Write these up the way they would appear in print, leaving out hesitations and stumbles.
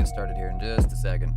get started here in just a second.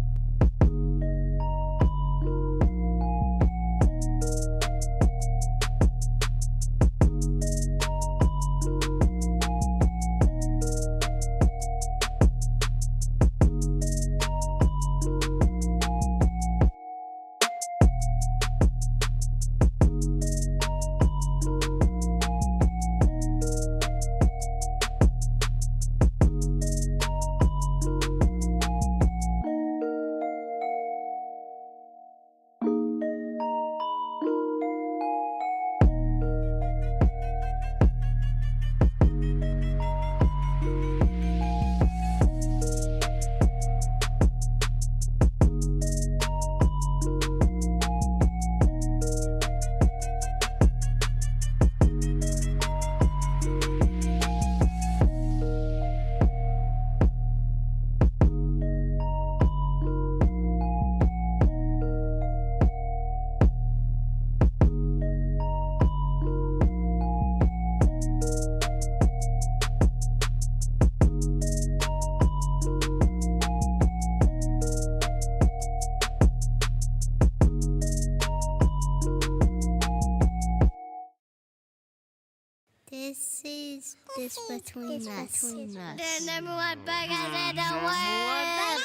This is This Between Us. The number one podcast in the world.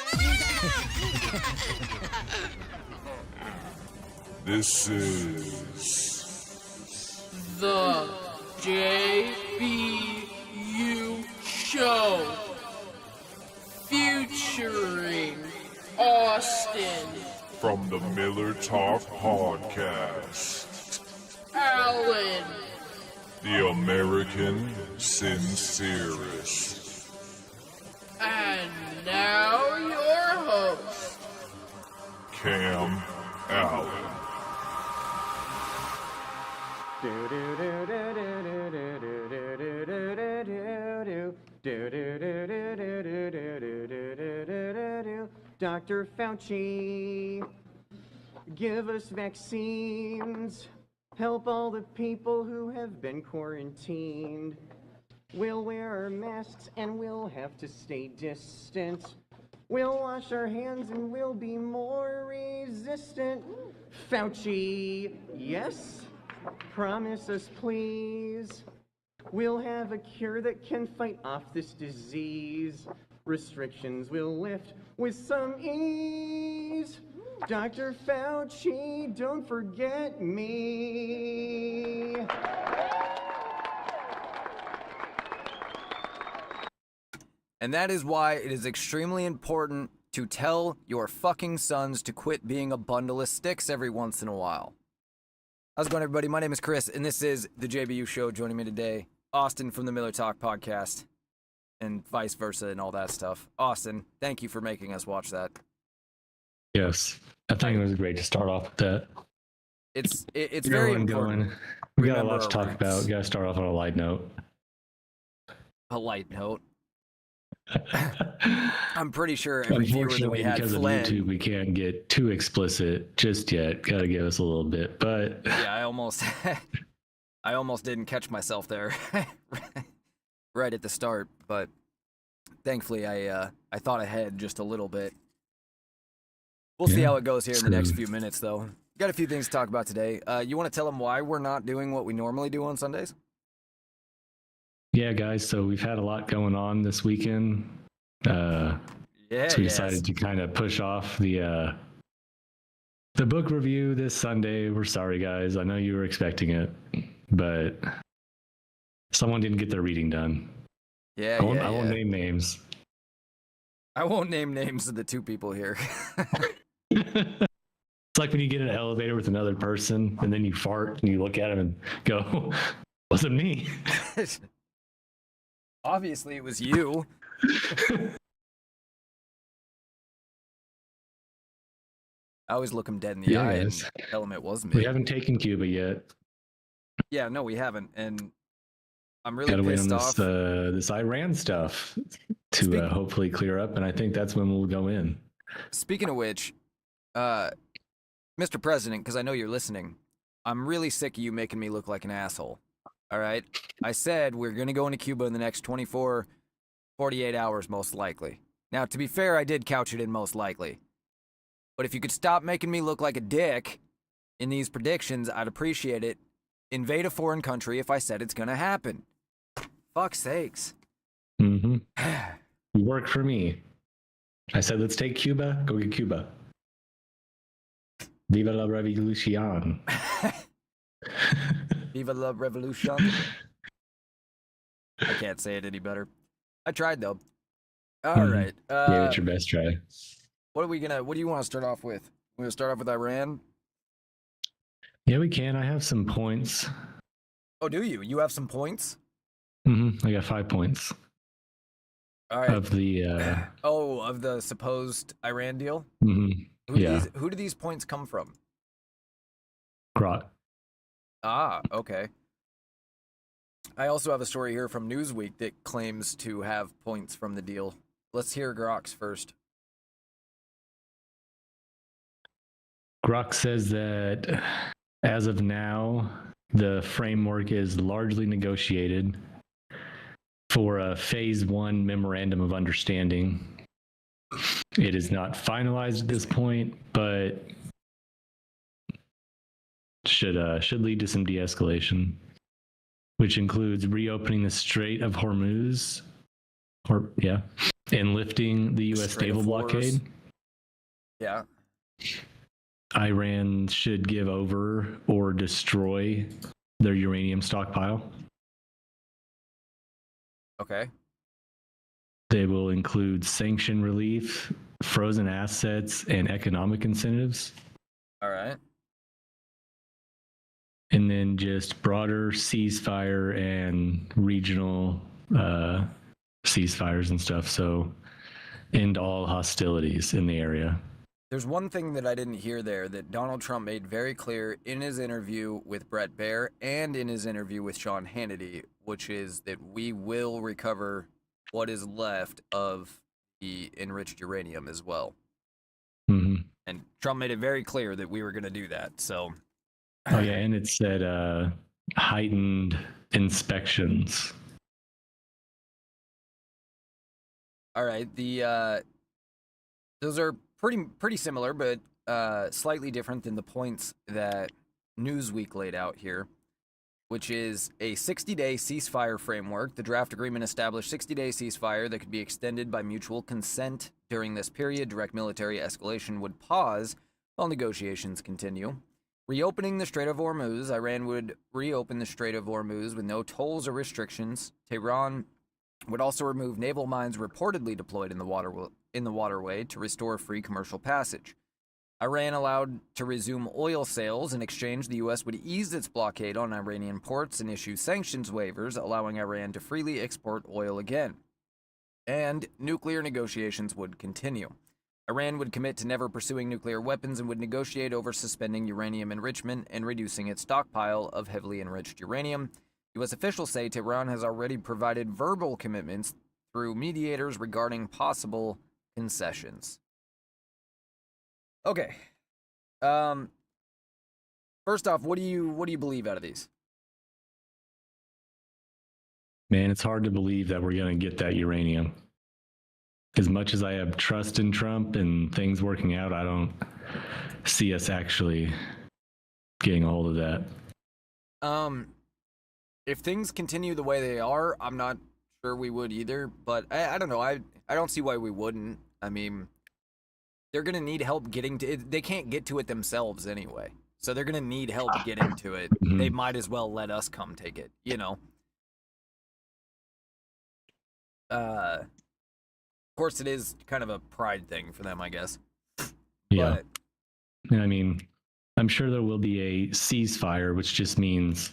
This is the JBU Show featuring Austin, from the Miller Talk Podcast, ALLAN, the American Sincerest, and now your host, Cam Allen. Dr. Fauci, give us vaccines. Help all the people who have been quarantined. We'll wear our masks and we'll have to stay distant. We'll wash our hands and we'll be more resistant. Fauci, yes? Promise us, please. We'll have a cure that can fight off this disease. Restrictions will lift with some ease. Dr. Fauci, don't forget me. And that is why it is extremely important to tell your fucking sons to quit being a bundle of sticks every once in a while. How's it going, everybody? My name is Chris, and this is the JBU Show. Joining me today, Austin from the Miller Talk Podcast, and vice versa and all that stuff. Austin, thank you for making us watch that. Yes, I think it was great to start off with that. It's very important. We got a lot to talk about. We got to start off on a light note. A light note. I'm pretty sure every viewer that we had because fled. of YouTube, we can't get too explicit just yet. Got to give us a little bit, but yeah, I almost didn't catch myself there right at the start, but thankfully I thought ahead just a little bit. We'll see how it goes here in the next few minutes, though. Got a few things to talk about today. You want to tell them why we're not doing what we normally do on Sundays? Yeah, guys. So we've had a lot going on this weekend. So we decided to kind of push off the book review this Sunday. We're sorry, guys. I know you were expecting it, but someone didn't get their reading done. I won't name names. I won't name names of the two people here. It's like when you get in an elevator with another person and then you fart and you look at them and go, wasn't me. Obviously, it was you. I always look him dead in the eye and tell him it wasn't me. We haven't taken Cuba yet. Yeah, no, we haven't. And I'm really Gotta pissed wait on off. This Iran stuff to hopefully clear up, and I think that's when we'll go in. Speaking of which, Mr. President, because I know you're listening, I'm really sick of you making me look like an asshole. All right? I said we're going to go into Cuba in the next 24, 48 hours, most likely. Now, to be fair, I did couch it in most likely. But if you could stop making me look like a dick in these predictions, I'd appreciate it. Invade a foreign country if I said it's gonna happen. Fuck's sakes. Mm-hmm. You work for me. I said, let's take Cuba. Go get Cuba. Viva la revolution. Viva la revolution. I can't say it any better. I tried though. All right. Gave it your best try. What do you want to start off with? We're gonna start off with Iran. Yeah, we can. I have some points. Oh, do you? You have some points? I got 5 points. All right. Of the of the supposed Iran deal? Who do these points come from? Grok. Ah, okay. I also have a story here from Newsweek that claims to have points from the deal. Let's hear Grok's first. Grok says that as of now, the framework is largely negotiated for a phase 1 memorandum of understanding. It is not finalized at this point, but should lead to some de-escalation, which includes reopening the Strait of Hormuz, and lifting the U.S. naval blockade. Yeah. Iran should give over or destroy their uranium stockpile. Okay. They will include sanction relief, frozen assets, and economic incentives. All right. And then just broader ceasefire and regional ceasefires and stuff. So end all hostilities in the area. There's one thing that I didn't hear there that Donald Trump made very clear in his interview with Brett Baer and in his interview with Sean Hannity, which is that we will recover what is left of the enriched uranium as well. Mm-hmm. And Trump made it very clear that we were going to do that. So, oh yeah, and it said heightened inspections. All right, those are pretty similar, but slightly different than the points that Newsweek laid out here, which is a 60-day ceasefire framework. The draft agreement established 60-day ceasefire that could be extended by mutual consent. During this period, direct military escalation would pause while negotiations continue. Reopening the Strait of Hormuz, Iran would reopen the Strait of Hormuz with no tolls or restrictions. Tehran would also remove naval mines reportedly deployed in the waterway to restore free commercial passage. Iran allowed to resume oil sales. In exchange, the U.S. would ease its blockade on Iranian ports and issue sanctions waivers, allowing Iran to freely export oil again. And nuclear negotiations would continue. Iran would commit to never pursuing nuclear weapons and would negotiate over suspending uranium enrichment and reducing its stockpile of heavily enriched uranium. U.S. officials say Tehran has already provided verbal commitments through mediators regarding possible concessions. Okay. First off, what do you believe out of these? Man, it's hard to believe that we're going to get that uranium. As much as I have trust in Trump and things working out, I don't see us actually getting a hold of that. If things continue the way they are, I'm not sure we would either, but I don't know. I don't see why we wouldn't. I mean, they're going to need help getting to it. They can't get to it themselves anyway. So they're going to need help getting to it. Mm-hmm. They might as well let us come take it, you know? Of course, it is kind of a pride thing for them, I guess. Yeah. But, I mean, I'm sure there will be a ceasefire, which just means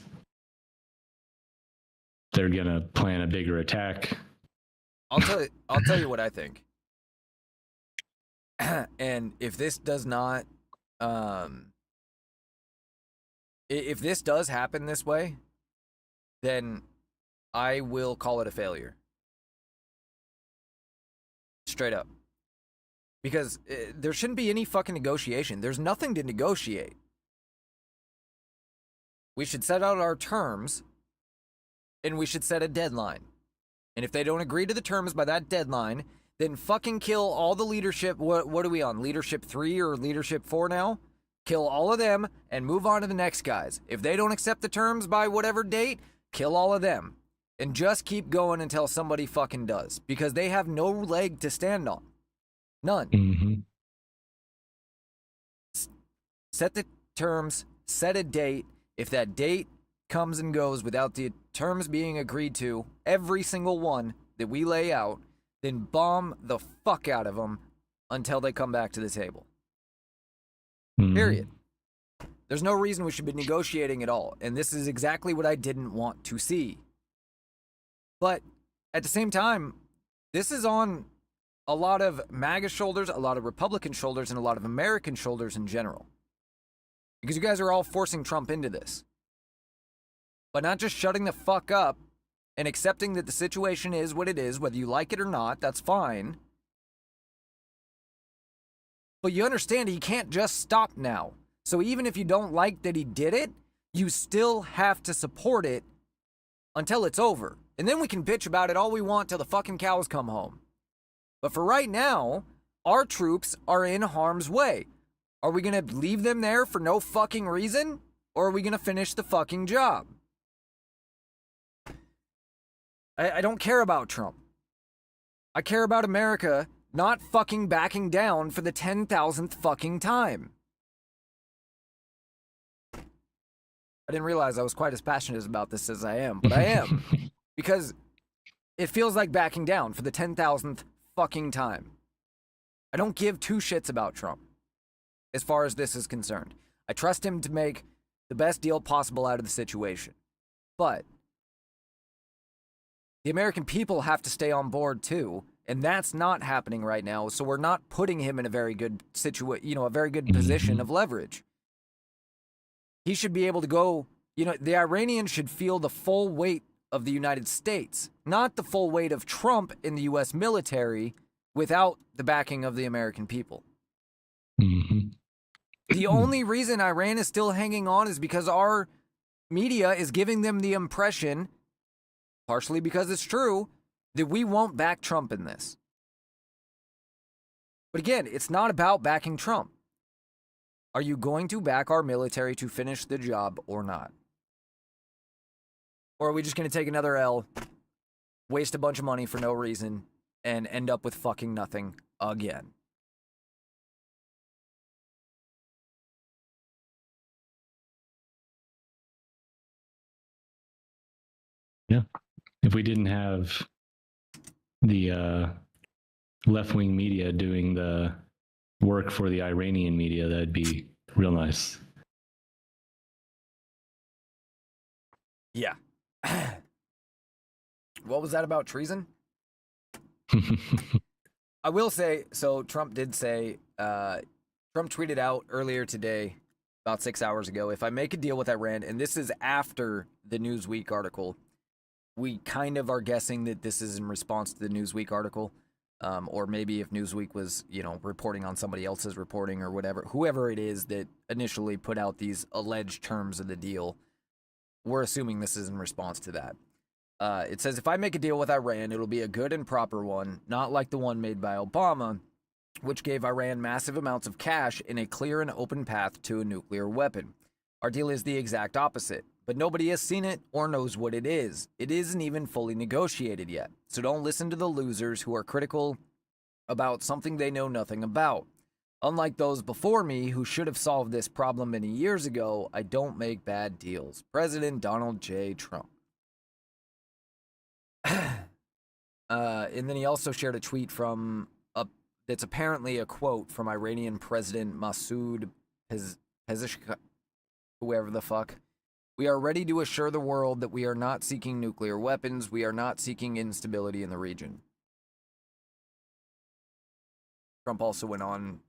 they're going to plan a bigger attack. I'll tell you what I think. And if this does not, if this does happen this way, then I will call it a failure. Straight up. Because there shouldn't be any fucking negotiation. There's nothing to negotiate. We should set out our terms, and we should set a deadline. And if they don't agree to the terms by that deadline, then fucking kill all the leadership. What are we on? Leadership 3 or leadership 4 now? Kill all of them and move on to the next guys. If they don't accept the terms by whatever date, kill all of them. And just keep going until somebody fucking does. Because they have no leg to stand on. None. Mm-hmm. Set the terms, set a date. If that date comes and goes without the terms being agreed to, every single one that we lay out, then bomb the fuck out of them until they come back to the table. Mm-hmm. Period. There's no reason we should be negotiating at all. And this is exactly what I didn't want to see. But at the same time, this is on a lot of MAGA shoulders, a lot of Republican shoulders, and a lot of American shoulders in general. Because you guys are all forcing Trump into this. But not just shutting the fuck up and accepting that the situation is what it is, whether you like it or not, that's fine. But you understand he can't just stop now. So even if you don't like that he did it, you still have to support it until it's over. And then we can bitch about it all we want till the fucking cows come home. But for right now, our troops are in harm's way. Are we going to leave them there for no fucking reason? Or are we going to finish the fucking job? I don't care about Trump. I care about America not fucking backing down for the 10,000th fucking time. I didn't realize I was quite as passionate about this as I am, but I am. Because it feels like backing down for the 10,000th fucking time. I don't give two shits about Trump as far as this is concerned. I trust him to make the best deal possible out of the situation. But the American people have to stay on board too, and that's not happening right now. So we're not putting him in a very good a very good position of leverage. He should be able to go, the Iranians should feel the full weight of the United States, not the full weight of Trump in the U.S. military without the backing of the American people. Mm-hmm. The only reason Iran is still hanging on is because our media is giving them the impression, partially because it's true, that we won't back Trump in this. But again, it's not about backing Trump. Are you going to back our military to finish the job or not? Or are we just going to take another L, waste a bunch of money for no reason, and end up with fucking nothing again? Yeah. If we didn't have the left-wing media doing the work for the Iranian media, that'd be real nice. Yeah. What was that about treason? I will say, so Trump did say, Trump tweeted out earlier today, about 6 hours ago, if I make a deal with Iran, and this is after the Newsweek article, we kind of are guessing that this is in response to the Newsweek article, or maybe if Newsweek was, reporting on somebody else's reporting or whatever, whoever it is that initially put out these alleged terms of the deal, we're assuming this is in response to that. It says, if I make a deal with Iran, it'll be a good and proper one, not like the one made by Obama, which gave Iran massive amounts of cash in a clear and open path to a nuclear weapon. Our deal is the exact opposite, but nobody has seen it or knows what it is. It isn't even fully negotiated yet, so don't listen to the losers who are critical about something they know nothing about. Unlike those before me who should have solved this problem many years ago, I don't make bad deals. President Donald J. Trump. And then he also shared a tweet from that's apparently a quote from Iranian President Masoud Pezeshkian, whoever the fuck. We are ready to assure the world that we are not seeking nuclear weapons. We are not seeking instability in the region. Trump also went on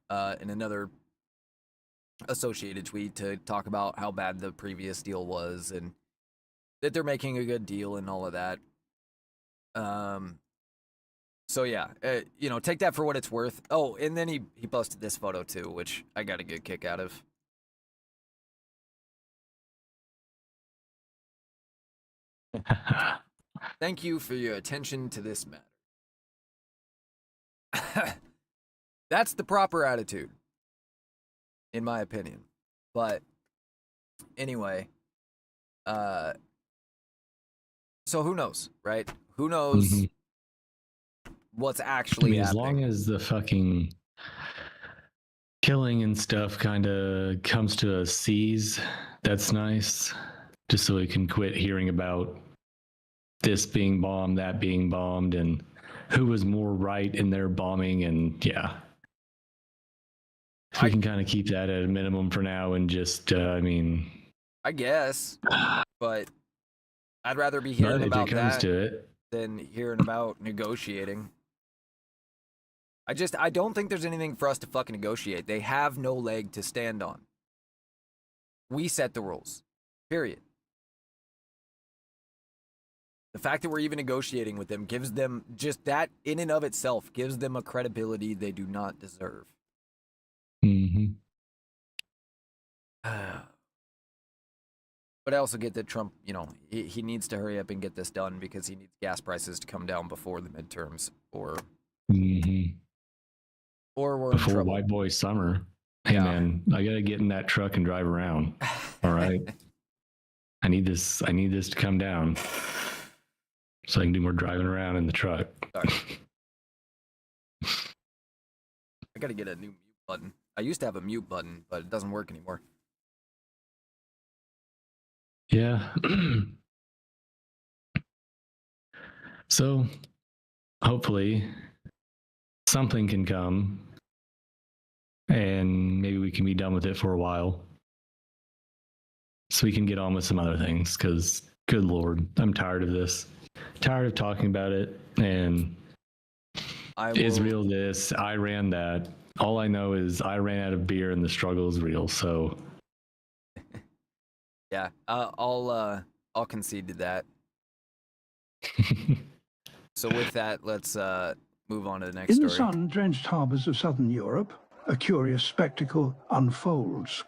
in another associated tweet to talk about how bad the previous deal was and that they're making a good deal and all of that. So yeah, take that for what it's worth. Oh, and then he posted this photo too, which I got a good kick out of. Thank you for your attention to this matter. That's the proper attitude, in my opinion. But anyway, so who knows, right? Who knows what's actually as happening? long as the fucking killing and stuff kind of comes to a cease, that's nice. Just so we can quit hearing about this being bombed, that being bombed, and who was more right in their bombing. And yeah, if we can kind of keep that at a minimum for now and just, I guess, but I'd rather be hearing about that than hearing about negotiating. I don't think there's anything for us to fucking negotiate. They have no leg to stand on. We set the rules. Period. The fact that we're even negotiating with them gives them, just that in and of itself, gives them a credibility they do not deserve. But I also get that Trump, he needs to hurry up and get this done because he needs gas prices to come down before the midterms, or we're in trouble. White boy summer. Hey man, I gotta get in that truck and drive around. All right. I need this to come down so I can do more driving around in the truck. Sorry. I gotta get a new mute button. I used to have a mute button, but it doesn't work anymore. Yeah. So hopefully something can come and maybe we can be done with it for a while so we can get on with some other things, because good Lord, I'm tired of this. Tired of talking about it, and Israel this, Iran that. All I know is I ran out of beer and the struggle is real, so yeah, I'll concede to that. So with that, let's move on to the next story. In the sun-drenched harbours of southern Europe, a curious spectacle unfolds.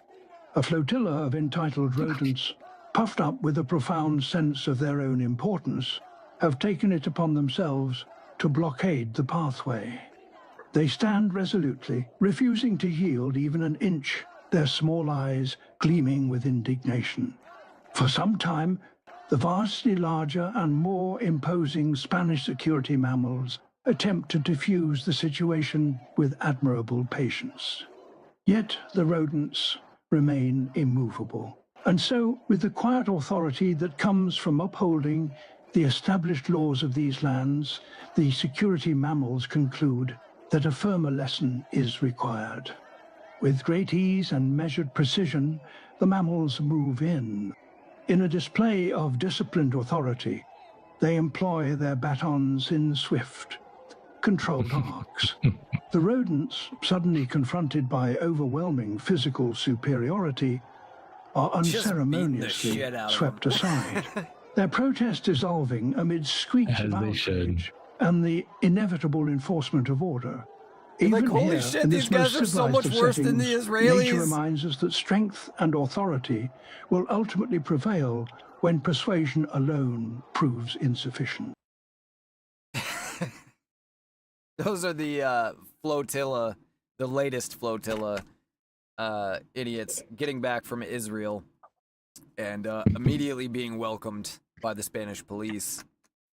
A flotilla of entitled rodents, puffed up with a profound sense of their own importance, have taken it upon themselves to blockade the pathway. They stand resolutely, refusing to yield even an inch, their small eyes gleaming with indignation. For some time, the vastly larger and more imposing Spanish security mammals attempt to defuse the situation with admirable patience. Yet the rodents remain immovable. And so, with the quiet authority that comes from upholding the established laws of these lands, the security mammals conclude that a firmer lesson is required. With great ease and measured precision, the mammals move in. In a display of disciplined authority, they employ their batons in swift, controlled arcs. The rodents, suddenly confronted by overwhelming physical superiority, are unceremoniously swept aside. Their protest dissolving amid squeaks of outrage and the inevitable enforcement of order. Even like, holy here, shit, in these this guys most are so much civilized of worse than the settings, Israelis. Nature reminds us that strength and authority will ultimately prevail when persuasion alone proves insufficient. Those are the flotilla, the latest flotilla idiots getting back from Israel and immediately being welcomed by the Spanish police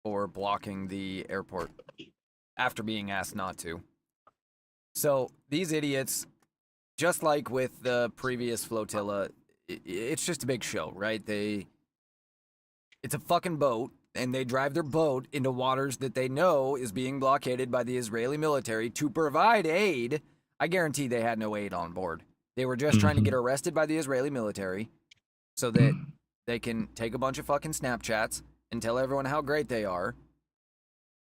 for blocking the airport after being asked not to. So these idiots, just like with the previous flotilla, it's just a big show, right? It's a fucking boat, and they drive their boat into waters that they know is being blockaded by the Israeli military to provide aid. I guarantee they had no aid on board. They were just trying to get arrested by the Israeli military so that they can take a bunch of fucking Snapchats and tell everyone how great they are.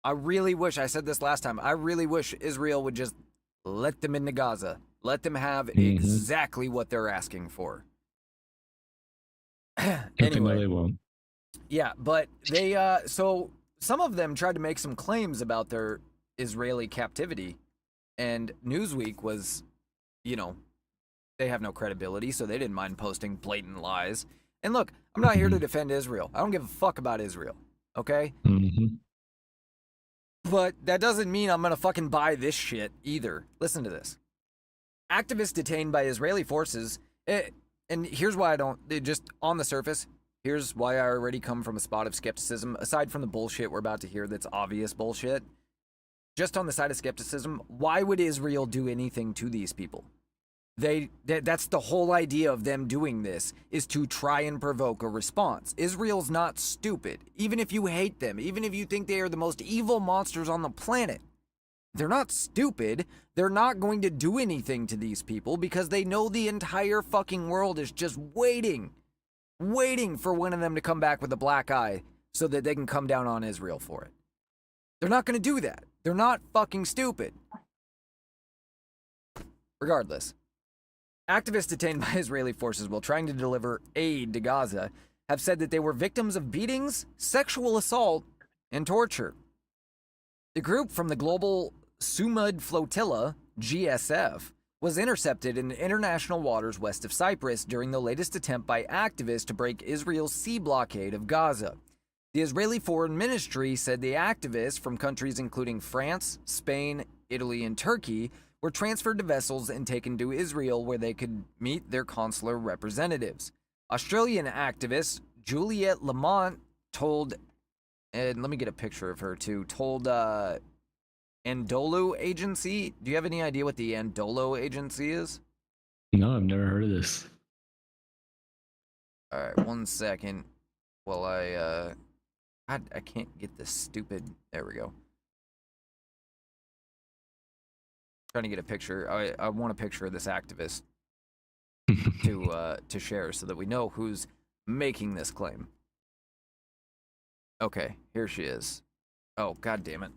I really wish, I said this last time, I really wish Israel would just let them into Gaza. Let them have exactly what they're asking for. Anyway. They won't. Yeah, but they, so some of them tried to make some claims about their Israeli captivity, and Newsweek was, they have no credibility, so they didn't mind posting blatant lies. And look, I'm not here to defend Israel. I don't give a fuck about Israel, okay? But that doesn't mean I'm gonna fucking buy this shit either. Listen to this. Activists detained by Israeli forces, and here's why I don't, just on the surface, here's why I already come from a spot of skepticism, aside from the bullshit we're about to hear that's obvious bullshit. Just on the side of skepticism, why would Israel do anything to these people? That's the whole idea of them doing this, is to try and provoke a response. Israel's not stupid. Even if you hate them, even if you think they are the most evil monsters on the planet, they're not stupid. They're not going to do anything to these people because they know the entire fucking world is just waiting for one of them to come back with a black eye so that they can come down on Israel for it. They're not going to do that. They're not fucking stupid. Regardless, activists detained by Israeli forces while trying to deliver aid to Gaza have said that they were victims of beatings, sexual assault, and torture. The group from the Global Sumud Flotilla, GSF, was intercepted in international waters west of Cyprus during the latest attempt by activists to break Israel's sea blockade of Gaza. The Israeli Foreign Ministry said the activists from countries including France, Spain, Italy, and Turkey were transferred to vessels and taken to Israel where they could meet their consular representatives. Australian activist Juliette Lamont told, and let me get a picture of her too, told Andolo Agency. Do you have any idea what the Andolo Agency is? No, I've never heard of this. All right, 1 second. Well, I can't get this stupid. There we go. Trying to get a picture. I want a picture of this activist to share so that we know who's making this claim. Okay, here she is. Oh, god damn it.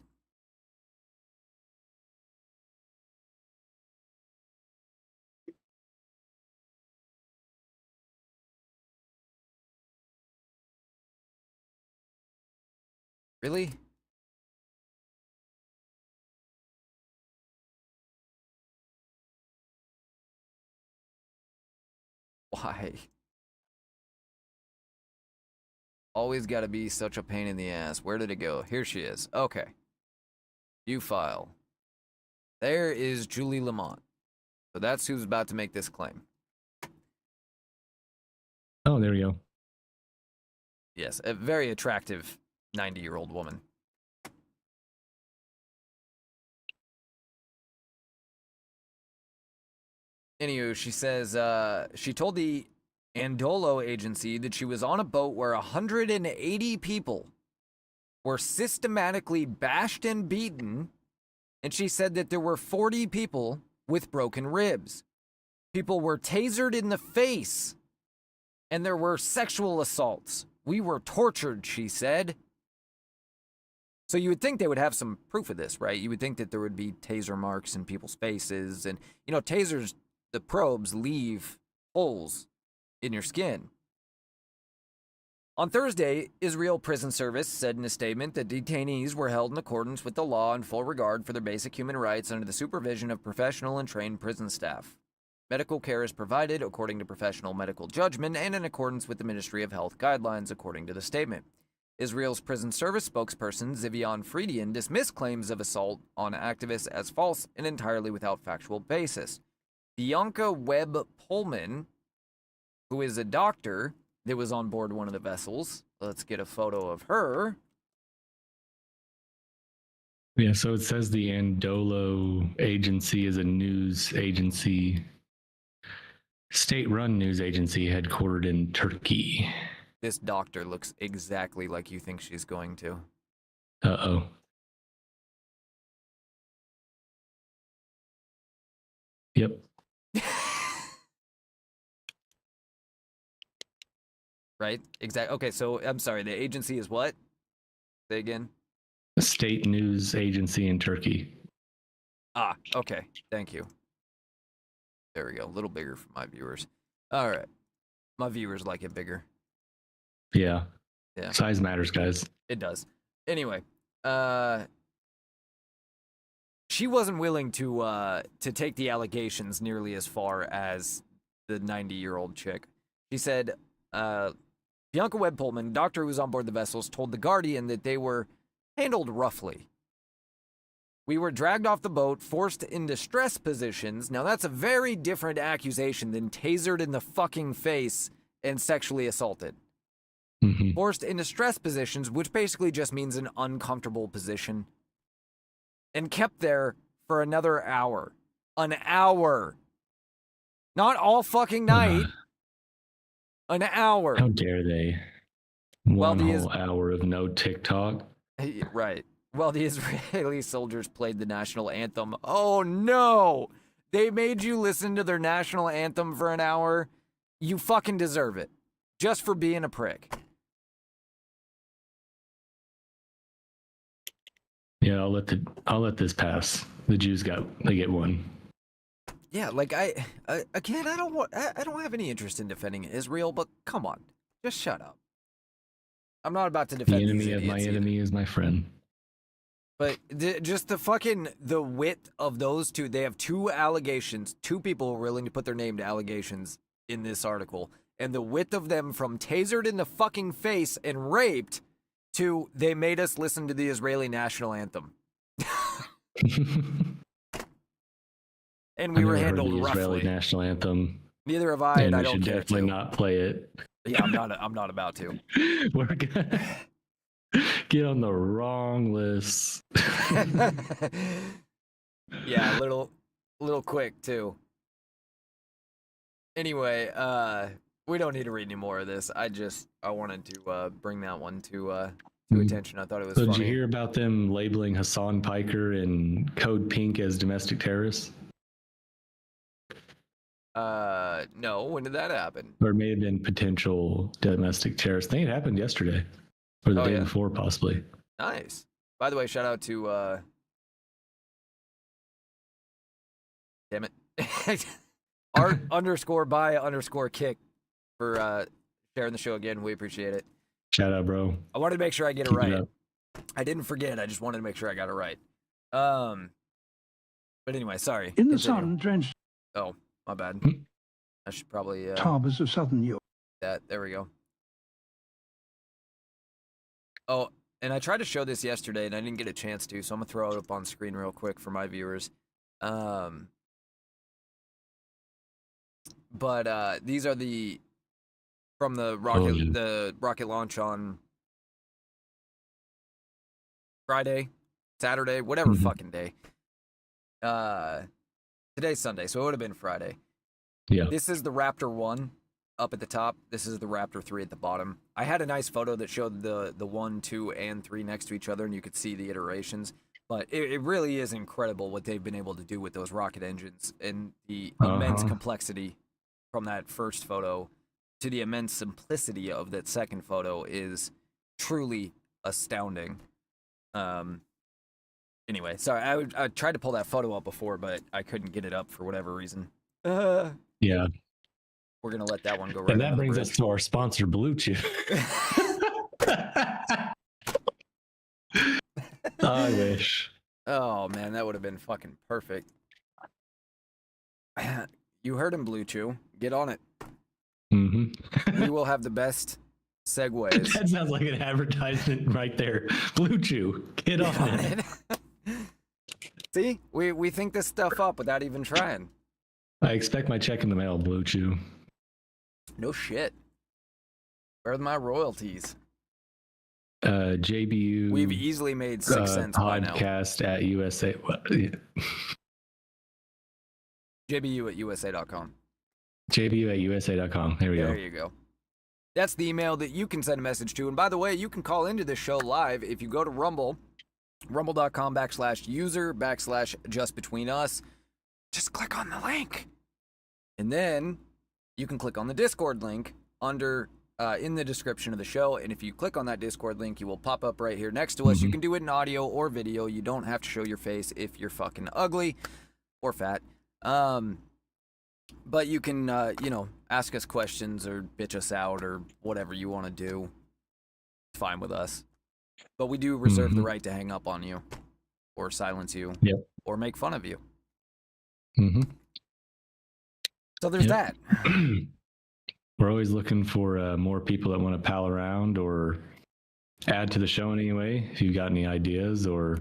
Really? Why? Always gotta be such a pain in the ass. Where did it go? Here she is. Okay. View file. There is Julie Lamont. So that's who's about to make this claim. Oh, there we go. Yes, a very attractive 90-year-old woman. Anywho, she says she told the Andolo Agency that she was on a boat where 180 people were systematically bashed and beaten, and she said that there were 40 people with broken ribs. People were tasered in the face, and there were sexual assaults. We were tortured, she said. So you would think they would have some proof of this, right? You would think that there would be taser marks in people's faces, and, you know, tasers, the probes leave holes in your skin. On Thursday, Israel Prison Service said in a statement that detainees were held in accordance with the law in full regard for their basic human rights under the supervision of professional and trained prison staff. Medical care is provided according to professional medical judgment and in accordance with the Ministry of Health guidelines, according to the statement. Israel's Prison Service spokesperson Zivion Friedian dismissed claims of assault on activists as false and entirely without factual basis. Bianca Webb Pullman, who is a doctor that was on board one of the vessels. Let's get a photo of her. Yeah, so it says the Andolo Agency is a news agency, state-run news agency headquartered in Turkey. This doctor looks exactly like you think she's going to. Uh-oh. Yep. Right? Exactly. Okay, so I'm sorry, the agency is what? Say again? A state news agency in Turkey. Ah, okay. Thank you. There we go. A little bigger for my viewers. All right. My viewers like it bigger. Yeah. Yeah. Size matters, guys. It does. Anyway, she wasn't willing to take the allegations nearly as far as the 90-year-old chick. She said, Bianca Webb Pullman, doctor who was on board the vessels, told The Guardian that they were handled roughly. We were dragged off the boat, forced into stress positions. Now, that's a very different accusation than tasered in the fucking face and sexually assaulted. Mm-hmm. Forced into stress positions, which basically just means an uncomfortable position, and kept there for another hour. An hour. Not all fucking night. An hour. How dare they? One whole hour of no TikTok. Right. Well, the Israeli soldiers played the national anthem. Oh, no. They made you listen to their national anthem for an hour. You fucking deserve it. Just for being a prick. Yeah, I'll let this pass. The Jews they get one. Yeah, like I don't have any interest in defending Israel, but come on. Just shut up. I'm not about to defend the enemy of my enemy is my friend. But just the width of those two. They have two allegations. Two people were willing to put their name to allegations in this article. And the width of them from tasered in the fucking face and raped to they made us listen to the Israeli national anthem. And we were handled the roughly. Israeli national anthem. Neither have I, and I don't care definitely to. not play it. Yeah, I'm not about to. We're gonna get on the wrong list. Yeah, a little quick too. Anyway, we don't need to read any more of this. I wanted to bring that one to attention. I thought it was So funny. did you hear about them labeling Hassan Piker and Code Pink as domestic terrorists? No. When did that happen? Or it may have been potential domestic terrorists. I think it happened yesterday. Or the day before, possibly. Nice. By the way, shout out to damn it. art_by_kick for sharing the show again. We appreciate it. Shout out, bro. I wanted to make sure I get it right. I didn't forget. I just wanted to make sure I got it right. But anyway, sorry. In the sun, drenched. Oh, my bad. I should probably harbors of southern Europe. There we go. Oh, and I tried to show this yesterday, and I didn't get a chance to, so I'm gonna throw it up on screen real quick for my viewers. But these are from the rocket launch on Friday, Saturday, whatever fucking day. Today's Sunday, so it would have been Friday. Yeah. This is the Raptor 1 up at the top. This is the Raptor 3 at the bottom. I had a nice photo that showed the 1, 2, and 3 next to each other, and you could see the iterations. But it really is incredible what they've been able to do with those rocket engines and the immense complexity from that first photo to the immense simplicity of that second photo is truly astounding. Anyway, sorry, I tried to pull that photo up before, but I couldn't get it up for whatever reason. Yeah. We're going to let that one go right. And that brings us to our sponsor, Blue Chew. I wish. Oh, man, that would have been fucking perfect. You heard him, Blue Chew. Get on it. Mm-hmm. We will have the best segues. That sounds like an advertisement right there. Blue Chew. Get on it. See? We think this stuff up without even trying. I expect my check in the mail, Blue Chew. No shit. Where are my royalties? JBU. We've easily made 6 cents by now. Podcast at USA. JBU at USA.com. JBU at USA.com. There we go. There you go. That's the email that you can send a message to. And by the way, you can call into this show live if you go to Rumble, rumble.com/user/justbetweenus. Just click on the link. And then you can click on the Discord link under in the description of the show. And if you click on that Discord link, you will pop up right here next to us. You can do it in audio or video. You don't have to show your face if you're fucking ugly or fat. But you can, ask us questions or bitch us out or whatever you want to do. It's fine with us. But we do reserve the right to hang up on you or silence you or make fun of you. So there's that. We're always looking for more people that want to pal around or add to the show in any way. If you've got any ideas or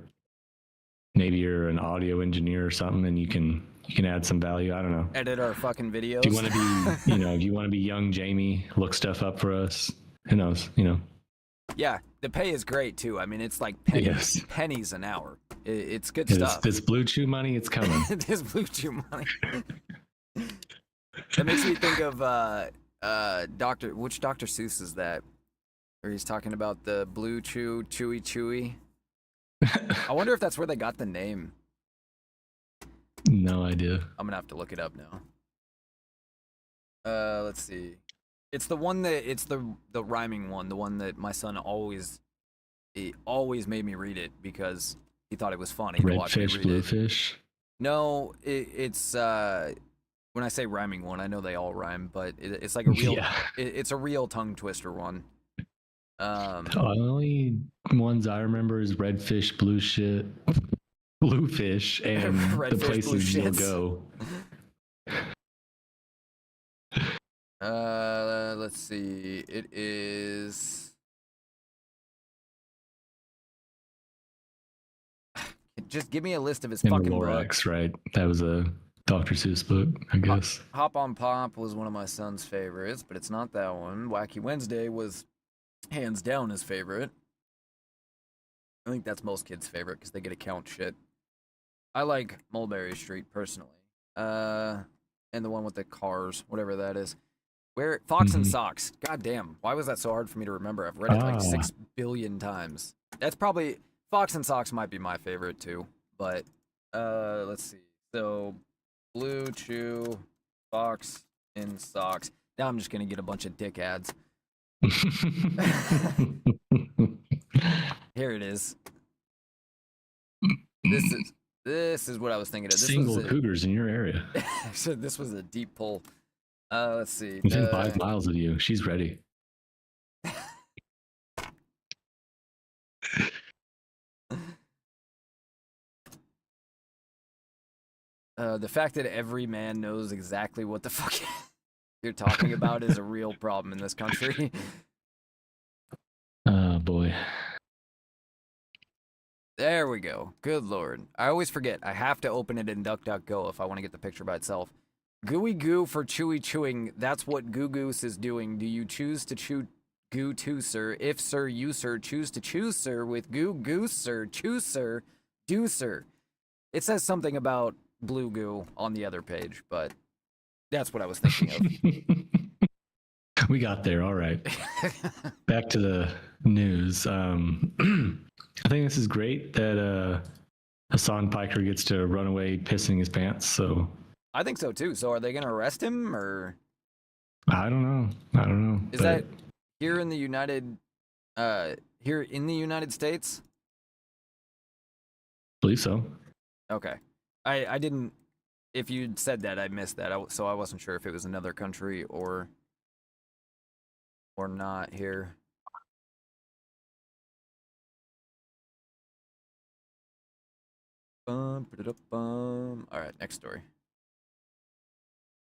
maybe you're an audio engineer or something, and you can add some value. I don't know. Edit our fucking videos. If you want to be, if you want to be young Jamie, look stuff up for us. Who knows? Yeah, the pay is great too. I mean, it's like pennies an hour. It's good stuff. This Blue Chew money, it's coming. This Blue Chew money. That makes me think of which Dr. Seuss is that? Where he's talking about the Blue Chew, Chewy. I wonder if that's where they got the name. No idea. I'm gonna have to look it up now. Let's see. It's the one that it's the rhyming one, the one that my son always made me read it because he thought it was funny to watch me read blue it. fish. No, it's when I say rhyming one, I know they all rhyme, but it's like a real it's a real tongue twister one. The only ones I remember is redfish, bluefish, and the places you'll go. Let's see. It is. Just give me a list of his fucking books. Right? That was a Dr. Seuss book, I guess. Hop on Pop was one of my son's favorites, but it's not that one. Wacky Wednesday was hands down his favorite. I think that's most kids' favorite because they get to count shit. I like Mulberry Street personally. And the one with the cars, whatever that is. Where Fox and Socks. God damn. Why was that so hard for me to remember? I've read it like 6 billion times. That's probably Fox and Socks might be my favorite too. But let's see. So Blue Chew, Fox and Socks. Now I'm just gonna get a bunch of dick ads. Here it is. This is what I was thinking of. This Single cougars in your area. So this was a deep pull. Let's see. Within 5 miles of you. She's ready. The fact that every man knows exactly what the fuck you're talking about is a real problem in this country. Oh, boy. There we go. Good Lord. I always forget. I have to open it in DuckDuckGo if I want to get the picture by itself. Gooey goo for chewy chewing. That's what Goo Goose is doing. Do you choose to chew goo too, sir? If, sir, you, sir, choose to choose, sir, with Goo Goose, sir, choose, sir, do, sir. It says something about blue goo on the other page, but that's what I was thinking of. We got there. All right. Back to the news. I think this is great that Hassan Piker gets to run away pissing his pants. So I think so too. So are they going to arrest him or? I don't know. Is that here in the United States? I believe so. Okay. I didn't. If you'd said that, I missed that. So I wasn't sure if it was another country or not here. All right, next story.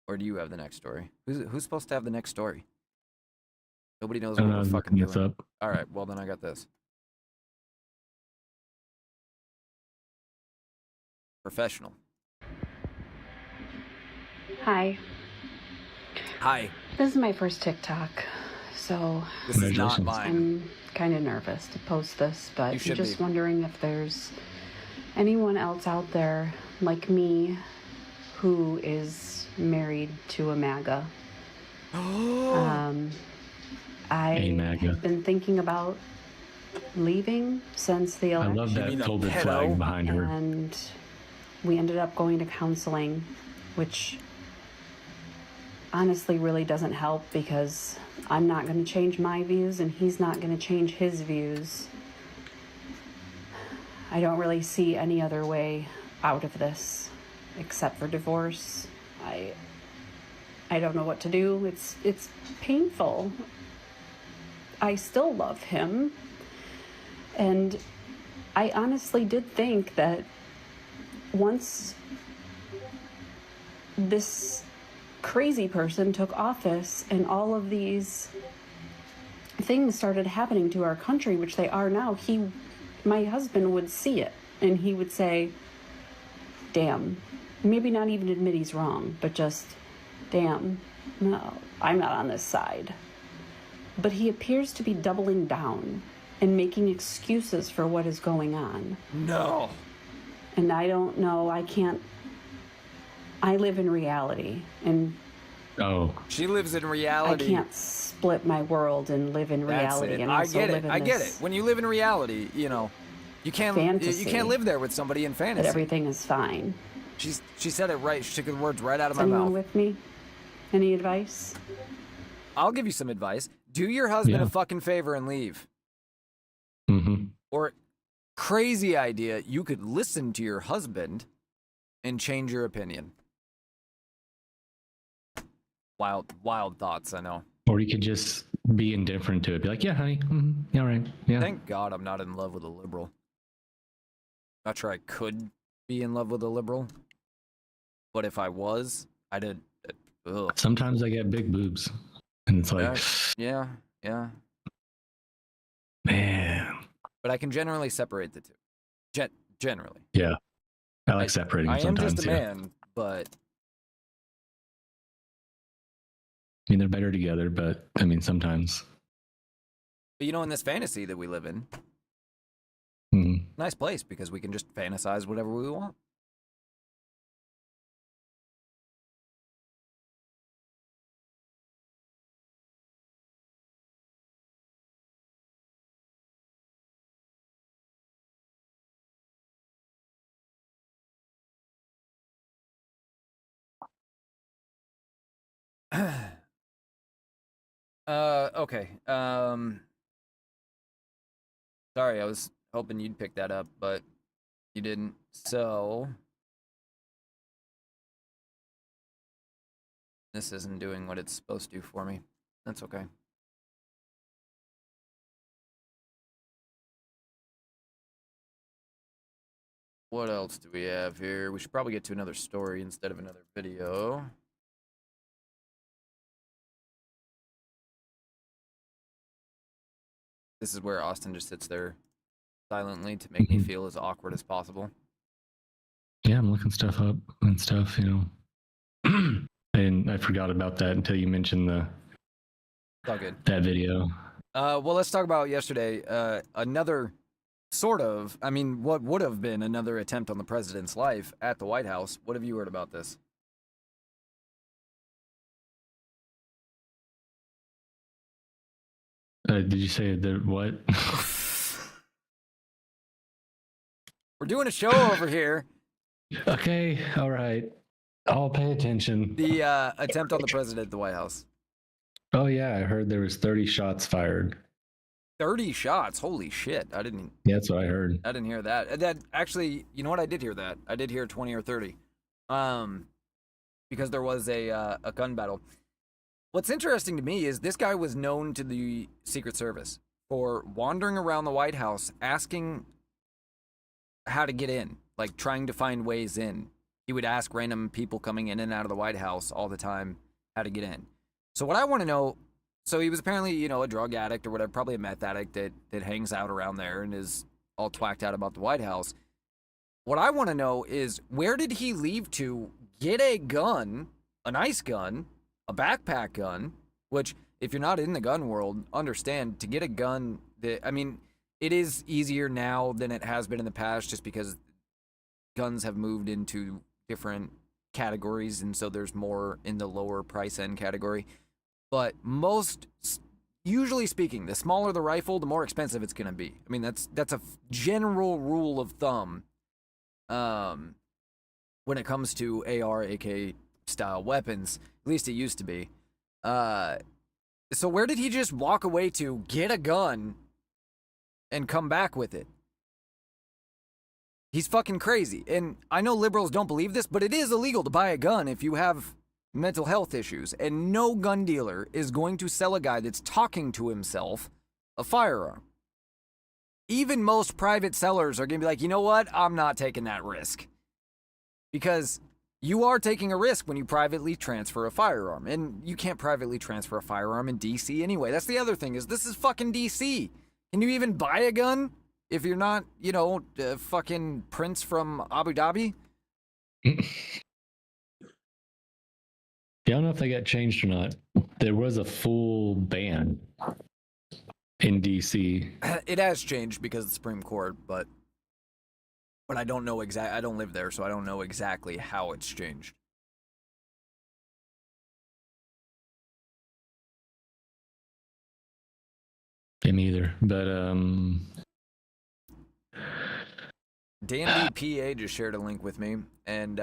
Or do you have the next story? Who's supposed to have the next story? Nobody knows what we're fucking doing. Up. All right, well then I got this. Professional. Hi. Hi. This is my first TikTok, so this is not mine. I'm kind of nervous to post this, but I'm just be. wondering if there's anyone else out there like me who is married to a MAGA. I have been thinking about leaving since the election. I love that folded flag behind her. And we ended up going to counseling, which honestly really doesn't help because I'm not going to change my views and he's not going to change his views. I don't really see any other way out of this except for divorce. I don't know what to do. It's painful. I still love him. And I honestly did think that once this crazy person took office and all of these things started happening to our country, which they are now, my husband would see it And he would say, damn. Maybe not even admit he's wrong, but just, damn, no, I'm not on this side. But he appears to be doubling down and making excuses for what is going on. No. And I don't know, I live in reality, and she lives in reality. I can't split my world and live in reality. And I get it. When you live in reality, you can't live there with somebody in fantasy. That everything is fine. She said it right. She took the words right out of my Anyone mouth. with me? Any advice? I'll give you some advice. Do your husband a fucking favor and leave. Mm-hmm. Or, crazy idea, you could listen to your husband and change your opinion. Wild thoughts, I know. Or you could just be indifferent to it. Be like, yeah, honey. Mm-hmm. Yeah, all right. Yeah. Thank God I'm not in love with a liberal. Not sure I could be in love with a liberal. But if I was, I did. Ugh. Sometimes I get big boobs. And it's like... Yeah. Man. But I can generally separate the two. Generally. Yeah. I like separating them sometimes. I am just a man, but... I mean, they're better together, but I mean, sometimes. But in this fantasy that we live in, nice place because we can just fantasize whatever we want. Okay. Sorry, I was hoping you'd pick that up, but you didn't. So this isn't doing what it's supposed to for me. That's okay. What else do we have here? We should probably get to another story instead of another video. This is where Austin just sits there silently to make me feel as awkward as possible. Yeah, I'm looking stuff up and stuff, And I forgot about that until you mentioned It's all good. That video. Well, let's talk about yesterday. Another what would have been another attempt on the president's life at the White House. What have you heard about this? Did you say what? We're doing a show over here. Okay, all right. I'll pay attention. The attempt on the president at the White House. Oh yeah, I heard there was 30 shots fired. 30 shots? Holy shit! Yeah, that's what I heard. I didn't hear that. That actually, you know what? I did hear that. I did hear 20 or 30. Because there was a gun battle. What's interesting to me is this guy was known to the Secret Service for wandering around the White House asking how to get in, like trying to find ways in. He would ask random people coming in and out of the White House all the time how to get in. So what I want to know, so he was apparently, a drug addict or whatever, probably a meth addict that hangs out around there and is all twacked out about the White House. What I want to know is, where did he leave to get a gun, a nice gun, a backpack gun, which, if you're not in the gun world, understand, to get a gun, it is easier now than it has been in the past just because guns have moved into different categories, and so there's more in the lower price end category. But usually speaking, the smaller the rifle, the more expensive it's going to be. I mean, that's a general rule of thumb when it comes to AR, AK style weapons. At least it used to be. So where did he just walk away to get a gun and come back with it? He's fucking crazy. And I know liberals don't believe this, but it is illegal to buy a gun if you have mental health issues. And no gun dealer is going to sell a guy that's talking to himself a firearm. Even most private sellers are going to be like, you know what? I'm not taking that risk. Because you are taking a risk when you privately transfer a firearm. And you can't privately transfer a firearm in DC anyway. That's the other thing, is this is fucking DC. Can you even buy a gun if you're not, fucking Prince from Abu Dhabi. Yeah, I don't know if they got changed or not. There was a full ban in DC. It has changed because of the Supreme Court, but I don't know I don't live there, so I don't know exactly how it's changed. Me either, but Dan DPA just shared a link with me and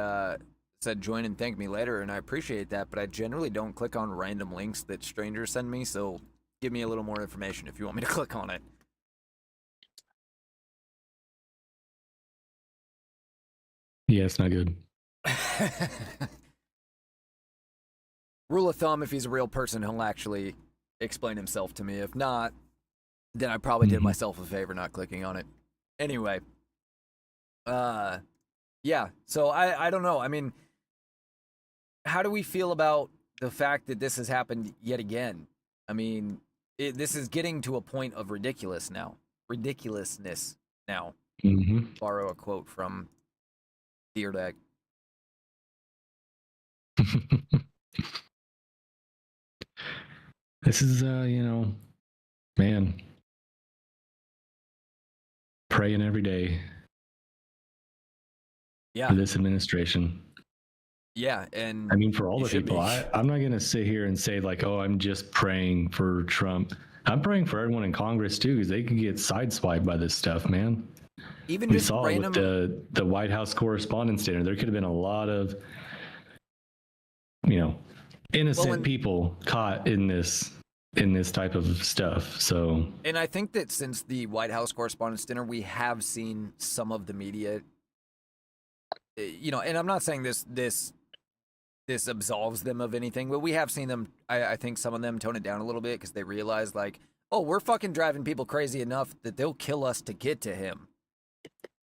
said join and thank me later, and I appreciate that, but I generally don't click on random links that strangers send me, so give me a little more information if you want me to click on it. Yeah, it's not good. Rule of thumb, if he's a real person, he'll actually explain himself to me. If not, then I probably did myself a favor not clicking on it. Anyway. Yeah, so I don't know. I mean, how do we feel about the fact that this has happened yet again? I mean, this is getting to a point of ridiculousness now. Borrow a quote from Deerdeck. This is, man, praying every day for this administration. Yeah, and I mean, for all the people, I'm not going to sit here and say like, oh, I'm just praying for Trump. I'm praying for everyone in Congress too, because they could get sideswiped by this stuff, man. Even we just saw random... with the White House Correspondents' Dinner, there could have been a lot of, innocent people caught in this type of stuff. So, and I think that since the White House Correspondents' Dinner, we have seen some of the media, and I'm not saying this absolves them of anything, but we have seen them, I think some of them tone it down a little bit because they realize like, oh, we're fucking driving people crazy enough that they'll kill us to get to him.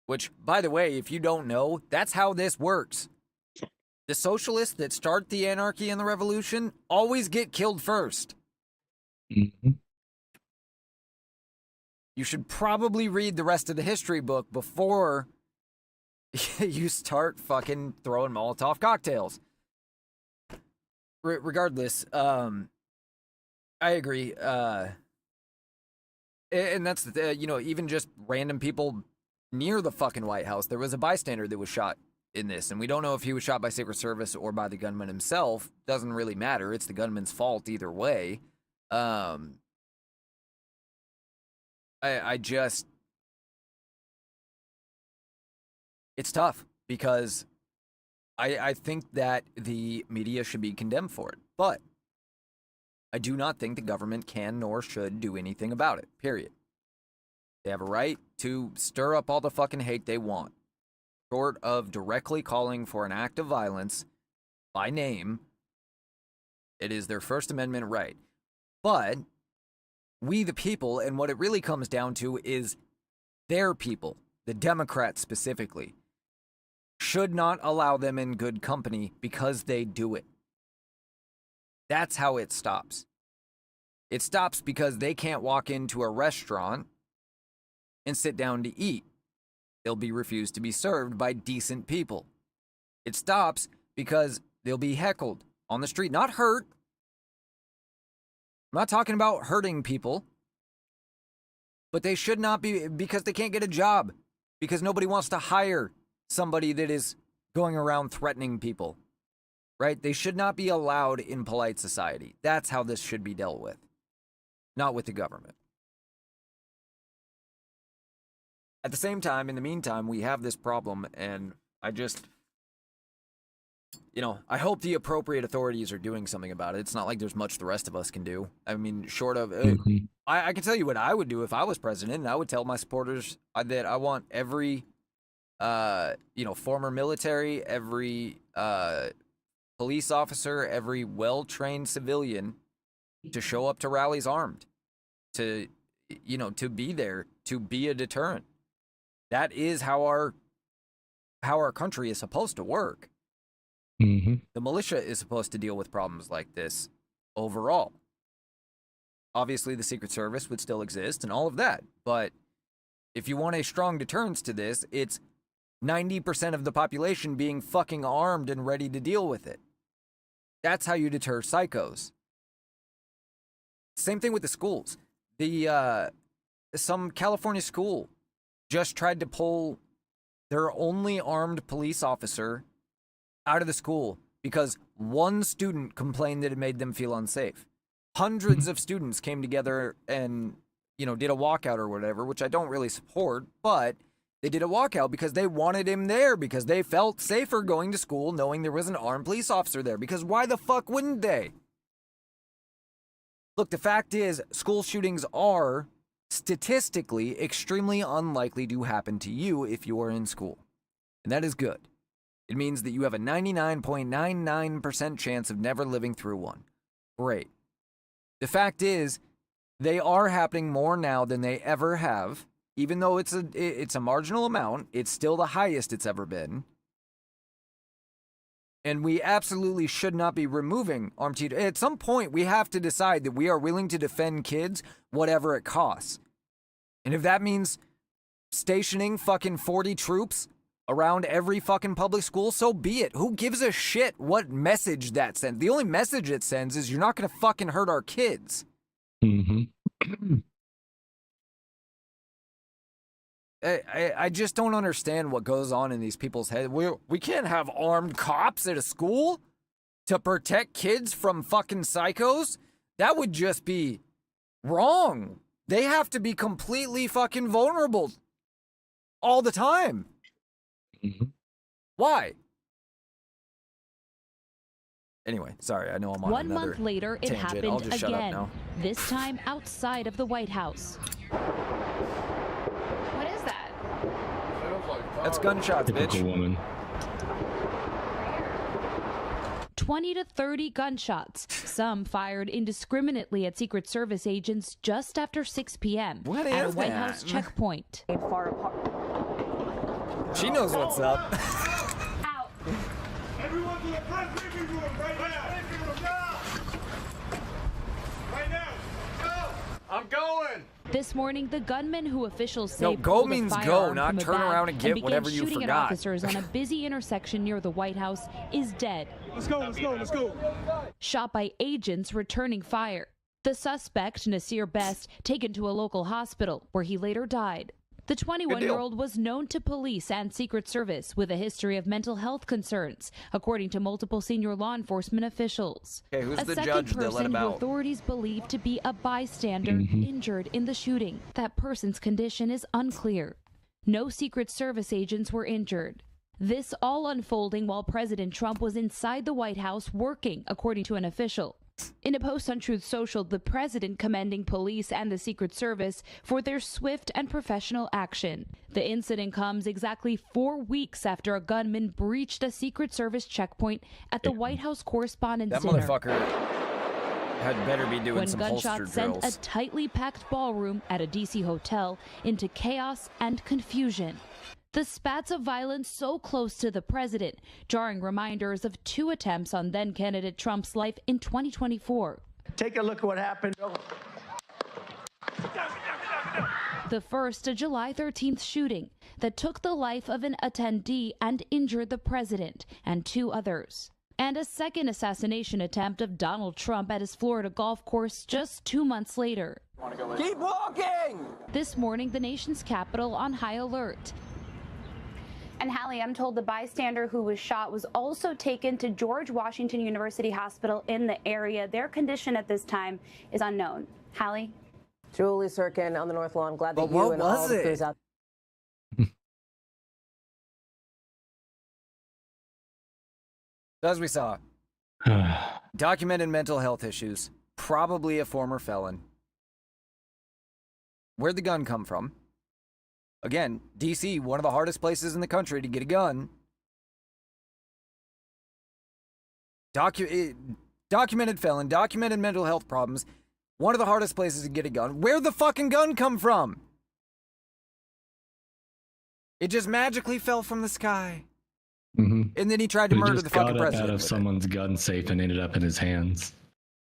Which, by the way, if you don't know, that's how this works. The socialists that start the anarchy and the revolution always get killed first. Mm-hmm. You should probably read the rest of the history book before you start fucking throwing Molotov cocktails. Regardless, I agree. And that's, even just random people near the fucking White House. There was a bystander that was shot in this, and we don't know if he was shot by Secret Service or by the gunman himself. Doesn't really matter. It's the gunman's fault either way. It's tough because I think that the media should be condemned for it, but I do not think the government can nor should do anything about it, period. They have a right to stir up all the fucking hate they want, short of directly calling for an act of violence by name. It is their First Amendment right. But we, the people, and what it really comes down to is their people, the Democrats specifically, should not allow them in good company because they do it. That's how it stops. It stops because they can't walk into a restaurant and sit down to eat. They'll be refused to be served by decent people. It stops because they'll be heckled on the street, not hurt. I'm not talking about hurting people, but they should not be, because they can't get a job, because nobody wants to hire somebody that is going around threatening people, right? They should not be allowed in polite society. That's how this should be dealt with, not with the government. At the same time, in the meantime, we have this problem, and I just, I hope the appropriate authorities are doing something about it. It's not like there's much the rest of us can do. I mean, short of, I can tell you what I would do if I was president, and I would tell my supporters that I want every, former military, every police officer, every well-trained civilian to show up to rallies armed, to be there, to be a deterrent. That is how our country is supposed to work. Mm-hmm. The militia is supposed to deal with problems like this overall. Obviously, the Secret Service would still exist and all of that, but if you want a strong deterrence to this, it's 90% of the population being fucking armed and ready to deal with it. That's how you deter psychos. Same thing with the schools. Some California school just tried to pull their only armed police officer out of the school because one student complained that it made them feel unsafe. Hundreds of students came together and, did a walkout or whatever, which I don't really support, but they did a walkout because they wanted him there, because they felt safer going to school knowing there was an armed police officer there, because why the fuck wouldn't they? Look, the fact is, school shootings are statistically extremely unlikely to happen to you if you are in school. And that is good. It means that you have a 99.99% chance of never living through one. Great. The fact is, they are happening more now than they ever have. Even though it's a marginal amount, it's still the highest it's ever been. And we absolutely should not be removing armed teachers. At some point, we have to decide that we are willing to defend kids, whatever it costs. And if that means stationing fucking 40 troops around every fucking public school, so be it. Who gives a shit what message that sends? The only message it sends is you're not going to fucking hurt our kids. Mm-hmm. I just don't understand what goes on in these people's heads. We can't have armed cops at a school to protect kids from fucking psychos. That would just be wrong. They have to be completely fucking vulnerable all the time. Mm-hmm. Why? Anyway, sorry, I know I'm on 1 another month later, it tangent. I'll happened just shut up again. now. This time outside of the White House. What is that? That's gunshots, Typical bitch. woman. 20 to 30 gunshots, some fired indiscriminately at Secret Service agents just after 6 p.m. What at a is White that? House checkpoint. She knows what's up. Out. Everyone to the front living room right now. Right now. Go. I'm going. This morning, the gunman who officials say No, go pulled a means go, firearm not from a turn bag around and get began whatever you shooting at forgot. officers on a busy intersection near the White House is dead. Let's go. Let's go. Let's go. Shot by agents returning fire. The suspect, Nasir Best, taken to a local hospital where he later died. The 21-year-old was known to police and Secret Service with a history of mental health concerns, according to multiple senior law enforcement officials. Okay, who's a the second judge that let person him who out? authorities believe to be a bystander injured in the shooting. That person's condition is unclear. No Secret Service agents were injured. This all unfolding while President Trump was inside the White House working, according to an official. In a post on Truth Social, the president commending police and the Secret Service for their swift and professional action. The incident comes exactly 4 weeks after a gunman breached a Secret Service checkpoint at the White House Correspondents' That Dinner. motherfucker had better be doing When some holster gunshots sent drills. a tightly packed ballroom at a D.C. hotel into chaos and confusion. The spats of violence so close to the president, jarring reminders of 2 attempts on then-candidate Trump's life in 2024. Take a look at what happened. The first, a July 13th shooting that took the life of an attendee and injured the president and 2 others. And a second assassination attempt of Donald Trump at his Florida golf course just 2 months later. Keep walking! This morning, the nation's capital on high alert. And Hallie, I'm told the bystander who was shot was also taken to George Washington University Hospital in the area. Their condition at this time is unknown. Hallie? Julie Sirkin on the North Lawn. Glad that But you what and all was the it? crews out As we saw, documented mental health issues, probably a former felon. Where'd the gun come from? Again, DC, one of the hardest places in the country to get a gun. Documented felon, documented mental health problems, one of the hardest places to get a gun. Where'd the fucking gun come from? It just magically fell from the sky. Mm-hmm. And then he tried to He murder just the fucking got up president. out of with it. someone's gun safe and ended up in his hands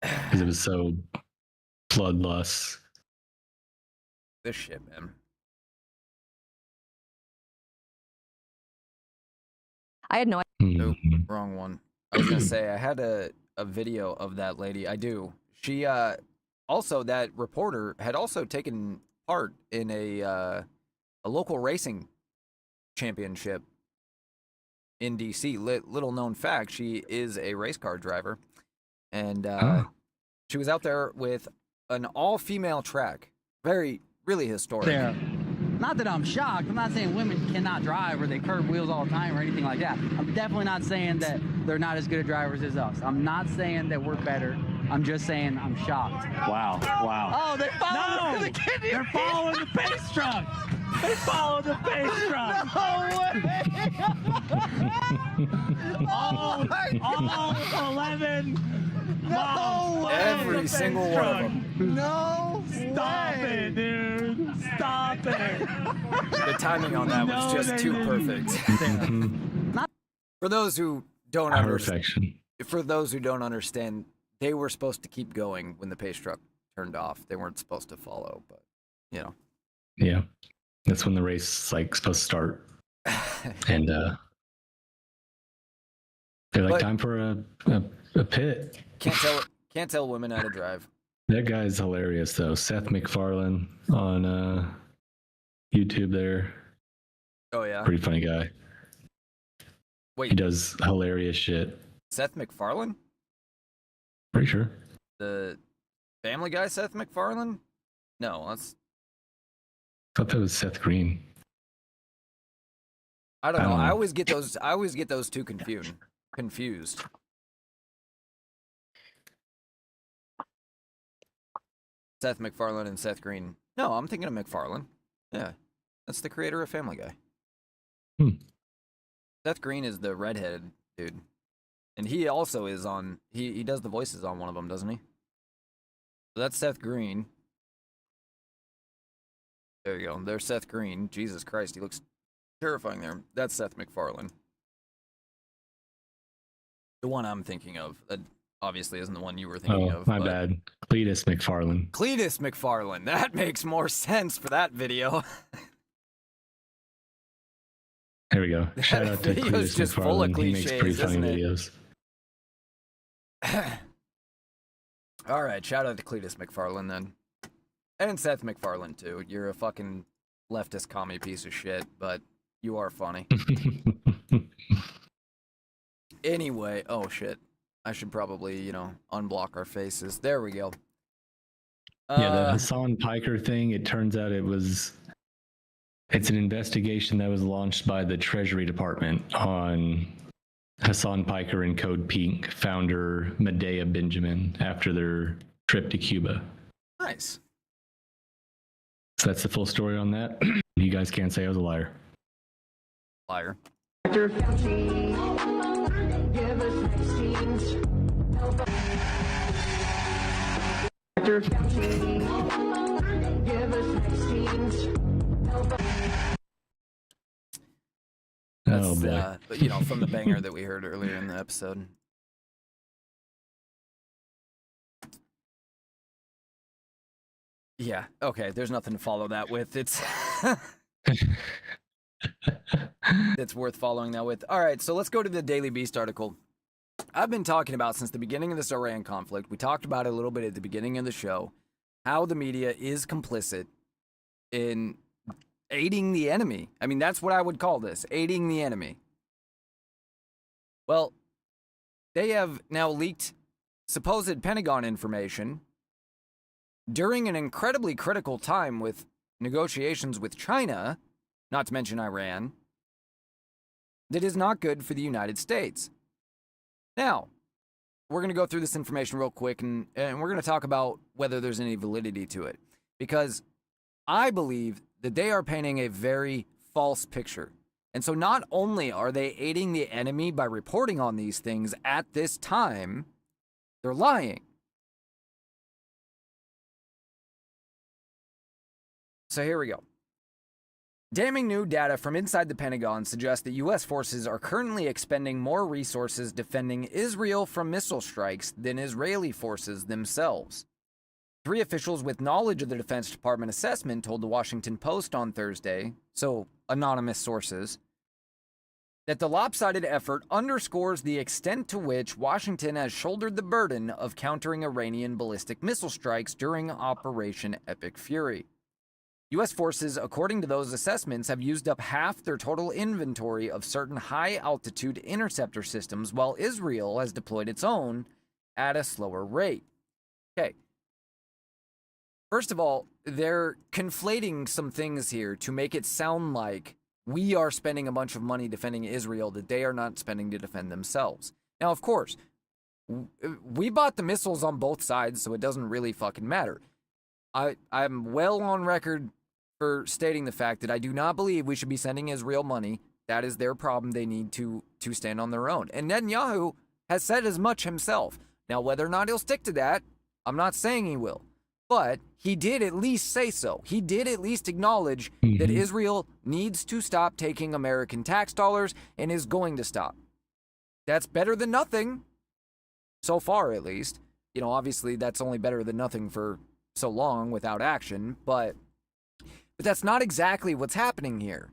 because it was so bloodlust. This shit, man. I had no Nope, wrong one. I was gonna say I had a video of that lady. I do. She also, that reporter had also taken part in a local racing championship in DC. Little known fact, she is a race car driver, and she was out there with an all-female track. Really historic. There. Not that I'm shocked. I'm not saying women cannot drive or they curb wheels all the time or anything like that. I'm definitely not saying that they're not as good at drivers as us. I'm not saying that we're better. I'm just saying I'm shocked. Wow. Oh, they follow the kid. They're following the pace truck. They follow the pace truck. No way. all 11. No way. Every single one of them. No Stop way. it, dude. Stop it. The timing on that was just too perfect. For those who don't understand, they were supposed to keep going when the pace truck turned off. They weren't supposed to follow, but you know. Yeah, that's when the race like supposed to start, and they're like, time for a pit. Can't tell women how to drive. That guy's hilarious though. Seth MacFarlane on YouTube there. Oh yeah, pretty funny guy. Wait, he does hilarious shit. Seth MacFarlane? Pretty sure. The Family Guy Seth MacFarlane? No, that's. I thought that was Seth Green. I don't know. I always get those two confused. Seth MacFarlane and Seth Green. No, I'm thinking of MacFarlane. Yeah, that's the creator of Family Guy. Seth Green is the redheaded dude, and he also is on. He does the voices on one of them, doesn't he? So that's Seth Green. There you go. There's Seth Green. Jesus Christ, he looks terrifying there. That's Seth MacFarlane. The one I'm thinking of. That obviously isn't the one you were thinking of. My bad. Cletus MacFarlane. Cletus MacFarlane. That makes more sense for that video. There we go. Shout out to Cletus MacFarlane. He makes pretty funny videos. All right, shout out to Cletus MacFarlane then. And Seth MacFarlane too. You're a fucking leftist commie piece of shit, but you are funny. Anyway, oh shit. I should probably, unblock our faces. There we go. Yeah, the Hassan Piker thing, it turns out it's an investigation that was launched by the Treasury Department on Hassan Piker and Code Pink founder Medea Benjamin after their trip to Cuba. Nice. So that's the full story on that. You guys can't say I was a liar. Liar. Oh boy. From the banger that we heard earlier in the episode. Yeah, okay, there's nothing to follow that with. It's it's worth following that with. All right, so let's go to the Daily Beast article. I've been talking about since the beginning of this Iran conflict. We talked about it a little bit at the beginning of the show, how the media is complicit in aiding the enemy. I mean, that's what I would call this, aiding the enemy. Well, they have now leaked supposed Pentagon information during an incredibly critical time with negotiations with China, not to mention Iran, that is not good for the United States. Now, we're going to go through this information real quick, and we're going to talk about whether there's any validity to it. Because I believe that they are painting a very false picture. And so not only are they aiding the enemy by reporting on these things at this time, they're lying. So here we go. Damning new data from inside the Pentagon suggests that U.S. forces are currently expending more resources defending Israel from missile strikes than Israeli forces themselves. 3 officials with knowledge of the Defense Department assessment told the Washington Post on Thursday, so anonymous sources, that the lopsided effort underscores the extent to which Washington has shouldered the burden of countering Iranian ballistic missile strikes during Operation Epic Fury. U.S. forces, according to those assessments, have used up half their total inventory of certain high-altitude interceptor systems, while Israel has deployed its own at a slower rate. Okay. First of all, they're conflating some things here to make it sound like we are spending a bunch of money defending Israel that they are not spending to defend themselves. Now, of course, we bought the missiles on both sides, so it doesn't really fucking matter. I'm well on record for stating the fact that I do not believe we should be sending Israel money. That is their problem. They need to stand on their own. And Netanyahu has said as much himself. Now, whether or not he'll stick to that, I'm not saying he will. But he did at least say so. He did at least acknowledge that Israel needs to stop taking American tax dollars and is going to stop. That's better than nothing. So far, at least. You know, obviously, that's only better than nothing for so long without action. But that's not exactly what's happening here.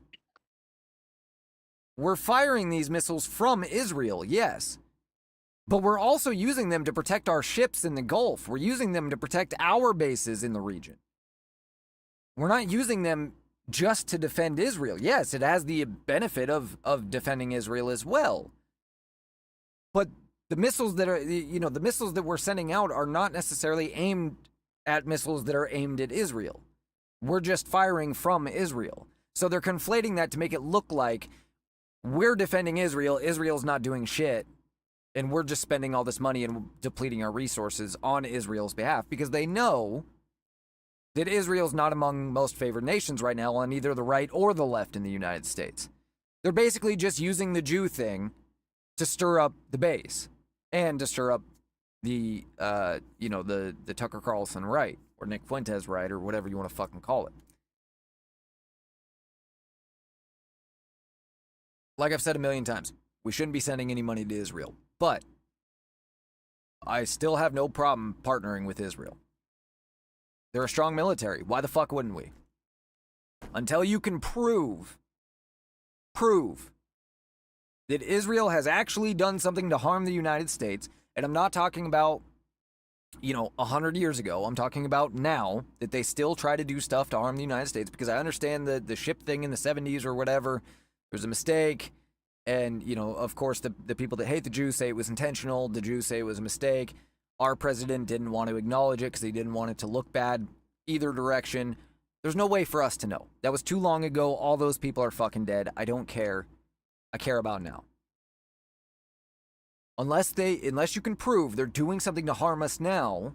We're firing these missiles from Israel, yes. But we're also using them to protect our ships in the Gulf. We're using them to protect our bases in the region. We're not using them just to defend Israel. Yes, it has the benefit of defending Israel as well. But the missiles that are, the missiles that we're sending out are not necessarily aimed at missiles that are aimed at Israel. We're just firing from Israel. So they're conflating that to make it look like we're defending Israel. Israel's not doing shit. And we're just spending all this money and depleting our resources on Israel's behalf because they know that Israel's not among most favored nations right now on either the right or the left in the United States. They're basically just using the Jew thing to stir up the base and to stir up the Tucker Carlson right or Nick Fuentes right or whatever you want to fucking call it. Like I've said a million times, we shouldn't be sending any money to Israel. But I still have no problem partnering with Israel. They're a strong military. Why the fuck wouldn't we? Until you can prove that Israel has actually done something to harm the United States, and I'm not talking about, 100 years ago. I'm talking about now, that they still try to do stuff to harm the United States, because I understand the ship thing in the 70s or whatever, there's a mistake. And, of course, the people that hate the Jews say it was intentional. The Jews say it was a mistake. Our president didn't want to acknowledge it because he didn't want it to look bad either direction. There's no way for us to know. That was too long ago. All those people are fucking dead. I don't care. I care about now. Unless you can prove they're doing something to harm us now,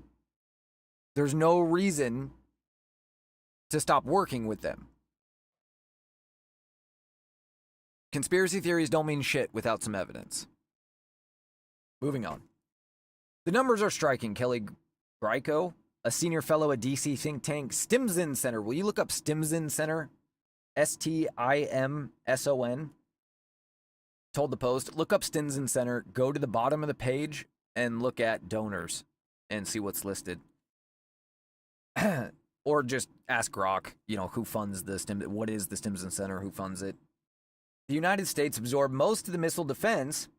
there's no reason to stop working with them. Conspiracy theories don't mean shit without some evidence. Moving on. The numbers are striking. Kelly Greico, a senior fellow at DC think tank Stimson Center. Will you look up Stimson Center? Stimson. Told the Post, look up Stimson Center, go to the bottom of the page, and look at donors and see what's listed. Or just ask Grok, who funds what is the Stimson Center, who funds it. The United States absorbed most of the missile defense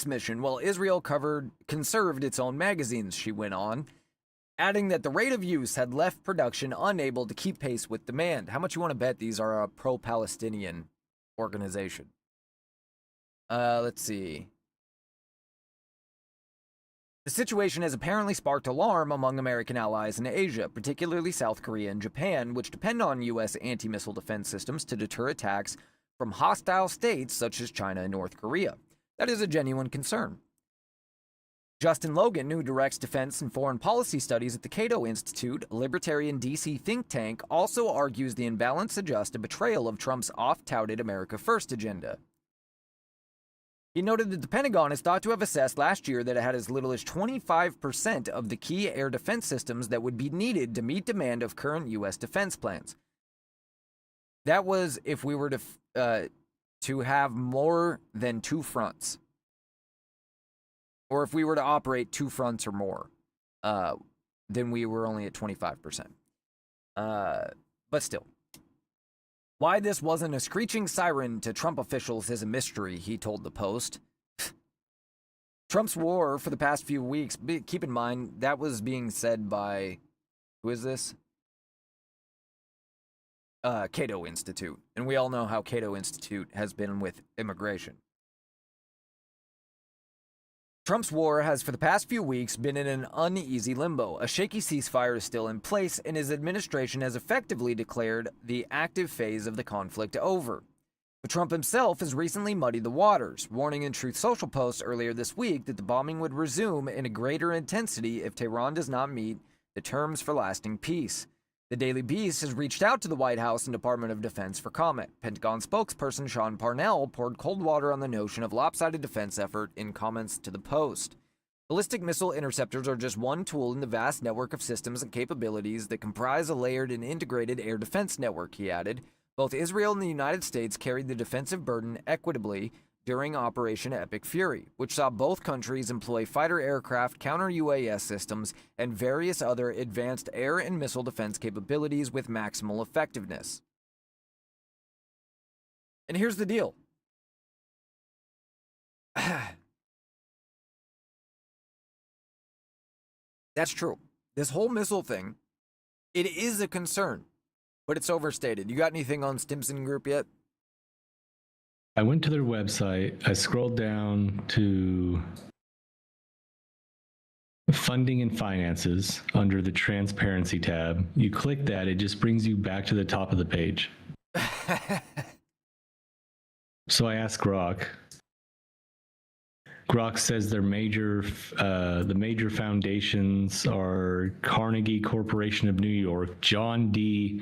mission, while Israel conserved its own magazines, she went on, adding that the rate of use had left production unable to keep pace with demand. How much you want to bet these are a pro-Palestinian organization? Let's see. The situation has apparently sparked alarm among American allies in Asia, particularly South Korea and Japan, which depend on U.S. anti-missile defense systems to deter attacks from hostile states such as China and North Korea. That is a genuine concern. Justin Logan, who directs defense and foreign policy studies at the Cato Institute, a libertarian D.C. think tank, also argues the imbalance suggests a betrayal of Trump's oft-touted America First agenda. He noted that the Pentagon is thought to have assessed last year that it had as little as 25% of the key air defense systems that would be needed to meet demand of current U.S. defense plans. That was if we were to have more than two fronts. Or if we were to operate two fronts or more, then we were only at 25%. But still. Why this wasn't a screeching siren to Trump officials is a mystery, he told the Post. Trump's war for the past few weeks, keep in mind, that was being said by, who is this? Cato Institute. And we all know how Cato Institute has been with immigration. Trump's war has, for the past few weeks, been in an uneasy limbo. A shaky ceasefire is still in place, and his administration has effectively declared the active phase of the conflict over. But Trump himself has recently muddied the waters, warning in Truth Social posts earlier this week that the bombing would resume in a greater intensity if Tehran does not meet the terms for lasting peace. The Daily Beast has reached out to the White House and Department of Defense for comment. Pentagon spokesperson Sean Parnell poured cold water on the notion of lopsided defense effort in comments to the Post. Ballistic missile interceptors are just one tool in the vast network of systems and capabilities that comprise a layered and integrated air defense network, he added. Both Israel and the United States carried the defensive burden equitably during Operation Epic Fury, which saw both countries employ fighter aircraft, counter-UAS systems, and various other advanced air and missile defense capabilities with maximal effectiveness. And here's the deal. That's true. This whole missile thing, it is a concern, but it's overstated. You got anything on Stimson Group yet? I went to their website. I scrolled down to funding and finances under the transparency tab. You click that, it just brings you back to the top of the page. So I asked Grok. Grok says the major foundations are Carnegie Corporation of New York, John D.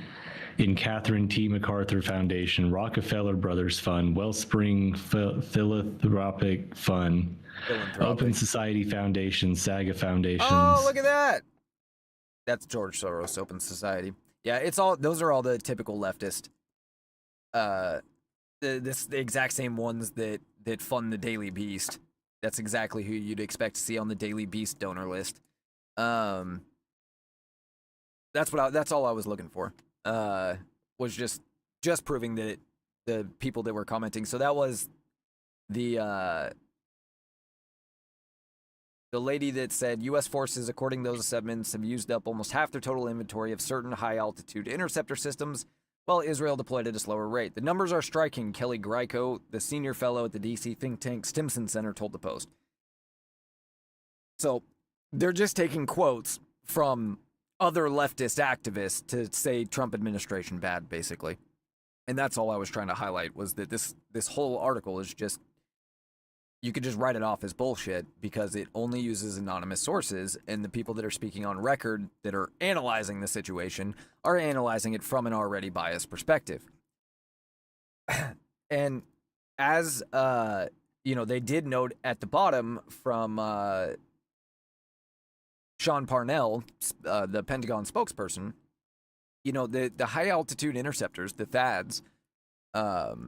and Catherine T. MacArthur Foundation, Rockefeller Brothers Fund, Wellspring Philanthropic Fund, Open Society Foundation, Saga Foundations. Oh, look at that! That's George Soros, Open Society. Yeah, it's all. Those are all the typical leftist. The exact same ones that fund the Daily Beast. That's exactly who you'd expect to see on the Daily Beast donor list. That's all I was looking for. Was just proving that the people that were commenting. So that was the lady that said U.S. forces, according to those assessments, have used up almost half their total inventory of certain high-altitude interceptor systems, while Israel deployed at a slower rate. The numbers are striking, Kelly Greico, the senior fellow at the D.C. think tank Stimson Center, told the Post. So they're just taking quotes from other leftist activists to say Trump administration bad, basically. And that's all I was trying to highlight, was that this whole article is just, you could just write it off as bullshit because it only uses anonymous sources, and the people that are speaking on record that are analyzing the situation are analyzing it from an already biased perspective. And as, they did note at the bottom from Sean Parnell, the Pentagon spokesperson, the high-altitude interceptors, the THAADs, are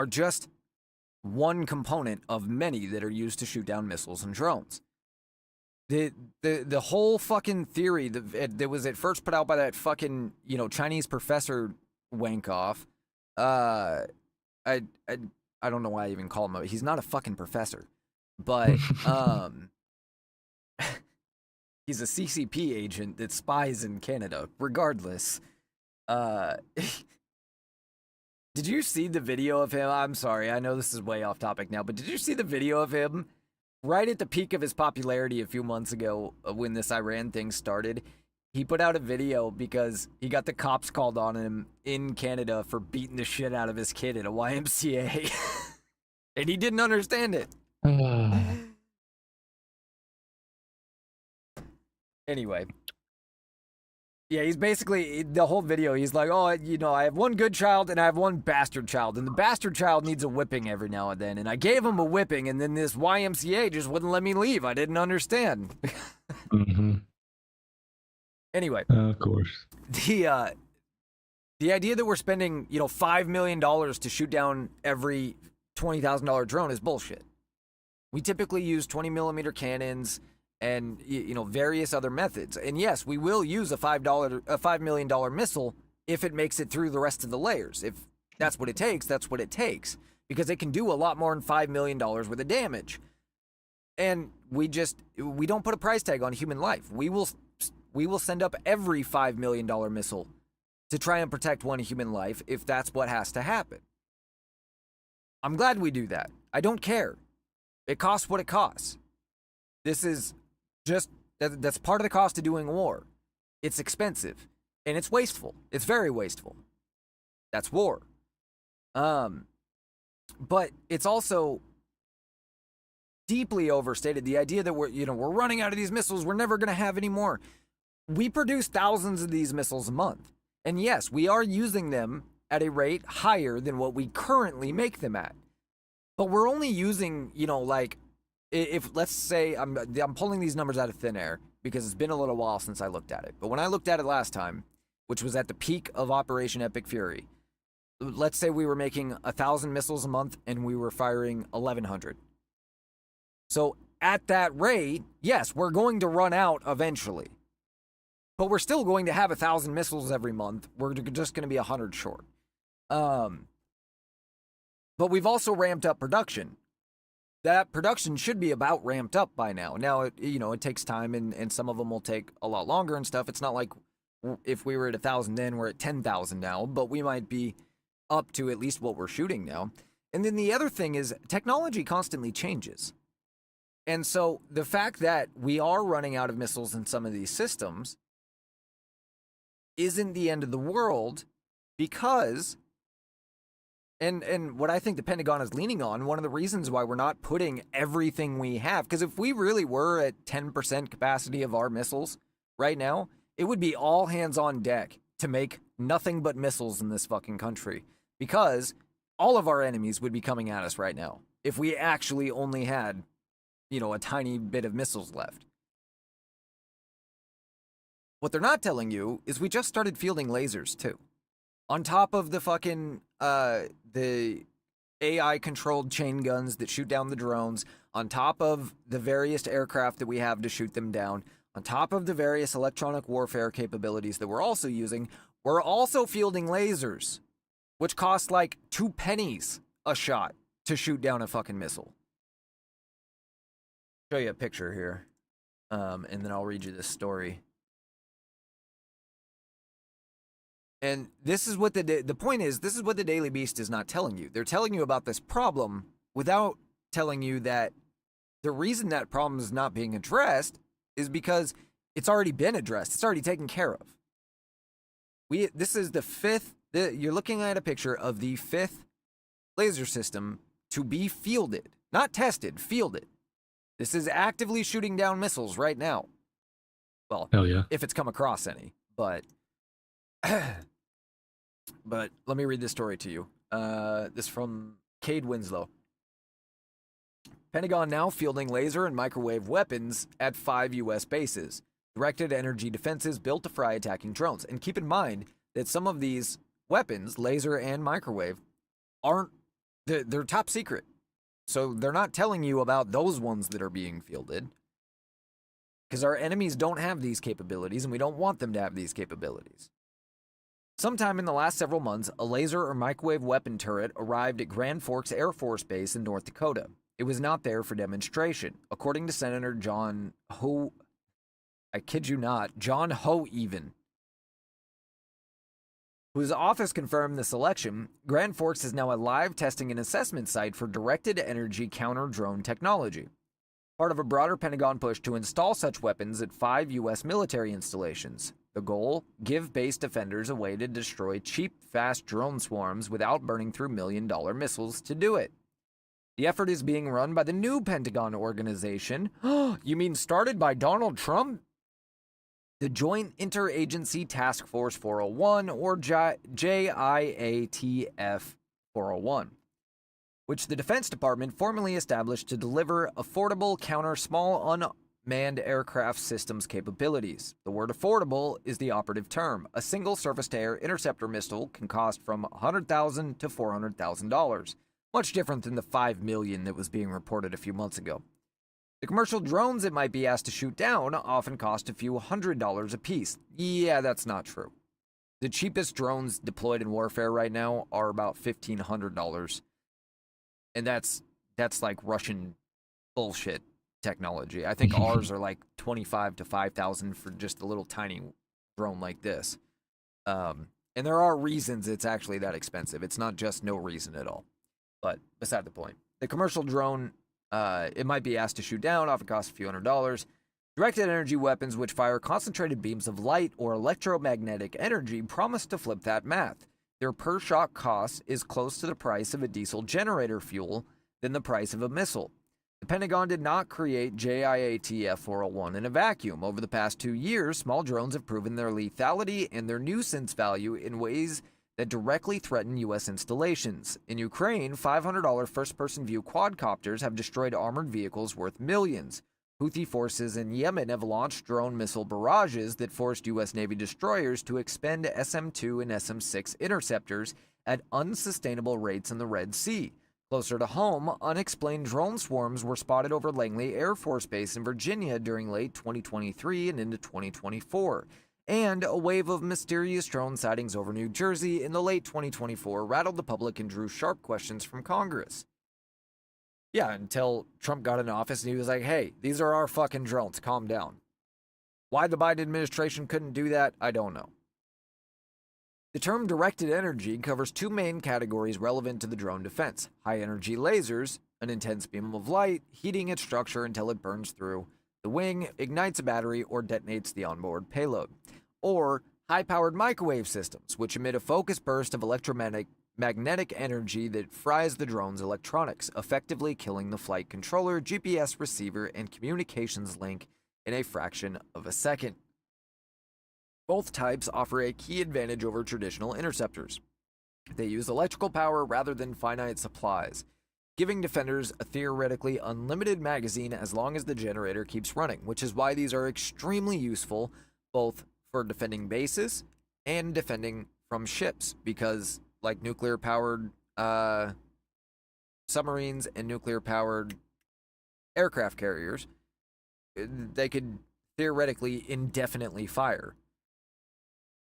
just one component of many that are used to shoot down missiles and drones. The whole fucking theory that was at first put out by that fucking, Chinese professor wank off, I don't know why I even call him he's not a fucking professor, but he's a CCP agent that spies in Canada, regardless. Did you see the video of him? I'm sorry, I know this is way off topic now, but did you see the video of him right at the peak of his popularity a few months ago when this Iran thing started? He put out a video because he got the cops called on him in Canada for beating the shit out of his kid at a YMCA. And he didn't understand it. Anyway. Yeah, he's basically, the whole video, he's like, I have one good child and I have one bastard child. And the bastard child needs a whipping every now and then. And I gave him a whipping, and then this YMCA just wouldn't let me leave. I didn't understand. Mm-hmm. Anyway. Of course. The idea that we're spending, $5 million to shoot down every $20,000 drone is bullshit. We typically use 20mm cannons and various other methods. And yes, we will use a $5 million missile if it makes it through the rest of the layers. If that's what it takes, that's what it takes. Because it can do a lot more than $5 million worth of damage. And we don't put a price tag on human life. We will send up every $5 million missile to try and protect one human life if that's what has to happen. I'm glad we do that. I don't care. It costs what it costs. This is just, that's part of the cost of doing war. It's expensive. And it's wasteful. It's very wasteful. That's war. But it's also deeply overstated. The idea that we're running out of these missiles, we're never going to have any more. We produce thousands of these missiles a month. And yes, we are using them at a rate higher than what we currently make them at. But we're only using, if let's say I'm pulling these numbers out of thin air because it's been a little while since I looked at it. But when I looked at it last time, which was at the peak of Operation Epic Fury, let's say we were making 1,000 missiles a month and we were firing 1,100. So at that rate, yes, we're going to run out eventually. But we're still going to have 1,000 missiles every month. We're just going to be 100 short. But we've also ramped up production. That production should be about ramped up by now. Now, it takes time, and some of them will take a lot longer and stuff. It's not like if we were at 1,000 then, we're at 10,000 now, but we might be up to at least what we're shooting now. And then the other thing is technology constantly changes. And so the fact that we are running out of missiles in some of these systems isn't the end of the world, because, and what I think the Pentagon is leaning on, one of the reasons why we're not putting everything we have, because if we really were at 10% capacity of our missiles right now, it would be all hands on deck to make nothing but missiles in this fucking country, because all of our enemies would be coming at us right now if we actually only had, a tiny bit of missiles left. What they're not telling you is we just started fielding lasers too. On top of the fucking, the AI-controlled chain guns that shoot down the drones, on top of the various aircraft that we have to shoot them down, on top of the various electronic warfare capabilities that we're also using, we're also fielding lasers, which cost like 2 pennies a shot to shoot down a fucking missile. Show you a picture here, and then I'll read you this story. And this is what the point is, this is what the Daily Beast is not telling you. They're telling you about this problem without telling you that the reason that problem is not being addressed is because it's already been addressed. It's already taken care of. This is the fifth, you're looking at a picture of the 5th laser system to be fielded. Not tested, fielded. This is actively shooting down missiles right now. Well, hell yeah. If it's come across any, but but let me read this story to you. This from Cade Winslow. Pentagon now fielding laser and microwave weapons at 5 U.S. bases. Directed energy defenses built to fry attacking drones. And keep in mind that some of these weapons, laser and microwave, they're top secret. So they're not telling you about those ones that are being fielded. Because our enemies don't have these capabilities, and we don't want them to have these capabilities. Sometime in the last several months, a laser or microwave weapon turret arrived at Grand Forks Air Force Base in North Dakota. It was not there for demonstration, according to Senator John Ho. I kid you not, John Hoeven, whose office confirmed the selection. Grand Forks is now a live testing and assessment site for directed energy counter-drone technology, part of a broader Pentagon push to install such weapons at 5 U.S. military installations. The goal? Give base defenders a way to destroy cheap, fast drone swarms without burning through million-dollar missiles to do it. The effort is being run by the new Pentagon organization. You mean started by Donald Trump? The Joint Interagency Task Force 401, or JIATF 401, which the Defense Department formally established to deliver affordable counter small unmanned aircraft systems capabilities. The word affordable is the operative term. A single surface-to-air interceptor missile can cost from $100,000 to $400,000, much different than the $5 million that was being reported a few months ago. The commercial drones it might be asked to shoot down often cost a few $100s a piece. Yeah, that's not true. The cheapest drones deployed in warfare right now are about $1,500. And that's like Russian bullshit technology. I think ours are like 25 to 5,000 for just a little tiny drone like this. And there are reasons it's actually that expensive. It's not just no reason at all. But beside the point. The commercial drone, it might be asked to shoot down, often costs a few $100s. Directed energy weapons which fire concentrated beams of light or electromagnetic energy promise to flip that math. Their per shot cost is close to the price of a diesel generator fuel than the price of a missile. The Pentagon did not create JIATF-401 in a vacuum. Over the past 2 years, small drones have proven their lethality and their nuisance value in ways that directly threaten U.S. installations. In Ukraine, $500 first-person view quadcopters have destroyed armored vehicles worth millions. Houthi forces in Yemen have launched drone missile barrages that forced U.S. Navy destroyers to expend SM-2 and SM-6 interceptors at unsustainable rates in the Red Sea. Closer to home, unexplained drone swarms were spotted over Langley Air Force Base in Virginia during late 2023 and into 2024. And a wave of mysterious drone sightings over New Jersey in the late 2024 rattled the public and drew sharp questions from Congress. Yeah, until Trump got in office and he was like, hey, these are our fucking drones, calm down. Why the Biden administration couldn't do that, I don't know. The term directed energy covers two main categories relevant to the drone defense. High-energy lasers, an intense beam of light, heating its structure until it burns through the wing, ignites a battery, or detonates the onboard payload. Or high-powered microwave systems, which emit a focused burst of electromagnetic energy that fries the drone's electronics, effectively killing the flight controller, GPS receiver, and communications link in a fraction of a second. Both types offer a key advantage over traditional interceptors. They use electrical power rather than finite supplies, giving defenders a theoretically unlimited magazine as long as the generator keeps running, which is why these are extremely useful both for defending bases and defending from ships, because like nuclear-powered submarines and nuclear-powered aircraft carriers, they could theoretically indefinitely fire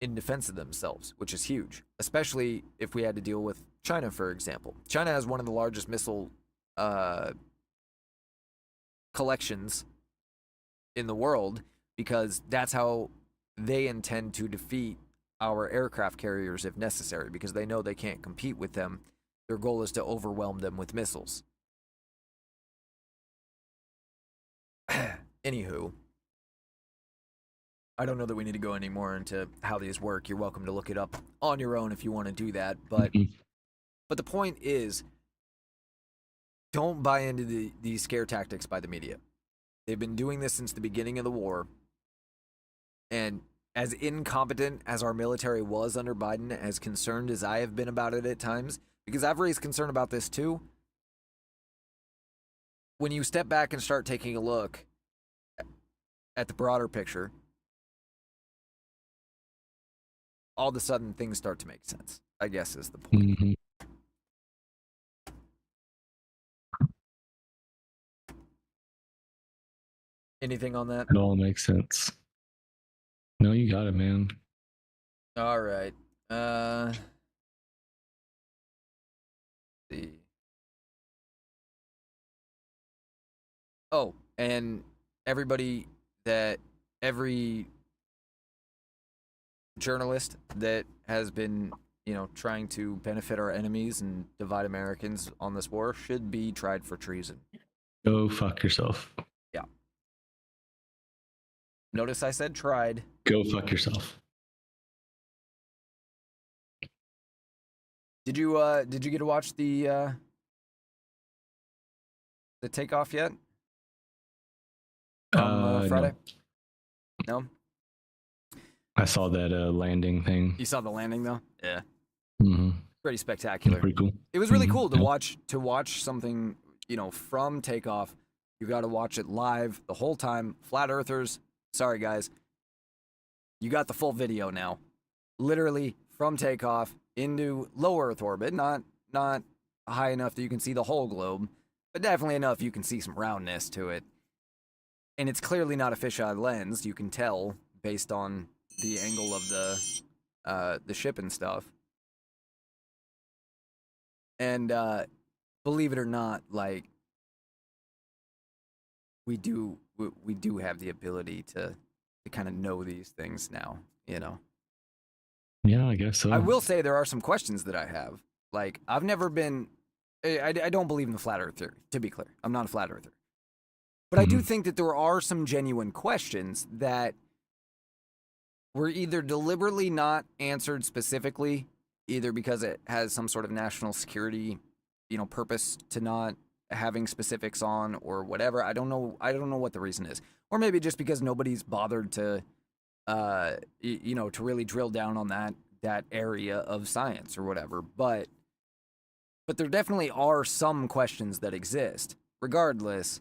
in defense of themselves, which is huge, especially if we had to deal with China, for example. China has one of the largest missile collections in the world because that's how they intend to defeat our aircraft carriers if necessary, because they know they can't compete with them. Their goal is to overwhelm them with missiles. Anywho, I don't know that we need to go any more into how these work. You're welcome to look it up on your own if you want to do that. But the point is, don't buy into these scare tactics by the media. They've been doing this since the beginning of the war. And as incompetent as our military was under Biden, as concerned as I have been about it at times, because I've raised concern about this too, when you step back and start taking a look at the broader picture, all of a sudden things start to make sense, I guess is the point. Mm-hmm. Anything on that? It all makes sense. No, you got it, man. All right. See. Oh, and every journalist that has been, trying to benefit our enemies and divide Americans on this war should be tried for treason. Go fuck yourself. Yeah. Notice I said tried. Go fuck yourself. Did you get to watch the takeoff yet? Friday? No? I saw that landing thing. You saw the landing though? Yeah. Mm-hmm. Pretty spectacular. Pretty cool. It was really cool to watch something, from takeoff. You got to watch it live the whole time. Flat earthers, sorry guys. You got the full video now. Literally from takeoff into low Earth orbit, not high enough that you can see the whole globe, but definitely enough you can see some roundness to it. And it's clearly not a fisheye lens, you can tell based on the angle of the the ship and stuff. And believe it or not, like we do have the ability to kind of know these things now, you know. Yeah, I guess so. I will say there are some questions that I have. Like, I've never been... I don't believe in the flat earth theory, to be clear. I'm not a flat earther. But I do think that there are some genuine questions that were either deliberately not answered specifically, either because it has some sort of national security, you know, purpose to not having specifics on or whatever. I don't know what the reason is. Or maybe just because nobody's bothered to, you know, to really drill down on that area of science or whatever. But there definitely are some questions that exist. Regardless,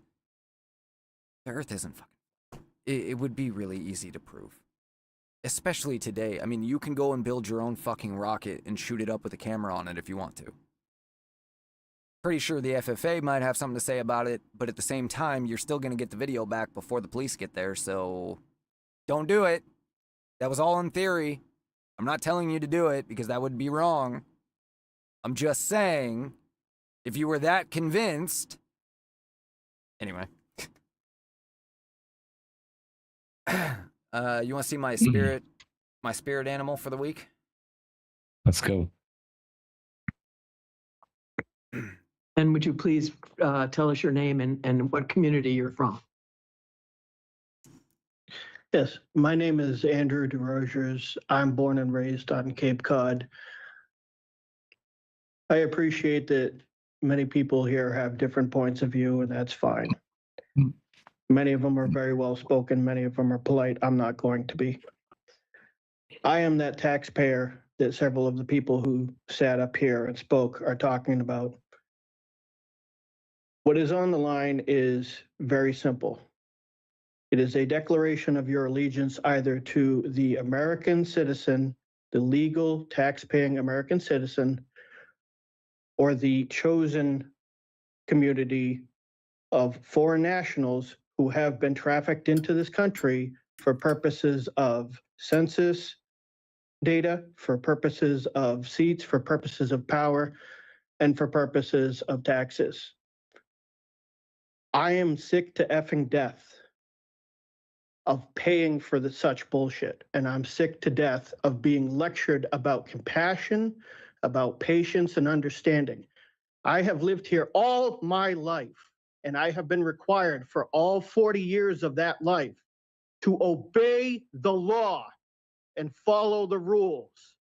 the Earth isn't fucking... It would be really easy to prove. Especially today. I mean, you can go and build your own fucking rocket and shoot it up with a camera on it if you want to. Pretty sure the FFA might have something to say about it, but at the same time, you're still going to get the video back before the police get there, so don't do it. That was all in theory. I'm not telling you to do it because that would be wrong. I'm just saying, if you were that convinced... Anyway. You want to see my spirit animal for the week? Let's go. And would you please tell us your name and what community you're from? Yes, my name is Andrew DeRogers. I'm born and raised on Cape Cod. I appreciate that many people here have different points of view, and that's fine. Many of them are very well spoken. Many of them are polite. I'm not going to be. I am that taxpayer that several of the people who sat up here and spoke are talking about. What is on the line is very simple. It is a declaration of your allegiance either to the American citizen, the legal tax-paying American citizen, or the chosen community of foreign nationals who have been trafficked into this country for purposes of census data, for purposes of seats, for purposes of power, and for purposes of taxes. I am sick to effing death of paying for such bullshit, and I'm sick to death of being lectured about compassion, about patience and understanding. I have lived here all my life, and I have been required for all 40 years of that life to obey the law and follow the rules.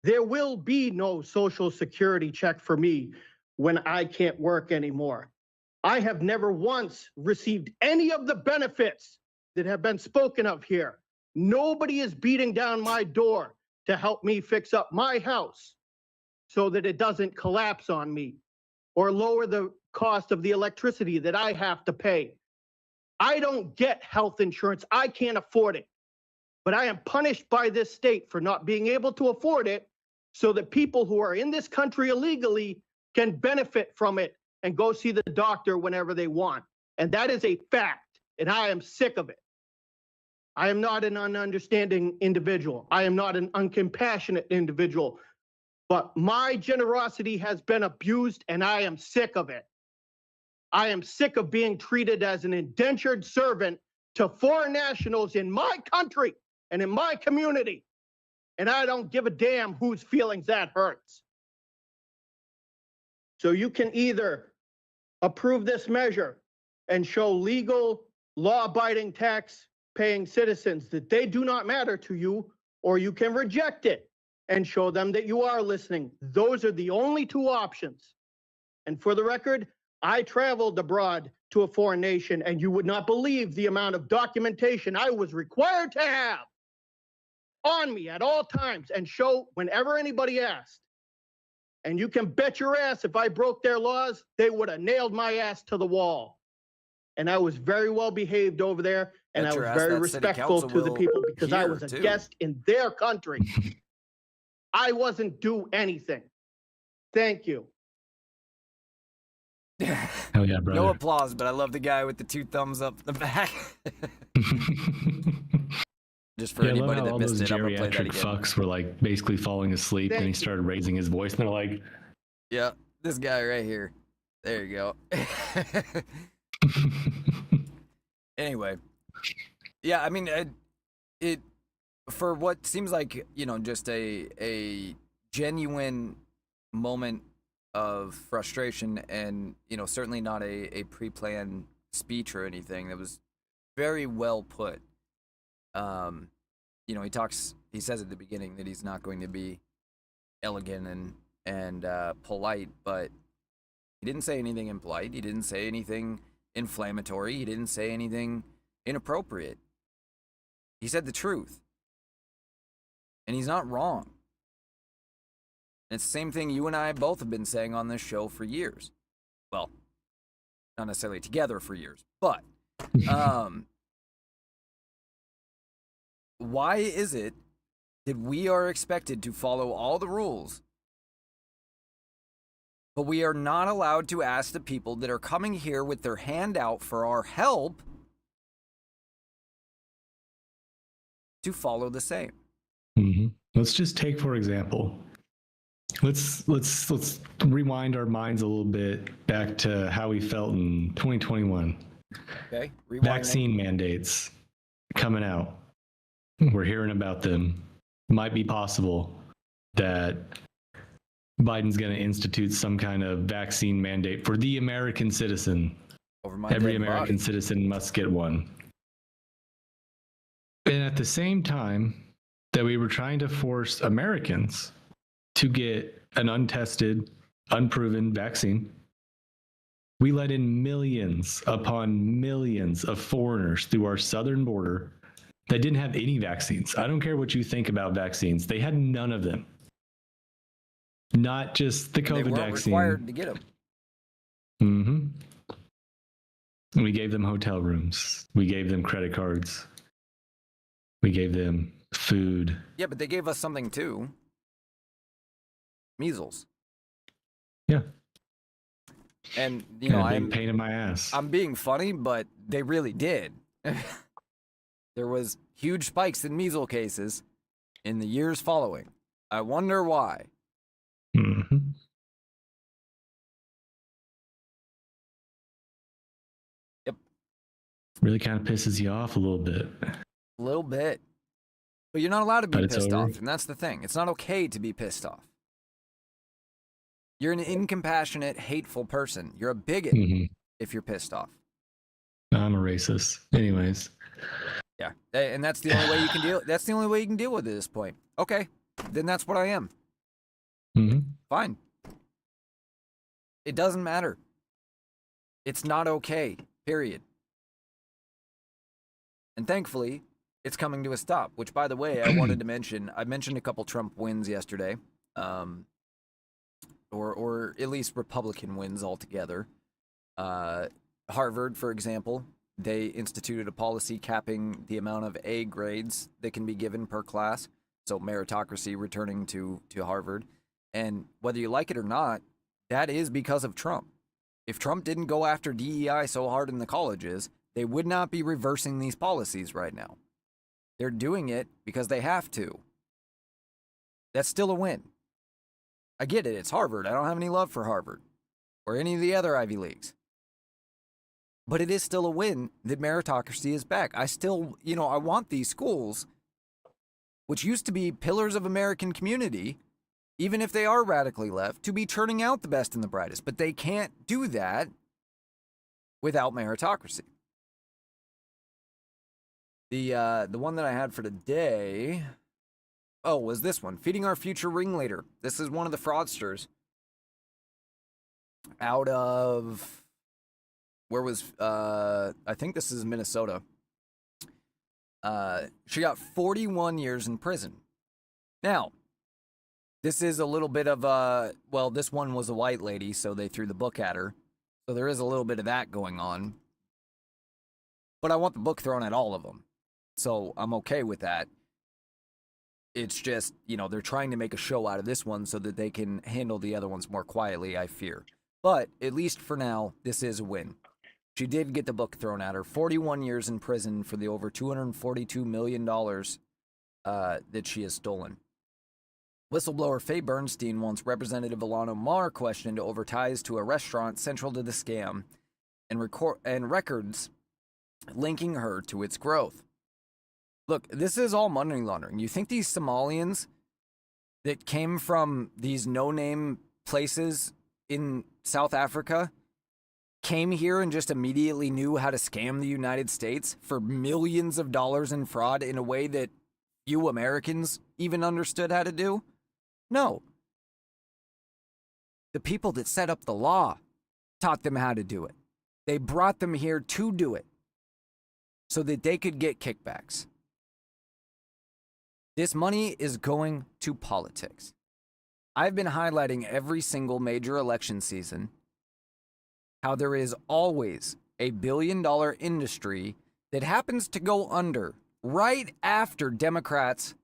There will be no Social Security check for me when I can't work anymore. I have never once received any of the benefits that have been spoken of here. Nobody is beating down my door to help me fix up my house so that it doesn't collapse on me or lower the cost of the electricity that I have to pay. I don't get health insurance. I can't afford it. But I am punished by this state for not being able to afford it so that people who are in this country illegally can benefit from it and go see the doctor whenever they want. And that is a fact, and I am sick of it. I am not an ununderstanding individual. I am not an uncompassionate individual. But my generosity has been abused, and I am sick of it. I am sick of being treated as an indentured servant to foreign nationals in my country and in my community. And I don't give a damn whose feelings that hurts. So you can either approve this measure and show legal, law-abiding, tax-paying citizens that they do not matter to you, or you can reject it and show them that you are listening. Those are the only two options. And for the record, I traveled abroad to a foreign nation, and you would not believe the amount of documentation I was required to have on me at all times and show whenever anybody asked. And you can bet your ass if I broke their laws, they would have nailed my ass to the wall. And I was very well behaved over there, and I was very respectful to the people because I was a guest in their country. I wasn't due anything. Thank you. Hell yeah, brother. No applause, but I love the guy with the 2 thumbs up in the back. Just for I love anybody how that all missed those it, I'm gonna play that geriatric again. fucks were like basically falling asleep, and he started raising his voice, and they're like, Yeah, this guy right here. There you go. Anyway, yeah, I mean, it for what seems like, you know, just a genuine moment of frustration, and, you know, certainly not a pre-planned speech or anything. That was very well put. You know, he says at the beginning that he's not going to be elegant and polite, but he didn't say anything impolite. He didn't say anything inflammatory. He didn't say anything inappropriate. He said the truth. And he's not wrong. And it's the same thing you and I both have been saying on this show for years. Well, not necessarily together for years, but why is it that we are expected to follow all the rules, but we are not allowed to ask the people that are coming here with their hand out for our help to follow the same? mm-hmm. Let's just take, for example, let's rewind our minds a little bit back to how we felt in 2021. Okay. Vaccine mandates coming out. We're hearing about them. Might be possible that Biden's going to institute some kind of vaccine mandate for the American citizen. Every American citizen must get one. And at the same time that we were trying to force Americans to get an untested, unproven vaccine, we let in millions upon millions of foreigners through our southern border that didn't have any vaccines. I don't care what you think about vaccines. They had none of them. Not just the COVID they weren't vaccine. required to get them. Mm-hmm. We gave them hotel rooms. We gave them credit cards. We gave them food. Yeah, but they gave us something too. Measles. Yeah. And, you know, I'm pain in my ass. I'm being funny, but they really did. There was huge spikes in measles cases in the years following. I wonder why. Mm-hmm. Yep. Really kind of pisses you off a little bit. A little bit. But you're not allowed to be But it's pissed over. off, and that's the thing. It's not okay to be pissed off. You're an incompassionate, hateful person. You're a bigot if you're pissed off. I'm a racist. Anyways. Yeah. And that's the only way you can deal. That's the only way you can deal with it at this point. Okay. Then that's what I am. Mm-hmm. Fine. It doesn't matter. It's not okay. Period. And thankfully, it's coming to a stop, which, by the way, I wanted to mention. I mentioned a couple Trump wins yesterday. Or at least Republican wins altogether. Harvard, for example, they instituted a policy capping the amount of A grades that can be given per class. So meritocracy returning to Harvard. And whether you like it or not, that is because of Trump. If Trump didn't go after DEI so hard in the colleges, they would not be reversing these policies right now. They're doing it because they have to. That's still a win. I get it, it's Harvard. I don't have any love for Harvard or any of the other Ivy Leagues. But it is still a win that meritocracy is back. I still, you know, I want these schools, which used to be pillars of American community, even if they are radically left, to be turning out the best and the brightest. But they can't do that without meritocracy. The one that I had for today, was this one. Feeding Our Future Ringleader. This is one of the fraudsters out of, where was, I think this is Minnesota. She got 41 years in prison. Now, this is a little bit of this one was a white lady, so they threw the book at her. So there is a little bit of that going on. But I want the book thrown at all of them. So I'm okay with that. It's just, you know, they're trying to make a show out of this one so that they can handle the other ones more quietly, I fear. But at least for now, this is a win. She did get the book thrown at her. 41 years in prison for the over $242 million that she has stolen. Whistleblower Faye Bernstein wants Representative Ilhan Omar questioned over ties to a restaurant central to the scam and records linking her to its growth. Look, this is all money laundering. You think these Somalians that came from these no-name places in South Africa came here and just immediately knew how to scam the United States for millions of dollars in fraud in a way that few Americans even understood how to do? No. The people that set up the law taught them how to do it. They brought them here to do it so that they could get kickbacks. This money is going to politics. I've been highlighting every single major election season how there is always a billion-dollar industry that happens to go under right after Democrats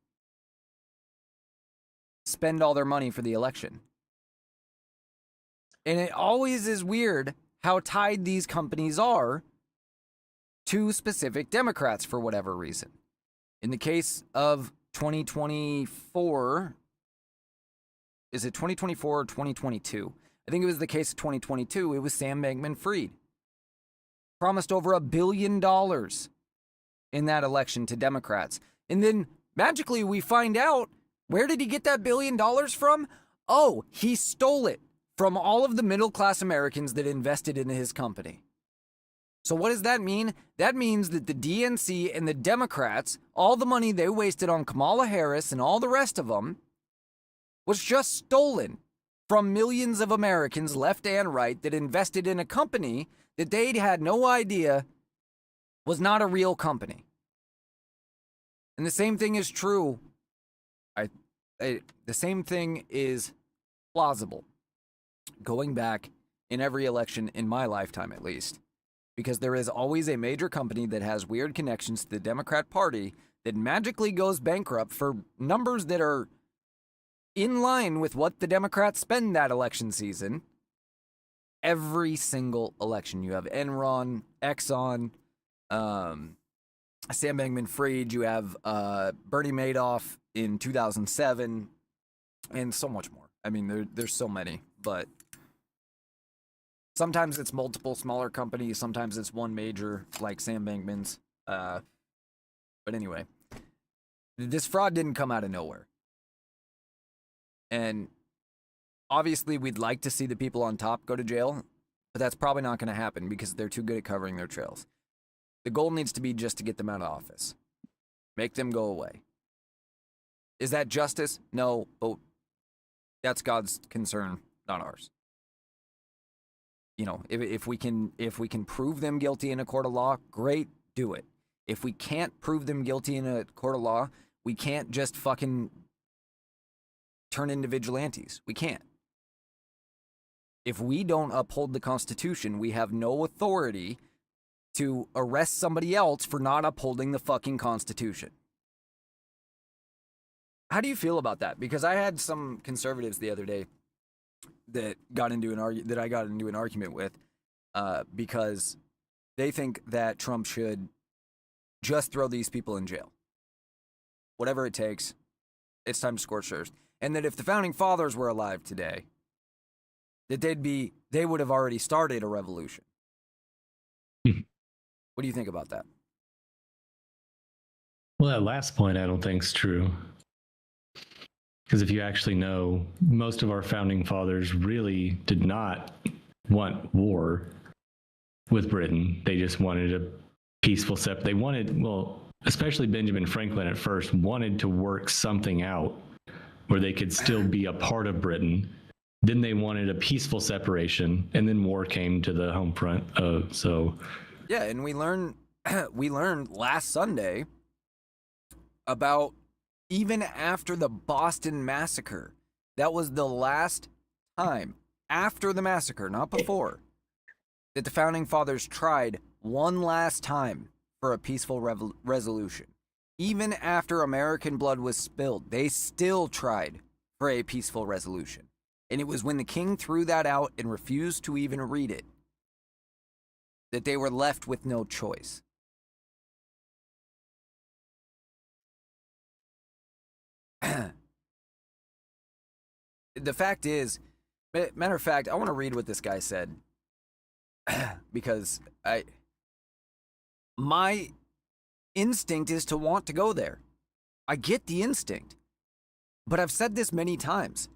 spend all their money for the election. And it always is weird how tied these companies are to specific Democrats for whatever reason. In the case of 2024, is it 2024 or 2022? I think it was the case of 2022. It was Sam Bankman-Fried. Promised over $1 billion in that election to Democrats. And then magically we find out, where did he get that $1 billion from? Oh, he stole it from all of the middle-class Americans that invested in his company. So what does that mean? That means that the DNC and the Democrats, all the money they wasted on Kamala Harris and all the rest of them, was just stolen from millions of Americans, left and right, that invested in a company that they'd had no idea was not a real company. And the same thing is true. The same thing is plausible. Going back in every election in my lifetime, at least, because there is always a major company that has weird connections to the Democrat Party that magically goes bankrupt for numbers that are in line with what the Democrats spend that election season. Every single election, you have Enron, Exxon, Sam Bankman-Fried, you have Bernie Madoff in 2007, and so much more. I mean, there's so many, but sometimes it's multiple smaller companies, sometimes it's one major, like Sam Bankman's. But anyway, this fraud didn't come out of nowhere. And obviously, we'd like to see the people on top go to jail, but that's probably not going to happen because they're too good at covering their trails. The goal needs to be just to get them out of office. Make them go away. Is that justice? No, but that's God's concern, not ours. You know, if we can prove them guilty in a court of law, great, do it. If we can't prove them guilty in a court of law, we can't just fucking turn into vigilantes. We can't. If we don't uphold the Constitution, we have no authority to arrest somebody else for not upholding the fucking Constitution. How do you feel about that? Because I had some conservatives the other day that I got into an argument with because they think that Trump should just throw these people in jail. Whatever it takes, it's time to scorch earth. And that if the founding fathers were alive today, that they would have already started a revolution. What do you think about that? Well, that last point I don't think is true. Because if you actually know, most of our founding fathers really did not want war with Britain. They just wanted a peaceful They wanted, well, especially Benjamin Franklin at first, wanted to work something out where they could still be a part of Britain. Then they wanted a peaceful separation, and then war came to the home front. Yeah, and we learned last Sunday about even after the Boston Massacre, that was the last time after the massacre, not before, that the founding fathers tried one last time for a peaceful resolution. Even after American blood was spilled, they still tried for a peaceful resolution. And it was when the king threw that out and refused to even read it that they were left with no choice. The fact is, matter of fact, I want to read what this guy said because my instinct is to want to go there. I get the instinct, but I've said this many times.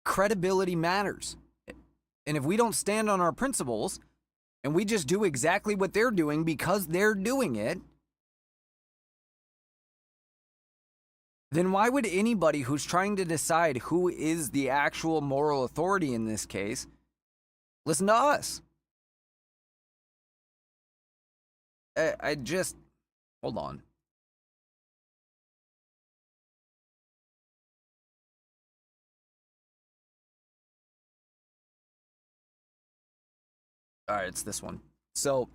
Credibility matters. And if we don't stand on our principles and we just do exactly what they're doing because they're doing it, then why would anybody who's trying to decide who is the actual moral authority in this case listen to us? I just... Hold on. All right, it's this one. So,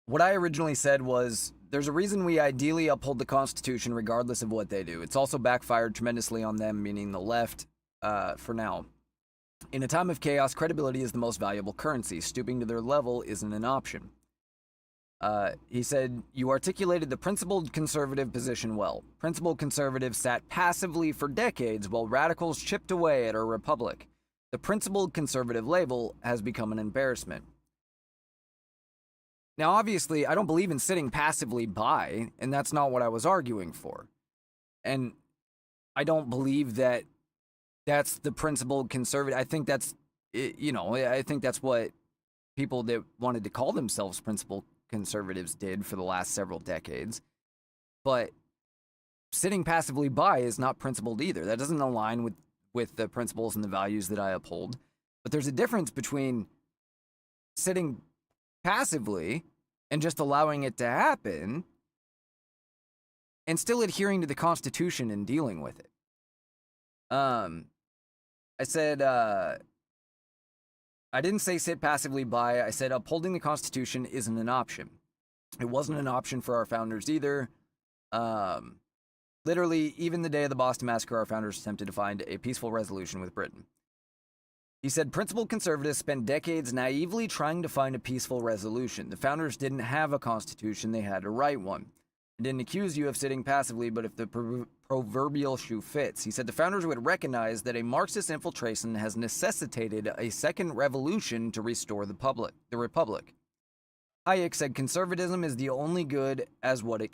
what I originally said was, there's a reason we ideally uphold the Constitution regardless of what they do. It's also backfired tremendously on them, meaning the left, for now. In a time of chaos, credibility is the most valuable currency. Stooping to their level isn't an option. He said, you articulated the principled conservative position well. Principled conservatives sat passively for decades while radicals chipped away at our republic. The principled conservative label has become an embarrassment. Now, obviously, I don't believe in sitting passively by, and that's not what I was arguing for. And I don't believe that that's the principled conservative. I think that's, I think that's what people that wanted to call themselves principled conservatives did for the last several decades. But sitting passively by is not principled either. That doesn't align with the principles and the values that I uphold. But there's a difference between sitting passively and just allowing it to happen and still adhering to the Constitution and dealing with it. I said, I didn't say sit passively by. I said upholding the Constitution isn't an option. It wasn't an option for our founders either. Literally, even the day of the Boston Massacre, our founders attempted to find a peaceful resolution with Britain. He said, principled conservatives spent decades naively trying to find a peaceful resolution. The founders didn't have a constitution, they had to write one. I didn't accuse you of sitting passively, but if the proverbial shoe fits. He said the founders would recognize that a Marxist infiltration has necessitated a second revolution to restore the republic. Hayek said conservatism is only as good as what it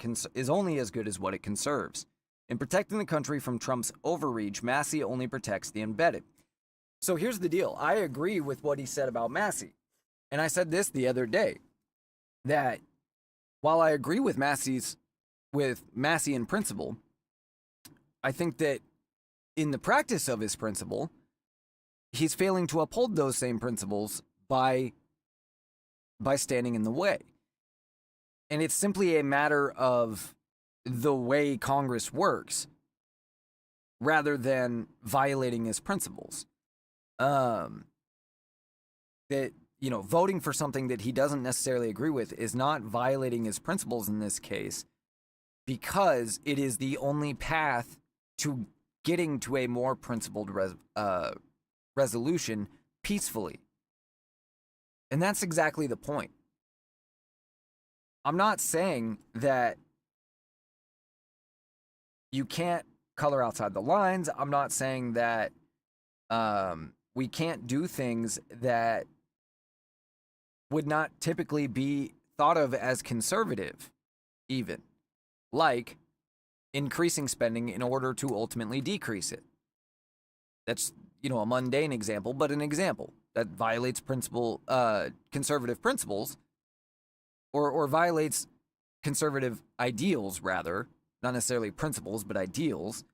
conserves. In protecting the country from Trump's overreach, Massey only protects the embedded. So here's the deal. I agree with what he said about Massey. And I said this the other day, that while I agree with Massey in principle, I think that in the practice of his principle, he's failing to uphold those same principles by standing in the way. And it's simply a matter of the way Congress works rather than violating his principles. Voting for something that he doesn't necessarily agree with is not violating his principles in this case, because it is the only path to getting to a more principled resolution peacefully. And that's exactly the point. I'm not saying that you can't color outside the lines. I'm not saying that we can't do things that would not typically be thought of as conservative, even. Like increasing spending in order to ultimately decrease it. That's, a mundane example, but an example that violates conservative principles or violates conservative ideals, rather, not necessarily principles, but ideals.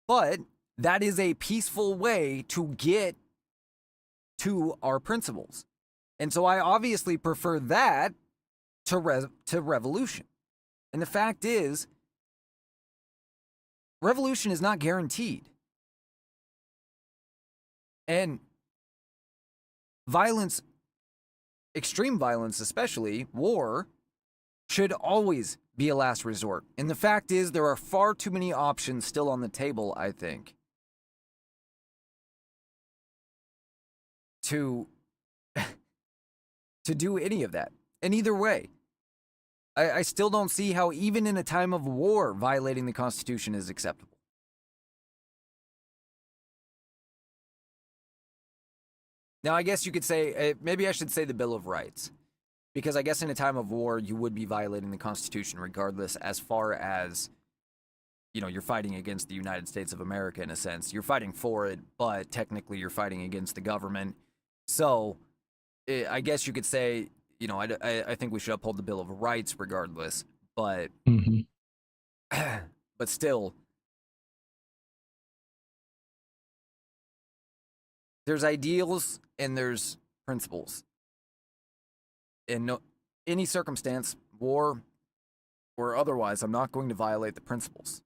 But that is a peaceful way to get to our principles. And so I obviously prefer that to revolution. And the fact is, revolution is not guaranteed. And violence, extreme violence especially, war, should always be a last resort. And the fact is, there are far too many options still on the table, I think, to do any of that. And either way, I still don't see how, even in a time of war, violating the Constitution is acceptable. Now, I guess you could say, maybe I should say the Bill of Rights, because I guess in a time of war, you would be violating the Constitution regardless, as far as, you know, you're fighting against the United States of America in a sense. You're fighting for it, but technically you're fighting against the government. So, I guess you could say, you know, I think we should uphold the Bill of Rights regardless, but, but still, there's ideals and there's principles. In any circumstance, war or otherwise, I'm not going to violate the principles.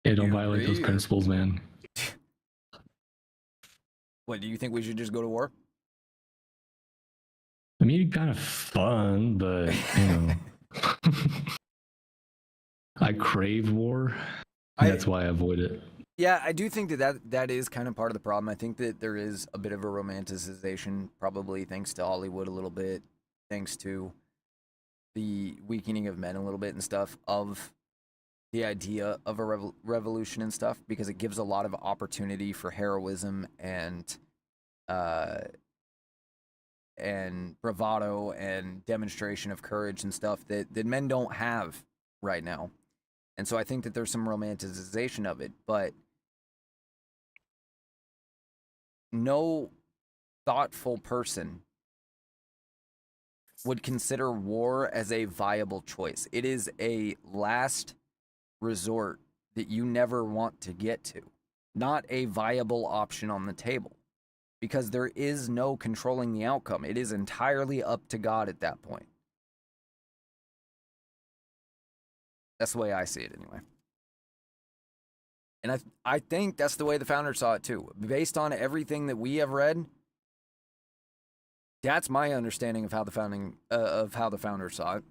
Yeah, don't violate those principles, man. What, do you think we should just go to war? I mean, it'd be kind of fun, but, you know. I crave war. That's why I avoid it. Yeah, I do think that is kind of part of the problem. I think that there is a bit of a romanticization, probably thanks to Hollywood a little bit, thanks to the weakening of men a little bit and stuff, of the idea of a revolution and stuff, because it gives a lot of opportunity for heroism and bravado and demonstration of courage and stuff that men don't have right now. And so I think that there's some romanticization of it, but no thoughtful person would consider war as a viable choice. It is a last resort that you never want to get to, not a viable option on the table, because there is no controlling the outcome. It is entirely up to God at that point. That's the way I see it anyway. And I think that's the way the founders saw it too. Based on everything that we have read, that's my understanding of how the founders saw it.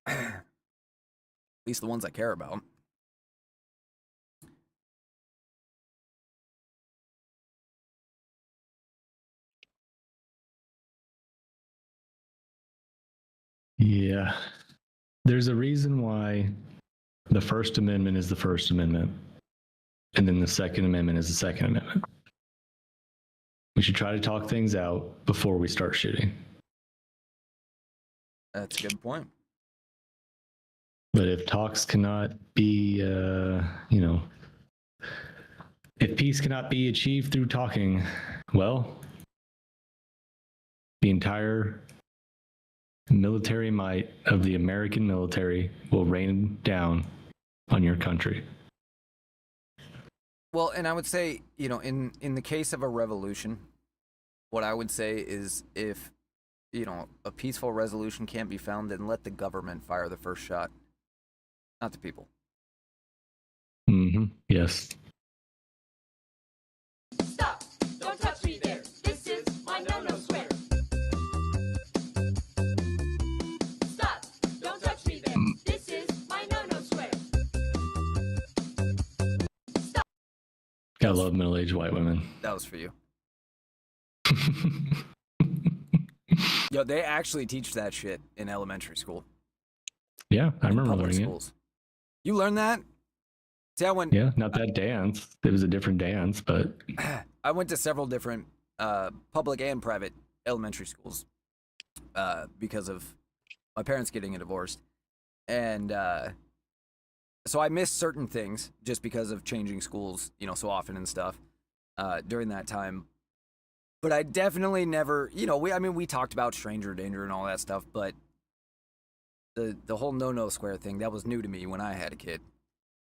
At least the ones I care about. Yeah. There's a reason why the First Amendment is the First Amendment, and then the Second Amendment is the Second Amendment. We should try to talk things out before we start shooting. That's a good point. But if talks cannot be, if peace cannot be achieved through talking, well, the entire military might of the American military will rain down on your country. Well, and I would say, in the case of a revolution, what I would say is if, a peaceful resolution can't be found, then let the government fire the first shot, not the people. Yes. Stop! Don't touch me there! This is my no-no square! Stop! Don't touch me there! This is my no-no square! Stop! Gotta love middle-aged white women. That was for you. Yo, they actually teach that shit in elementary school. Yeah, I remember learning it. You learned that? See, yeah, not that dance. It was a different dance, but I went to several different public and private elementary schools because of my parents getting divorced. And so I missed certain things just because of changing schools, so often and stuff during that time. But I definitely never, we talked about stranger danger and all that stuff, but the whole no square thing, that was new to me when I had a kid.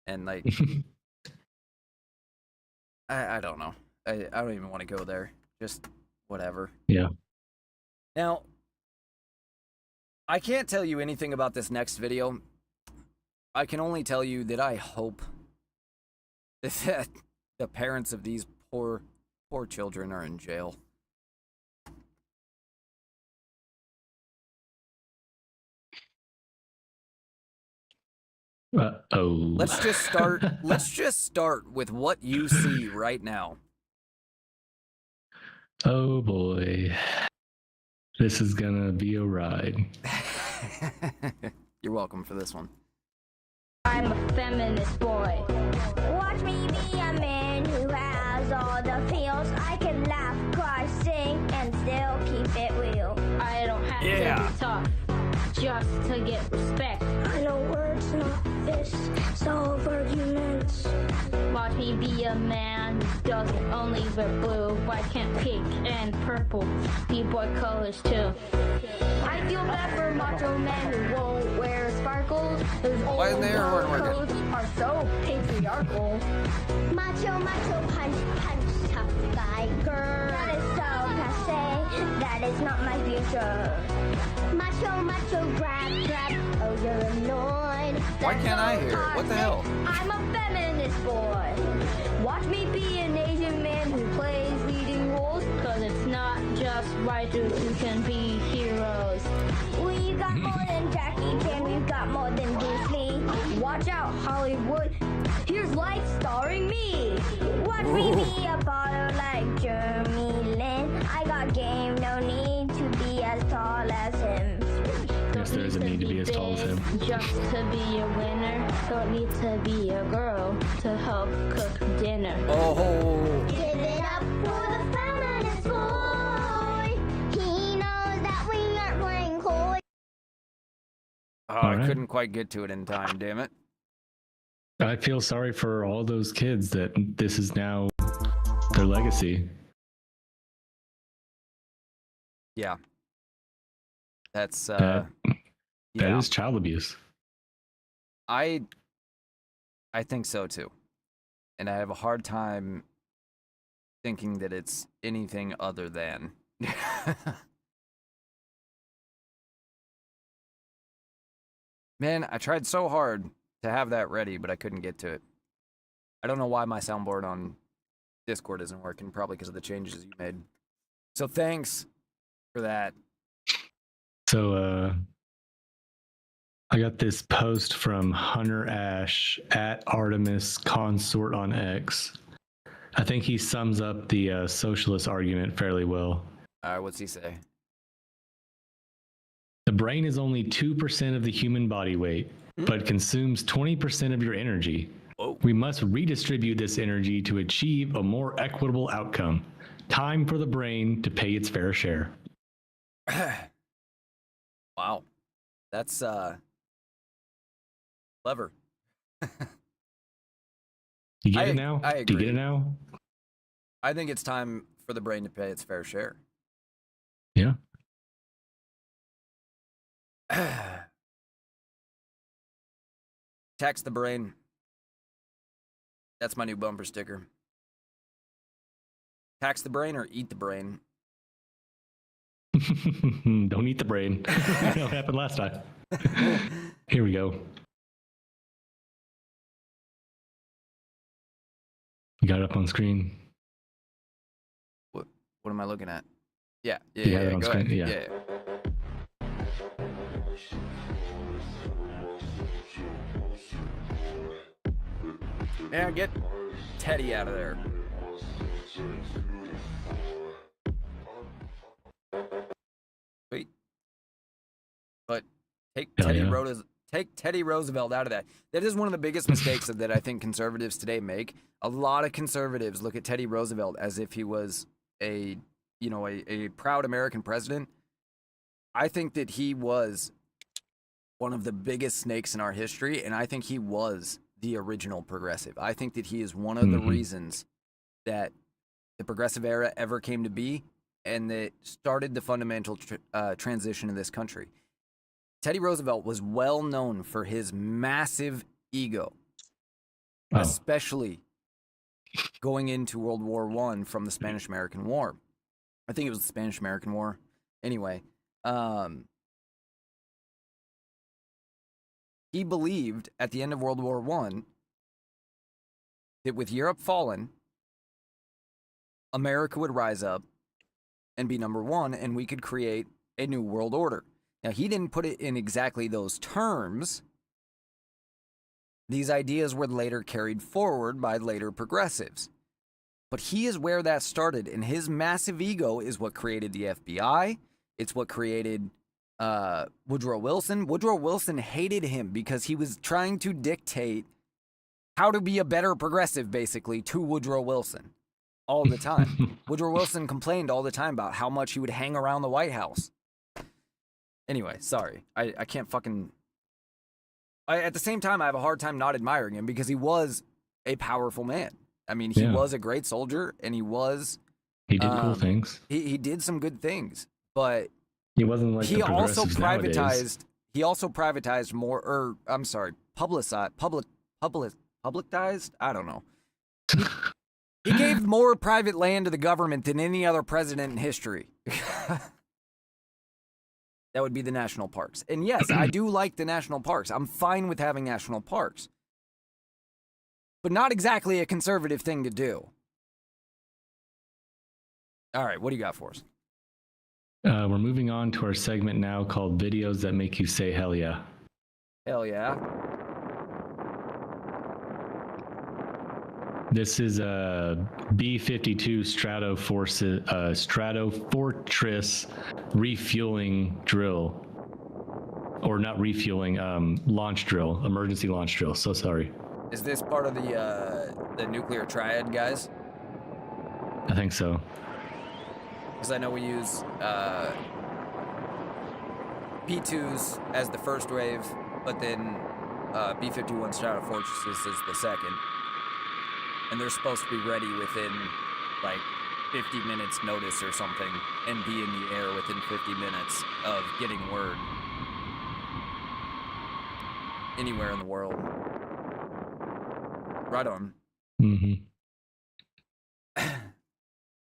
And like, I don't know. I don't even want to go there. Just whatever. Yeah. Now, I can't tell you anything about this next video. I can only tell you that I hope that the parents of these poor children are in jail. Uh-oh. Let's just start. Let's just start with what you see right now. Oh boy. This is gonna be a ride. You're welcome for this one. I'm a feminist boy. Watch me be a man who has all the feels. I can laugh, cry, sing, and still keep it real. I don't have to be tough just to get respect. I know words, not fists, solve arguments. Watch me be a man who doesn't only wear blue. Why can't pink and purple be boy colors too? I feel bad for macho men who won't wear sparkles. Those old coats are so patriarchal. Macho, macho, punch, punch, tough guy, girl. That is so passe. That is not my future. Macho, macho, grab, grab. Oh, you're annoyed. Why can't I hear it? What the hell? I'm a feminist boy. Watch me be an Asian man who plays leading roles. Cause it's not just writers who can be heroes. We got more than Jackie Chan, we've got more than Bruce Lee. Watch out, Hollywood. Here's life starring me. Watch me be a baller like Jeremy Lin. I got game, no need to be as tall as him. Yes, there is a need to be as tall as him. Just to be a winner, don't need to be a girl to help cook dinner. Oh. Give it up for the feminist boy. He knows that we aren't playing coy. Oh, I couldn't quite get to it in time, damn it. I feel sorry for all those kids that this is now their legacy. Yeah. That's That is child abuse. I think so too. And I have a hard time thinking that it's anything other than. Man, I tried so hard to have that ready, but I couldn't get to it. I don't know why my soundboard on Discord isn't working, probably because of the changes you made. So thanks for that. So, I got this post from Hunter Ash at Artemis Consort on X. I think he sums up the socialist argument fairly well. What's he say? The brain is only 2% of the human body weight, but consumes 20% of your energy. Whoa. We must redistribute this energy to achieve a more equitable outcome. Time for the brain to pay its fair share. Wow. That's clever. You get it now? I agree. Do you get it now? I think it's time for the brain to pay its fair share. Yeah. Tax the brain. That's my new bumper sticker. Tax the brain or eat the brain. Don't eat the brain. That happened last time. Here we go. You got it up on screen. What am I looking at? Yeah. You have it on go screen? ahead. Yeah. Yeah, get Teddy out of there. Wait. But take Teddy Roosevelt out of that. That is one of the biggest mistakes that I think conservatives today make. A lot of conservatives look at Teddy Roosevelt as if he was a proud American president. I think that he was one of the biggest snakes in our history, and I think he was the original progressive. I think that he is one of the reasons that the progressive era ever came to be and that started the fundamental transition in this country. Teddy Roosevelt was well known for his massive ego, especially going into World War I from the Spanish-American War. I think it was the Spanish-American War. Anyway, he believed at the end of World War I that with Europe fallen, America would rise up and be number one, and we could create a new world order. Now, he didn't put it in exactly those terms, These ideas were later carried forward by later progressives. But he is where that started, and his massive ego is what created the FBI. It's what created Woodrow Wilson. Woodrow Wilson hated him because he was trying to dictate how to be a better progressive, basically, to Woodrow Wilson all the time. Woodrow Wilson complained all the time about how much he would hang around the White House. Anyway, sorry. I can't fucking... at the same time, I have a hard time not admiring him because he was a powerful man. I mean, he was a great soldier, and he did cool things. He did some good things, but he wasn't like he the also progressives privatized. nowadays. He also privatized more, or I'm sorry, publicized. I don't know. He gave more private land to the government than any other president in history. That would be the national parks. And yes, I do like the national parks. I'm fine with having national parks. But not exactly a conservative thing to do. All right, what do you got for us? We're moving on to our segment now called Videos That Make You Say Hell Yeah. Hell yeah. This is a B-52 Stratofortress refueling drill. Or not refueling, launch drill, emergency launch drill. So sorry. Is this part of the nuclear triad, guys? I think so. Because I know we use P2s as the first wave, but then B-51 Stratofortresses is the second. And they're supposed to be ready within, like, 50 minutes notice or something, and be in the air within 50 minutes of getting word. Anywhere in the world. Right on. Mm-hmm.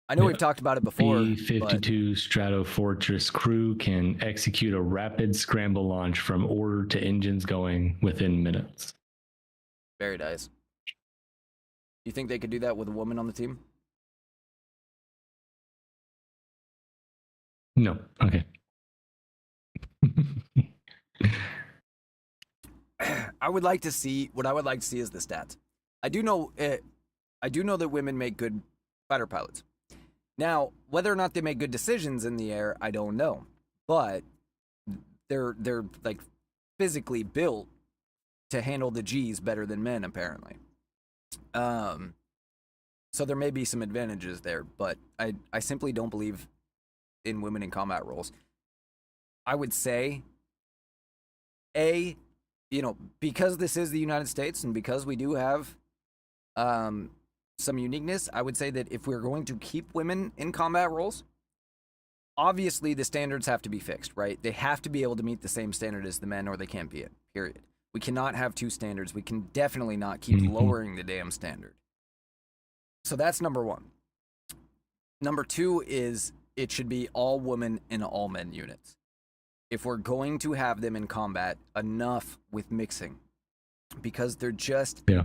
I know we've talked about it before. B-52 Stratofortress crew can execute a rapid scramble launch from order to engines going within minutes. Very nice. You think they could do that with a woman on the team? No. Okay. What I would like to see is the stats. I do know that women make good fighter pilots. Now, whether or not they make good decisions in the air, I don't know. But they're like physically built to handle the G's better than men, apparently. So there may be some advantages there, but I simply don't believe in women in combat roles. I would say, because this is the United States and because we do have some uniqueness, I would say that if we're going to keep women in combat roles, obviously the standards have to be fixed, right? They have to be able to meet the same standard as the men or they can't be it, period. We cannot have two standards. We can definitely not keep lowering the damn standard. So that's number one. Number two is it should be all women and all men units. If we're going to have them in combat, enough with mixing. Because they're just... Yeah.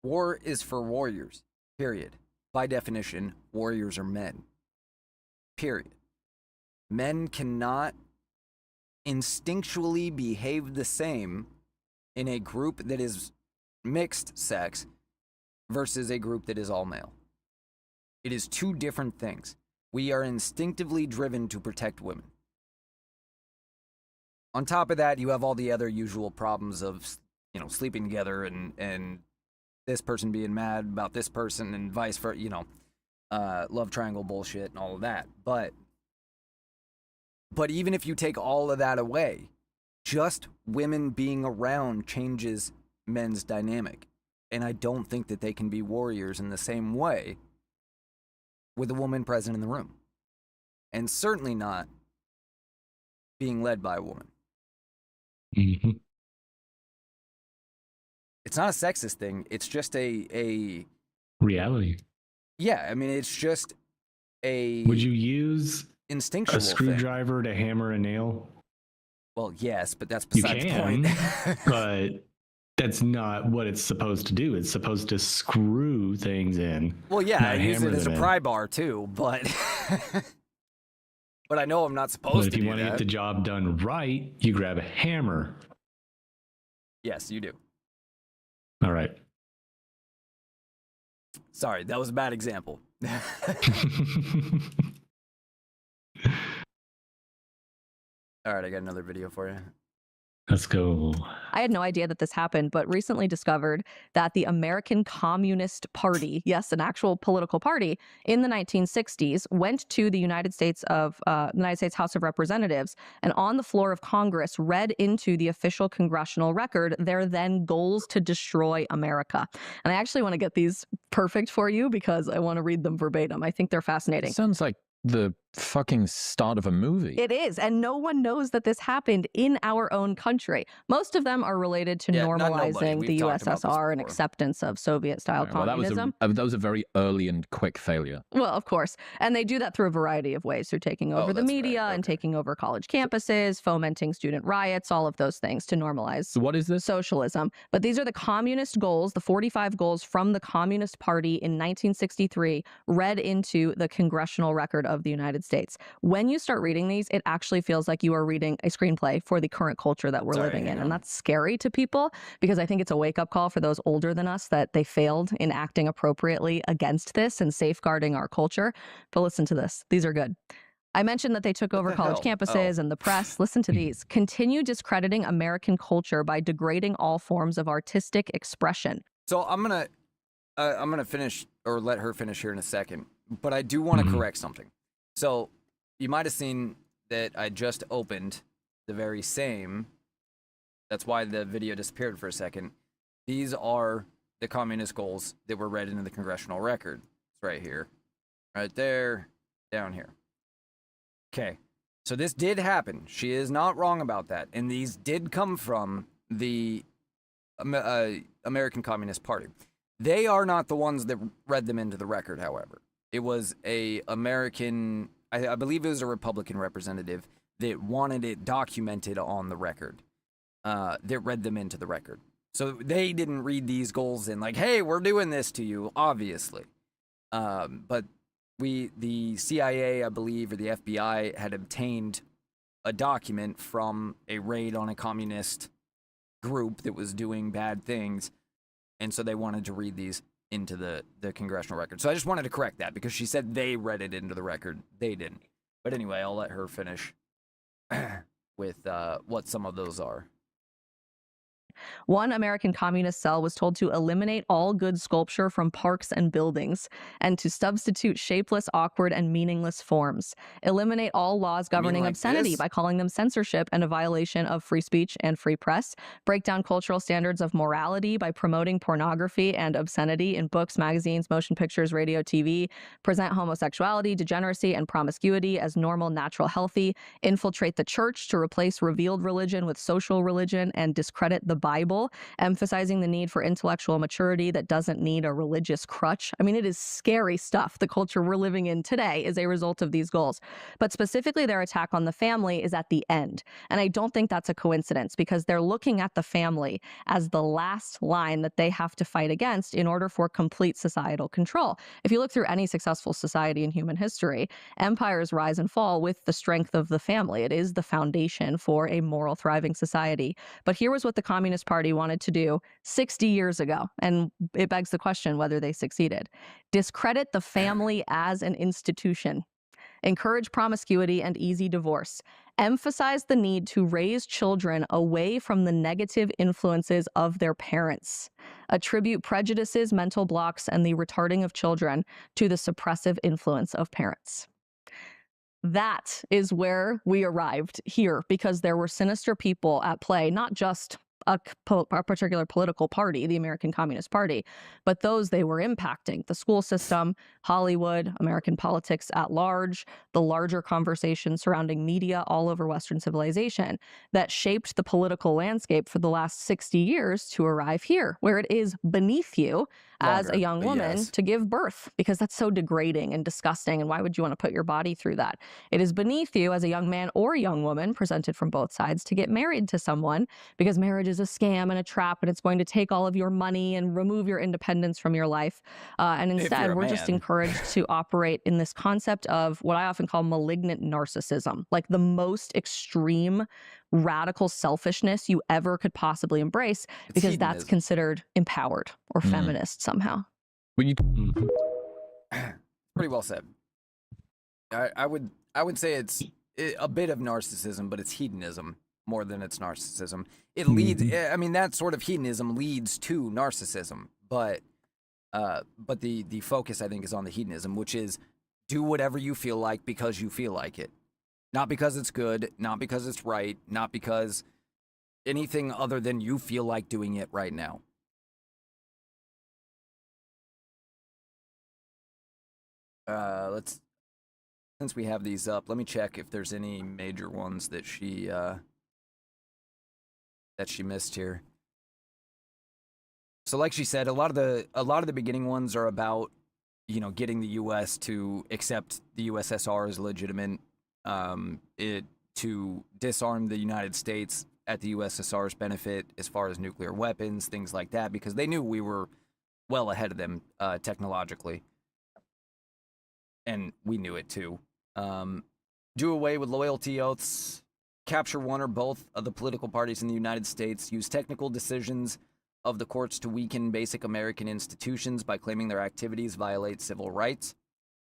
War is for warriors, period. By definition, warriors are men. Period. Men cannot instinctually behave the same in a group that is mixed sex versus a group that is all male. It is two different things. We are instinctively driven to protect women. On top of that, you have all the other usual problems of, sleeping together and this person being mad about this person and vice versa, love triangle bullshit and all of that. But even if you take all of that away, just women being around changes men's dynamic. And I don't think that they can be warriors in the same way with a woman present in the room. And certainly not being led by a woman. Mm-hmm. It's not a sexist thing. It's just a reality. Yeah, I mean, it's just a... Would you use instinctual a screwdriver to hammer a nail? Well, yes, but that's besides the point. But that's not what it's supposed to do. It's supposed to screw things in. Well, yeah, I use it as a pry bar too, but... But I know I'm not But supposed if to you do want to get that. the job done right, you grab a hammer. Yes, you do. All right. Sorry, that was a bad example. All right, I got another video for you. Let's go. I had no idea that this happened, but recently discovered that the American Communist Party, yes, an actual political party, in the 1960s went to the United States House of Representatives and on the floor of Congress read into the official congressional record their then goals to destroy America. And I actually want to get these perfect for you because I want to read them verbatim. I think they're fascinating. Sounds like the fucking start of a movie. It is, and no one knows that this happened in our own country. Most of them are related to normalizing the USSR and acceptance of Soviet-style communism. That was a very early and quick failure. Well, of course. And they do that through a variety of ways, through taking over the media and taking over college campuses, fomenting student riots, all of those things to normalize So what is this? socialism. But these are the communist goals, the 45 goals from the Communist Party in 1963, read into the congressional record of the United States. When you start reading these, it actually feels like you are reading a screenplay for the current culture that we're living in. And that's scary to people because I think it's a wake-up call for those older than us that they failed in acting appropriately against this and safeguarding our culture. But listen to this. These are good. I mentioned that they took over college campuses and the press. Listen to these. Continue discrediting American culture by degrading all forms of artistic expression. So I'm gonna finish or let her finish here in a second, but I do want to correct something. So you might have seen that I just opened the very same. That's why the video disappeared for a second. These are the communist goals that were read into the congressional record. It's right here, right there, down here. Okay, so this did happen. She is not wrong about that. And these did come from the American Communist Party. They are not the ones that read them into the record, however. It was a American, I believe it was a Republican representative that wanted it documented on the record, that read them into the record. So they didn't read these goals in like, hey, we're doing this to you, obviously. But the CIA, I believe, or the FBI had obtained a document from a raid on a communist group that was doing bad things. And so they wanted to read these into the congressional record. So I just wanted to correct that because she said they read it into the record. They didn't. But anyway, I'll let her finish with what some of those are. One American communist cell was told to eliminate all good sculpture from parks and buildings and to substitute shapeless, awkward, and meaningless forms. Eliminate all laws governing like obscenity this? by calling them censorship and a violation of free speech and free press. Break down cultural standards of morality by promoting pornography and obscenity in books, magazines, motion pictures, radio, TV. Present homosexuality, degeneracy, and promiscuity as normal, natural, healthy. Infiltrate the church to replace revealed religion with social religion and discredit the Bible, emphasizing the need for intellectual maturity that doesn't need a religious crutch. I mean, it is scary stuff. The culture we're living in today is a result of these goals. But specifically, their attack on the family is at the end. And I don't think that's a coincidence because they're looking at the family as the last line that they have to fight against in order for complete societal control. If you look through any successful society in human history, empires rise and fall with the strength of the family. It is the foundation for a moral, thriving society. But here was what the Communist Party wanted to do 60 years ago, and it begs the question whether they succeeded. Discredit the family as an institution. Encourage promiscuity and easy divorce. Emphasize the need to raise children away from the negative influences of their parents. Attribute prejudices, mental blocks, and the retarding of children to the suppressive influence of parents. That is where we arrived here because there were sinister people at play, not just a particular political party, the American Communist Party, but those they were impacting, the school system, Hollywood, American politics at large, the larger conversation surrounding media all over Western civilization that shaped the political landscape for the last 60 years to arrive here, where it is beneath you as a young woman to give birth, because that's so degrading and disgusting, and why would you want to put your body through that? It is beneath you as a young man or young woman, presented from both sides, to get married to someone, because marriage is is a scam and a trap, and it's going to take all of your money and remove your independence from your life. And instead, we're just encouraged to operate in this concept of what I often call malignant narcissism, like the most extreme, radical selfishness you ever could possibly embrace, because that's considered empowered or feminist somehow. Pretty well said. I would say it's a bit of narcissism, but it's hedonism more than it's narcissism. It leads. I mean, that sort of hedonism leads to narcissism, but the focus, I think, is on the hedonism, which is do whatever you feel like because you feel like it, not because it's good, not because it's right, not because anything other than you feel like doing it right now. Since we have these up, let me check if there's any major ones that she missed here. So like she said, a lot of the beginning ones are about, you know, getting the US to accept the USSR as legitimate, to disarm the United States at the USSR's benefit as far as nuclear weapons, things like that, because they knew we were well ahead of them technologically. And we knew it too. Do away with loyalty oaths, capture one or both of the political parties in the United States, use technical decisions of the courts to weaken basic American institutions by claiming their activities violate civil rights,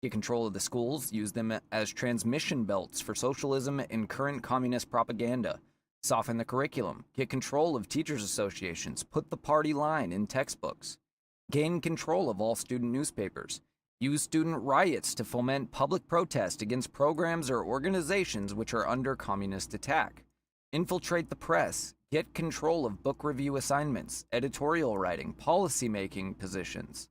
get control of the schools, use them as transmission belts for socialism and current communist propaganda, soften the curriculum, get control of teachers' associations, put the party line in textbooks, gain control of all student newspapers, use student riots to foment public protest against programs or organizations which are under communist attack. Infiltrate the press. Get control of book review assignments, editorial writing, policy-making positions.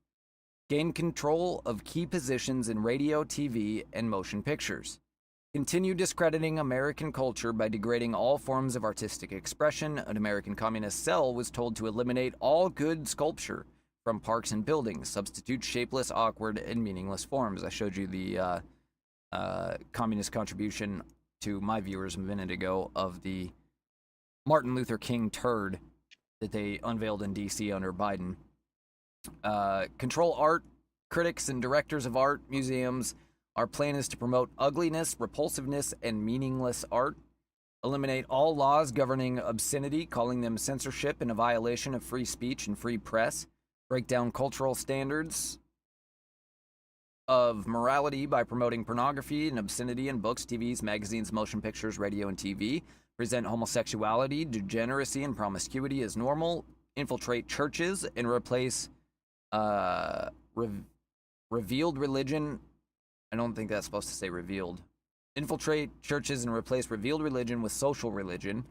Gain control of key positions in radio, TV, and motion pictures. Continue discrediting American culture by degrading all forms of artistic expression. An American communist cell was told to eliminate all good sculpture from parks and buildings, substitute shapeless, awkward, and meaningless forms. I showed you the communist contribution to my viewers a minute ago of the Martin Luther King turd that they unveiled in D.C. under Biden. Control art, critics and directors of art, museums. Our plan is to promote ugliness, repulsiveness, and meaningless art. Eliminate all laws governing obscenity, calling them censorship and a violation of free speech and free press. Break down cultural standards of morality by promoting pornography and obscenity in books, TVs, magazines, motion pictures, radio, and TV. Present homosexuality, degeneracy, and promiscuity as normal. Infiltrate churches and replace revealed religion. I don't think that's supposed to say revealed. Infiltrate churches and replace revealed religion with social religion.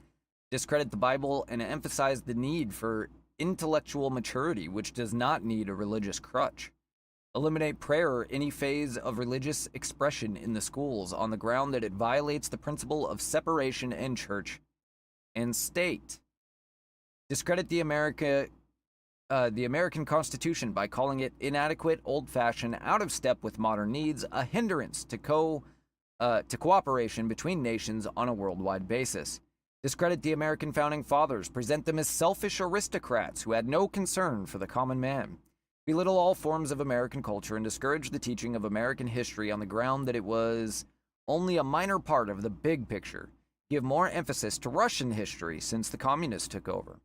Discredit the Bible and emphasize the need for intellectual maturity, which does not need a religious crutch. Eliminate prayer or any phase of religious expression in the schools on the ground that it violates the principle of separation in church and state. Discredit the American Constitution by calling it inadequate, old-fashioned, out of step with modern needs, a hindrance to cooperation between nations on a worldwide basis. Discredit the American founding fathers, present them as selfish aristocrats who had no concern for the common man. Belittle all forms of American culture and discourage the teaching of American history on the ground that it was only a minor part of the big picture. Give more emphasis to Russian history since the communists took over.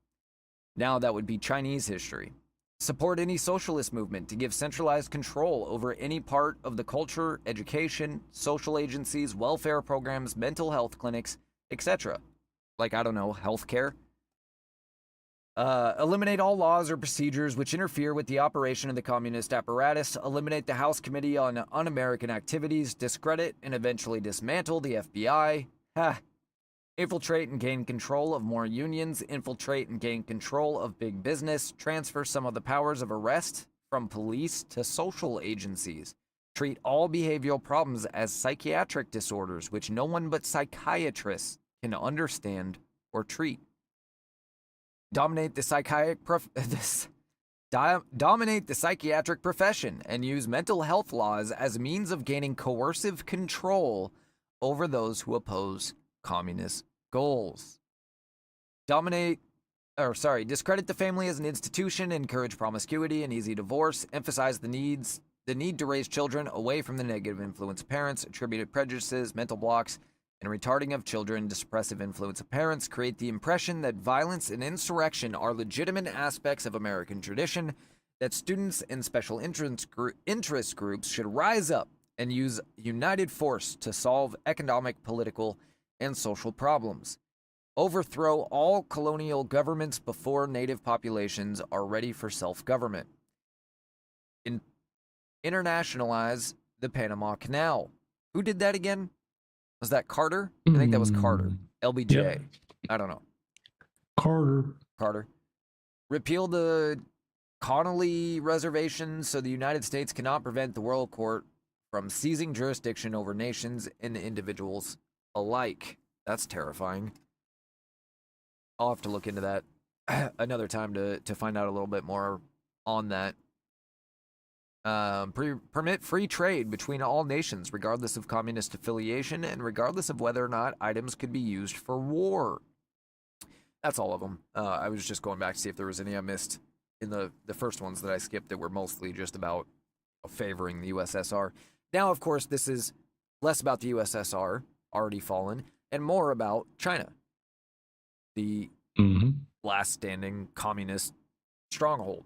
Now that would be Chinese history. Support any socialist movement to give centralized control over any part of the culture, education, social agencies, welfare programs, mental health clinics, etc. Like, I don't know, healthcare. Eliminate all laws or procedures which interfere with the operation of the communist apparatus. Eliminate the House Committee on Un-American Activities. Discredit and eventually dismantle the FBI. Infiltrate and gain control of more unions. Infiltrate and gain control of big business. Transfer some of the powers of arrest from police to social agencies. Treat all behavioral problems as psychiatric disorders, which no one but psychiatrists can understand or treat. Dominate the psychiatric profession and use mental health laws as a means of gaining coercive control over those who oppose communist goals. Dominate discredit the family as an institution, encourage promiscuity and easy divorce, emphasize the need to raise children away from the negative influence of parents, attributed prejudices, mental blocks, and retarding of children to suppressive influence of parents, create the impression that violence and insurrection are legitimate aspects of American tradition, that students and special interest groups should rise up and use united force to solve economic, political, and social problems. Overthrow all colonial governments before native populations are ready for self-government. Internationalize the Panama Canal. Who did that again? Was that Carter? I think that was Carter. LBJ. Yep. I don't know. Carter. Repeal the Connolly Reservation so the United States cannot prevent the World Court from seizing jurisdiction over nations and individuals alike. That's terrifying. I'll have to look into that another time to find out a little bit more on that. Permit free trade between all nations, regardless of communist affiliation and regardless of whether or not items could be used for war. That's all of them. I was just going back to see if there was any I missed in the first ones that I skipped that were mostly just about favoring the USSR. Now, of course, this is less about the USSR, already fallen, and more about China, the last standing communist stronghold.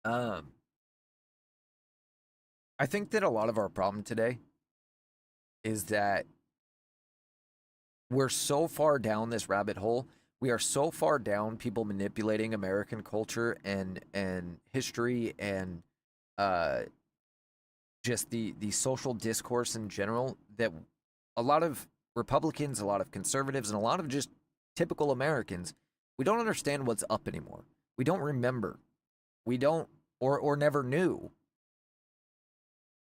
I think that a lot of our problem today is that we're so far down this rabbit hole. We are so far down people manipulating American culture and history and just the social discourse in general that a lot of Republicans, a lot of conservatives, and a lot of just typical Americans, we don't understand what's up anymore. We don't remember. We don't or never knew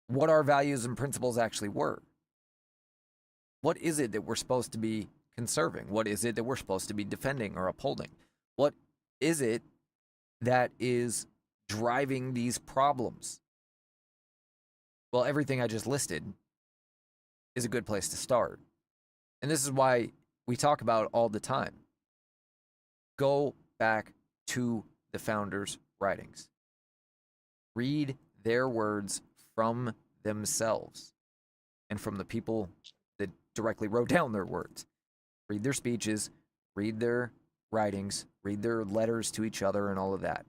what our values and principles actually were. What is it that we're supposed to be conserving? What is it that we're supposed to be defending or upholding? What is it that is driving these problems? Well, everything I just listed is a good place to start. And this is why we talk about all the time. Go back to the founders' writings. Read their words from themselves and from the people that directly wrote down their words. Read their speeches, read their writings, read their letters to each other and all of that.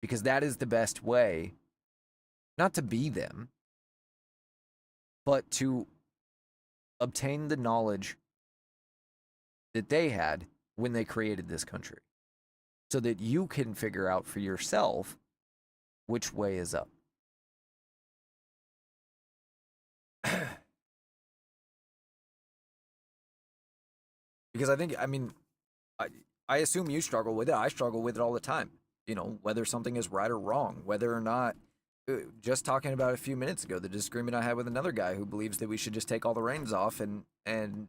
Because that is the best way, not to be them, but to obtain the knowledge that they had when they created this country, so that you can figure out for yourself which way is up. Because I assume you struggle with it. I struggle with it all the time. You know, whether something is right or wrong, whether or not, just talking about a few minutes ago, the disagreement I had with another guy who believes that we should just take all the reins off and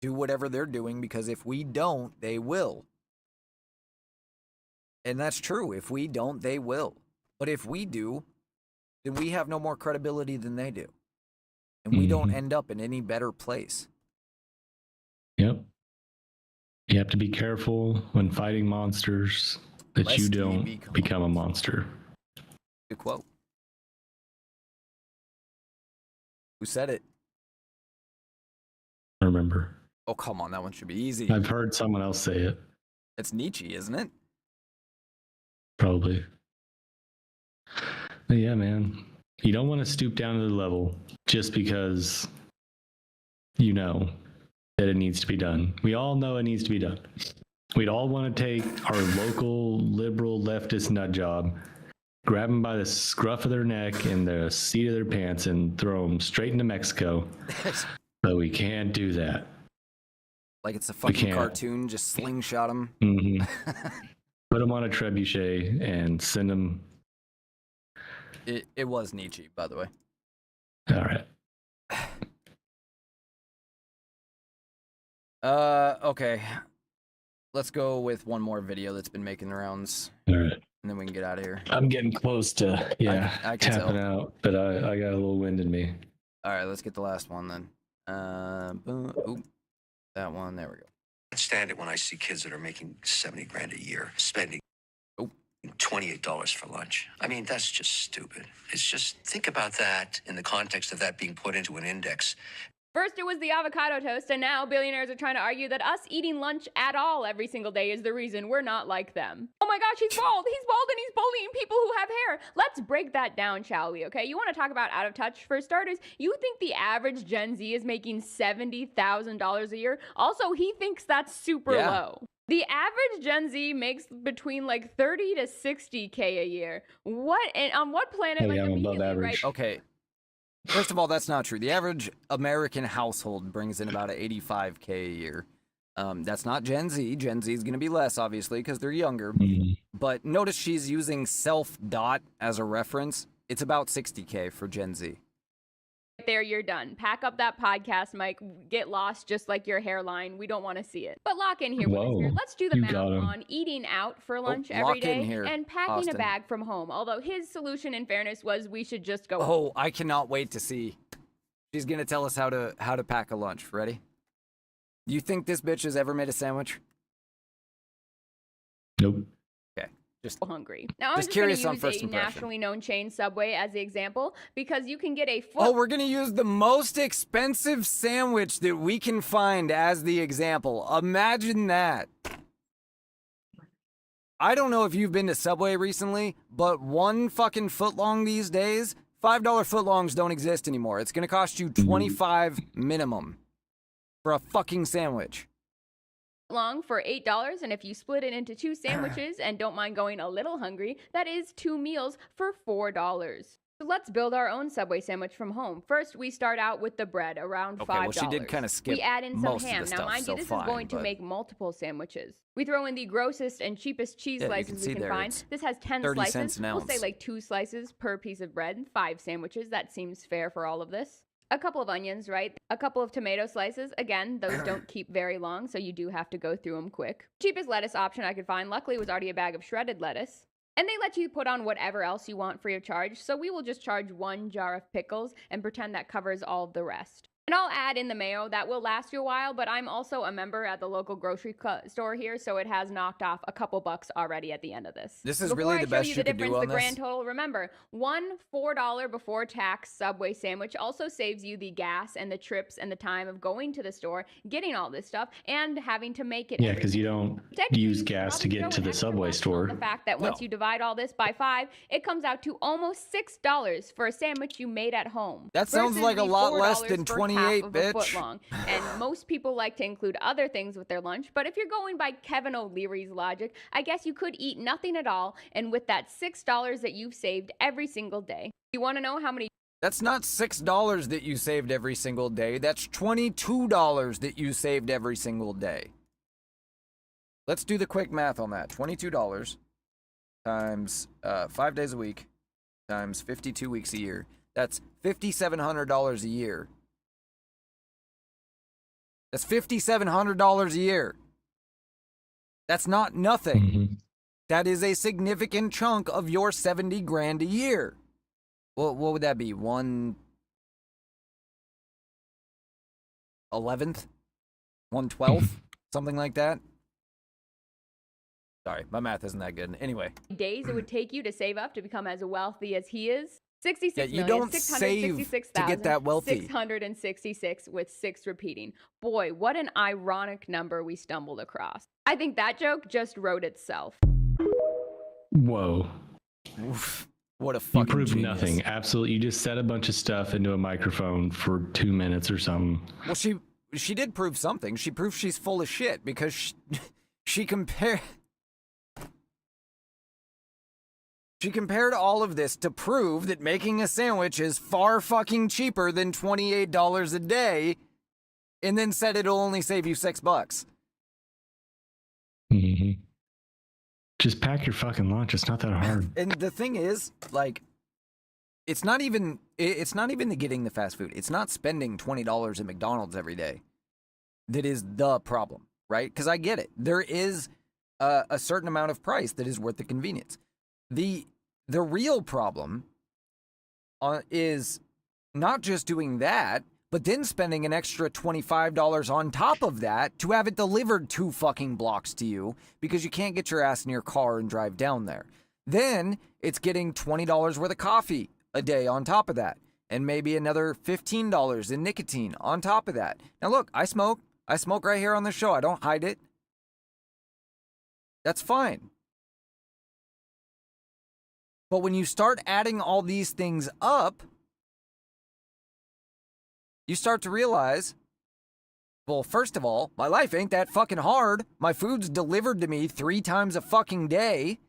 do whatever they're doing, because if we don't, they will. And that's true. If we don't, they will. But if we do, then we have no more credibility than they do. And we don't end up in any better place. Yep. You have to be careful when fighting monsters that you don't become a monster. Good quote. Who said it? I remember. Oh, come on. That one should be easy. I've heard someone else say it. It's Nietzsche, isn't it? Probably. But yeah, man. You don't want to stoop down to the level just because you know that it needs to be done. We all know it needs to be done. We'd all want to take our local liberal leftist nut job, grab them by the scruff of their neck and the seat of their pants and throw them straight into Mexico. But we can't do that. Like it's a fucking cartoon, just slingshot them. Put them on a trebuchet and send them. It was Nietzsche, by the way. All right. Okay. Let's go with one more video that's been making the rounds. All right. And then we can get out of here. I'm getting close to, I can tapping tell. out, but I got a little wind in me. All right, let's get the last one then. Boom. Oop. That one. There we go. I stand it when I see kids that are making 70 grand a year spending $28 for lunch. I mean, that's just stupid. It's just, think about that in the context of that being put into an index. First, it was the avocado toast, and now billionaires are trying to argue that us eating lunch at all every single day is the reason we're not like them. Oh my gosh, he's bald! He's bald and he's bullying people who have hair! Let's break that down, shall we, okay? You want to talk about out of touch? For starters, you think the average Gen Z is making $70,000 a year? Also, he thinks that's super low. The average Gen Z makes between like 30 to 60K a year. What, and on what planet? Like, I'm above average. right? Okay. First of all, that's not true. The average American household brings in about 85K a year. That's not Gen Z. Gen Z is going to be less, obviously, because they're younger. But notice she's using self-dot as a reference. It's about 60K for Gen Z. There, you're done. Pack up that podcast, Mike. Get lost just like your hairline. We don't want to see it. But lock in here with us here. Let's do the math on eating out for lunch every day and packing Austin. a bag from home. Although his solution, in fairness, was we should just go. Oh, I cannot wait to see. She's gonna tell us how to pack a lunch. Ready? You think this bitch has ever made a sandwich? Nope. Okay. Just hungry. Now I'm just curious going on to first use a impression. nationally known chain, Subway, as the example because you can get a full. Oh, we're gonna use the most expensive sandwich that we can find as the example. Imagine that. I don't know if you've been to Subway recently, but one fucking footlong these days, $5 footlongs don't exist anymore. It's gonna cost you $25 minimum for a fucking sandwich. long for $8, and if you split it into 2 sandwiches and don't mind going a little hungry, that is 2 meals for $4. So let's build our own Subway sandwich from home. First, we start out with the bread, around $5. Well, she did kind of skip We add in some most ham. of the Now, stuff, mind you, so this fine, is going to but- make multiple sandwiches. We throw in the grossest and cheapest cheese Yeah, you slices can we see can there, find. it's This has 10 30 slices. cents an We'll say ounce. like 2 slices per piece of bread, 5 sandwiches. That seems fair for all of this. A couple of onions, right? A couple of tomato slices. Again, those don't keep very long, so you do have to go through them quick. Cheapest lettuce option I could find, luckily, was already a bag of shredded lettuce. And they let you put on whatever else you want free of charge, so we will just charge 1 jar of pickles and pretend that covers all of the rest. And I'll add in the mayo. That will last you a while, but I'm also a member at the local grocery store here, so it has knocked off a couple bucks already at the end of this. This is Before really I the show best you you the could do difference, on the grand this? total, remember, one $4 before tax Subway sandwich also saves you the gas and the trips and the time of going to the store, getting all this stuff, and having to make it. Yeah, because you don't use gas to get to the Subway store. The fact that once you divide all this by 5, it comes out to almost $6 for a sandwich you made at home. That sounds versus like a the lot less $4 than for 28, half of a bitch. foot long. And most people like to include other things with their lunch, but if you're going by Kevin O'Leary's logic, I guess you could eat nothing at all, and with that $6 that you've saved every single day. You want to know how many? That's not $6 that you saved every single day. That's $22 that you saved every single day. Let's do the quick math on that. $22 times 5 days a week times 52 weeks a year. That's $5,700 a year. That's $5,700 a year. That's not nothing. That is a significant chunk of your 70 grand a year. What would that be? 1/11th? 1/12th? Something like that? Sorry, my math isn't that good. Anyway. Days it would take you to save up to become as wealthy as he is? 66 Yeah, you million, don't save to get that wealthy. 666 with 6 repeating. Boy, what an ironic number we stumbled across. I think that joke just wrote itself. Whoa. Oof. What a You fucking proved genius. nothing. Absolutely. You just said a bunch of stuff into a microphone for 2 minutes or something. Well, she did prove something. She proved she's full of shit because she compared all of this to prove that making a sandwich is far fucking cheaper than $28 a day, and then said it'll only save you $6. Mm-hmm. Just pack your fucking lunch. It's not that hard. And the thing is, like, it's not even the getting the fast food. It's not spending $20 at McDonald's every day that is the problem, right? Because I get it. There is a certain amount of price that is worth the convenience. The real problem is not just doing that, but then spending an extra $25 on top of that to have it delivered 2 fucking blocks to you because you can't get your ass in your car and drive down there. Then it's getting $20 worth of coffee a day on top of that, and maybe another $15 in nicotine on top of that. Now look, I smoke right here on the show. I don't hide it. That's fine. But when you start adding all these things up, you start to realize, well, first of all, my life ain't that fucking hard. My food's delivered to me 3 times a fucking day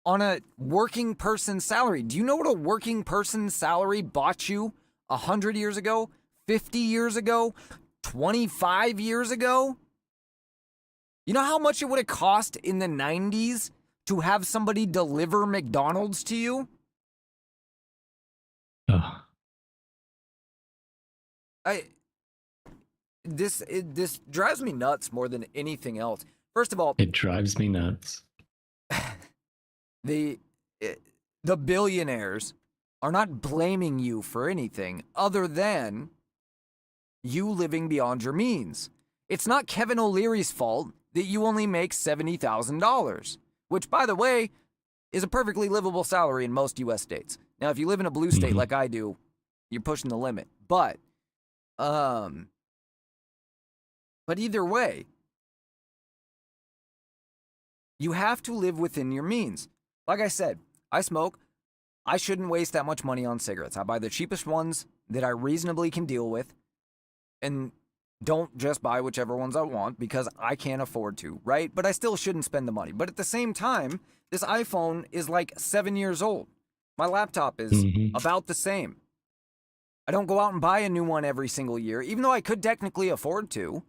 on a working person's salary. Do you know what a working person's salary bought you 100 years ago, 50 years ago, 25 years ago? You know how much it would have cost in the 90s to have somebody deliver McDonald's to you? This drives me nuts more than anything else. First of all, it drives me nuts. The billionaires are not blaming you for anything other than you living beyond your means. It's not Kevin O'Leary's fault that you only make $70,000, which, by the way, is a perfectly livable salary in most U.S. states. Now, if you live in a blue state like I do, you're pushing the limit. But either way, you have to live within your means. Like I said, I smoke. I shouldn't waste that much money on cigarettes. I buy the cheapest ones that I reasonably can deal with, and don't just buy whichever ones I want because I can't afford to, right? But I still shouldn't spend the money. But at the same time, this iPhone is like 7 years old. My laptop is about the same. I don't go out and buy a new one every single year, even though I could technically afford to,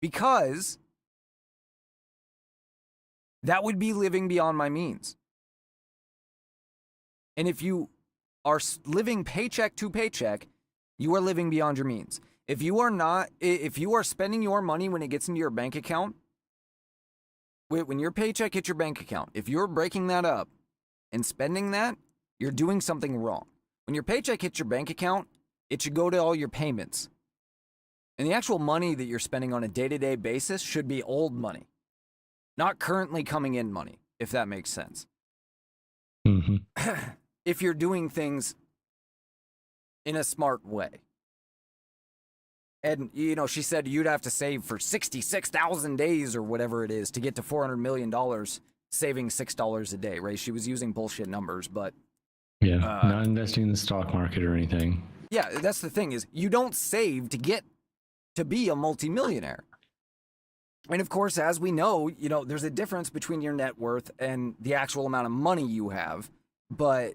because that would be living beyond my means. And if you are living paycheck to paycheck, you are living beyond your means. If you are spending your money when it gets into your bank account, when your paycheck hits your bank account, if you're breaking that up and spending that, you're doing something wrong. When your paycheck hits your bank account, it should go to all your payments. And the actual money that you're spending on a day-to-day basis should be old money, not currently coming in money, if that makes sense. If you're doing things in a smart way. And, you know, she said you'd have to save for 66,000 days or whatever it is to get to $400 million, saving $6 a day, right? She was using bullshit numbers, but... Yeah, not investing in the stock market or anything. Yeah, that's the thing is you don't save to get to be a multimillionaire. And of course, as we know, you know, there's a difference between your net worth and the actual amount of money you have. But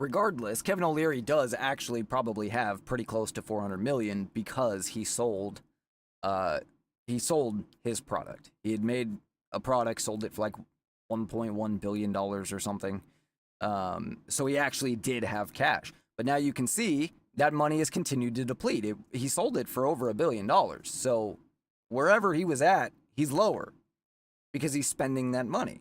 regardless, Kevin O'Leary does actually probably have pretty close to 400 million because he sold his product. He had made a product, sold it for like $1.1 billion or something. So he actually did have cash. But now you can see that money has continued to deplete. He sold it for over $1 billion. So wherever he was at, he's lower because he's spending that money.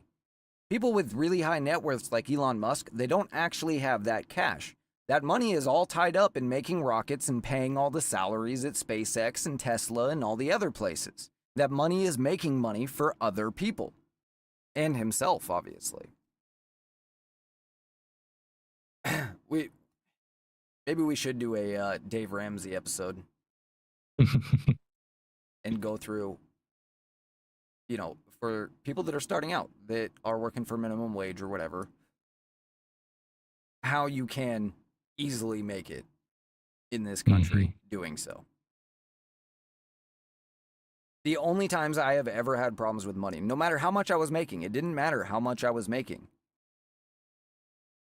People with really high net worths like Elon Musk, they don't actually have that cash. That money is all tied up in making rockets and paying all the salaries at SpaceX and Tesla and all the other places. That money is making money for other people. And himself, obviously. Maybe we should do a Dave Ramsey episode. And go through, you know, for people that are starting out, that are working for minimum wage or whatever, how you can easily make it in this country doing so. The only times I have ever had problems with money, no matter how much I was making, it didn't matter how much I was making.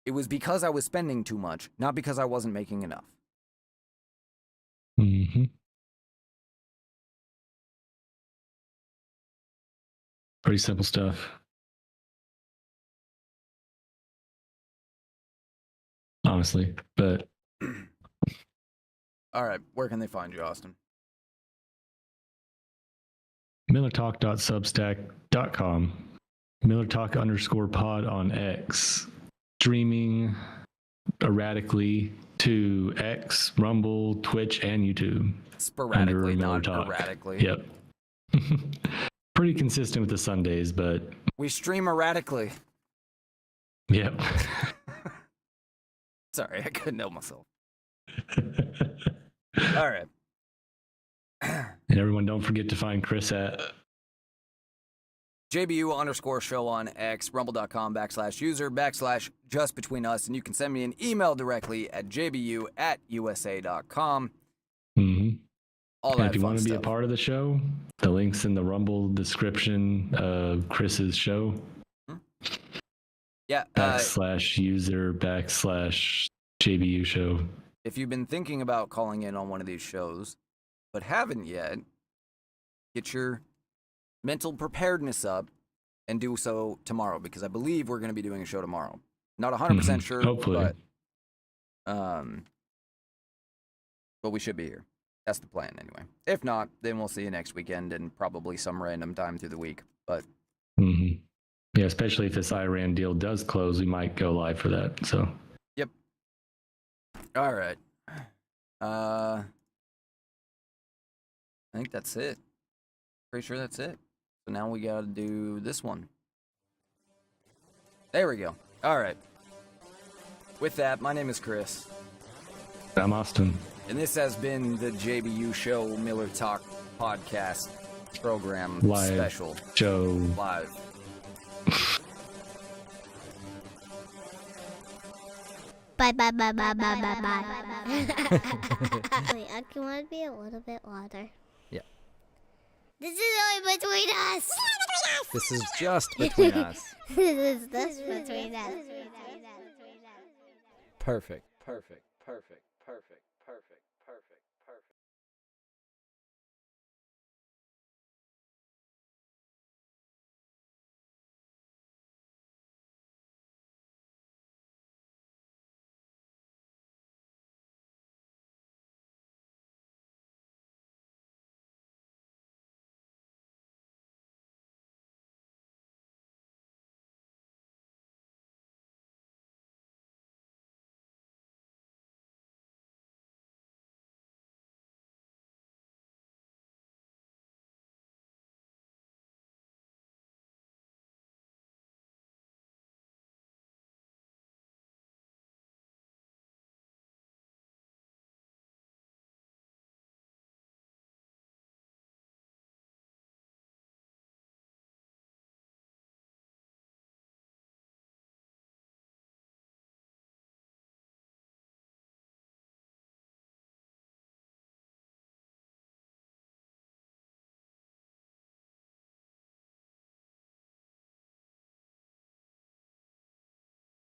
It was because I was spending too much, not because I wasn't making enough. Pretty simple stuff. Honestly, but... All right, where can they find you, Austin? MillerTalk.substack.com. MillerTalk_pod on X. Streaming erratically to X, Rumble, Twitch, and YouTube. Sporadically, under Miller not Talk. erratically. Yep. Pretty consistent with the Sundays, but We stream erratically. yep. Sorry, I couldn't help myself. All right. And everyone, don't forget to find Chris at JBU_show on X, rumble.com/user/justbetweenus, and you can send me an email directly at jbu@usa.com. Mm-hmm. All And that if you fun want to be a stuff. part of the show, the link's in the Rumble description of Chris's show. Yeah. /user/JBU.Show. If you've been thinking about calling in on one of these shows, but haven't yet, get your mental preparedness up and do so tomorrow, because I believe we're going to be doing a show tomorrow. Not 100% sure, Hopefully. but we should be here. That's the plan anyway. If not, then we'll see you next weekend and probably some random time through the week. But Mm-hmm. Yeah, especially if this Iran deal does close, we might go live for that. So yep. All right. I think that's it. Pretty sure that's it. So now we got to do this one. There we go. All right. With that, my name is Chris. I'm Austin. And this has been the JBU Show Miller Talk podcast program Live special. show. Live. Bye. Wait, I want to be a little bit louder. Yeah. This is only between us. This is just between us. This is between us. Perfect. Perfect.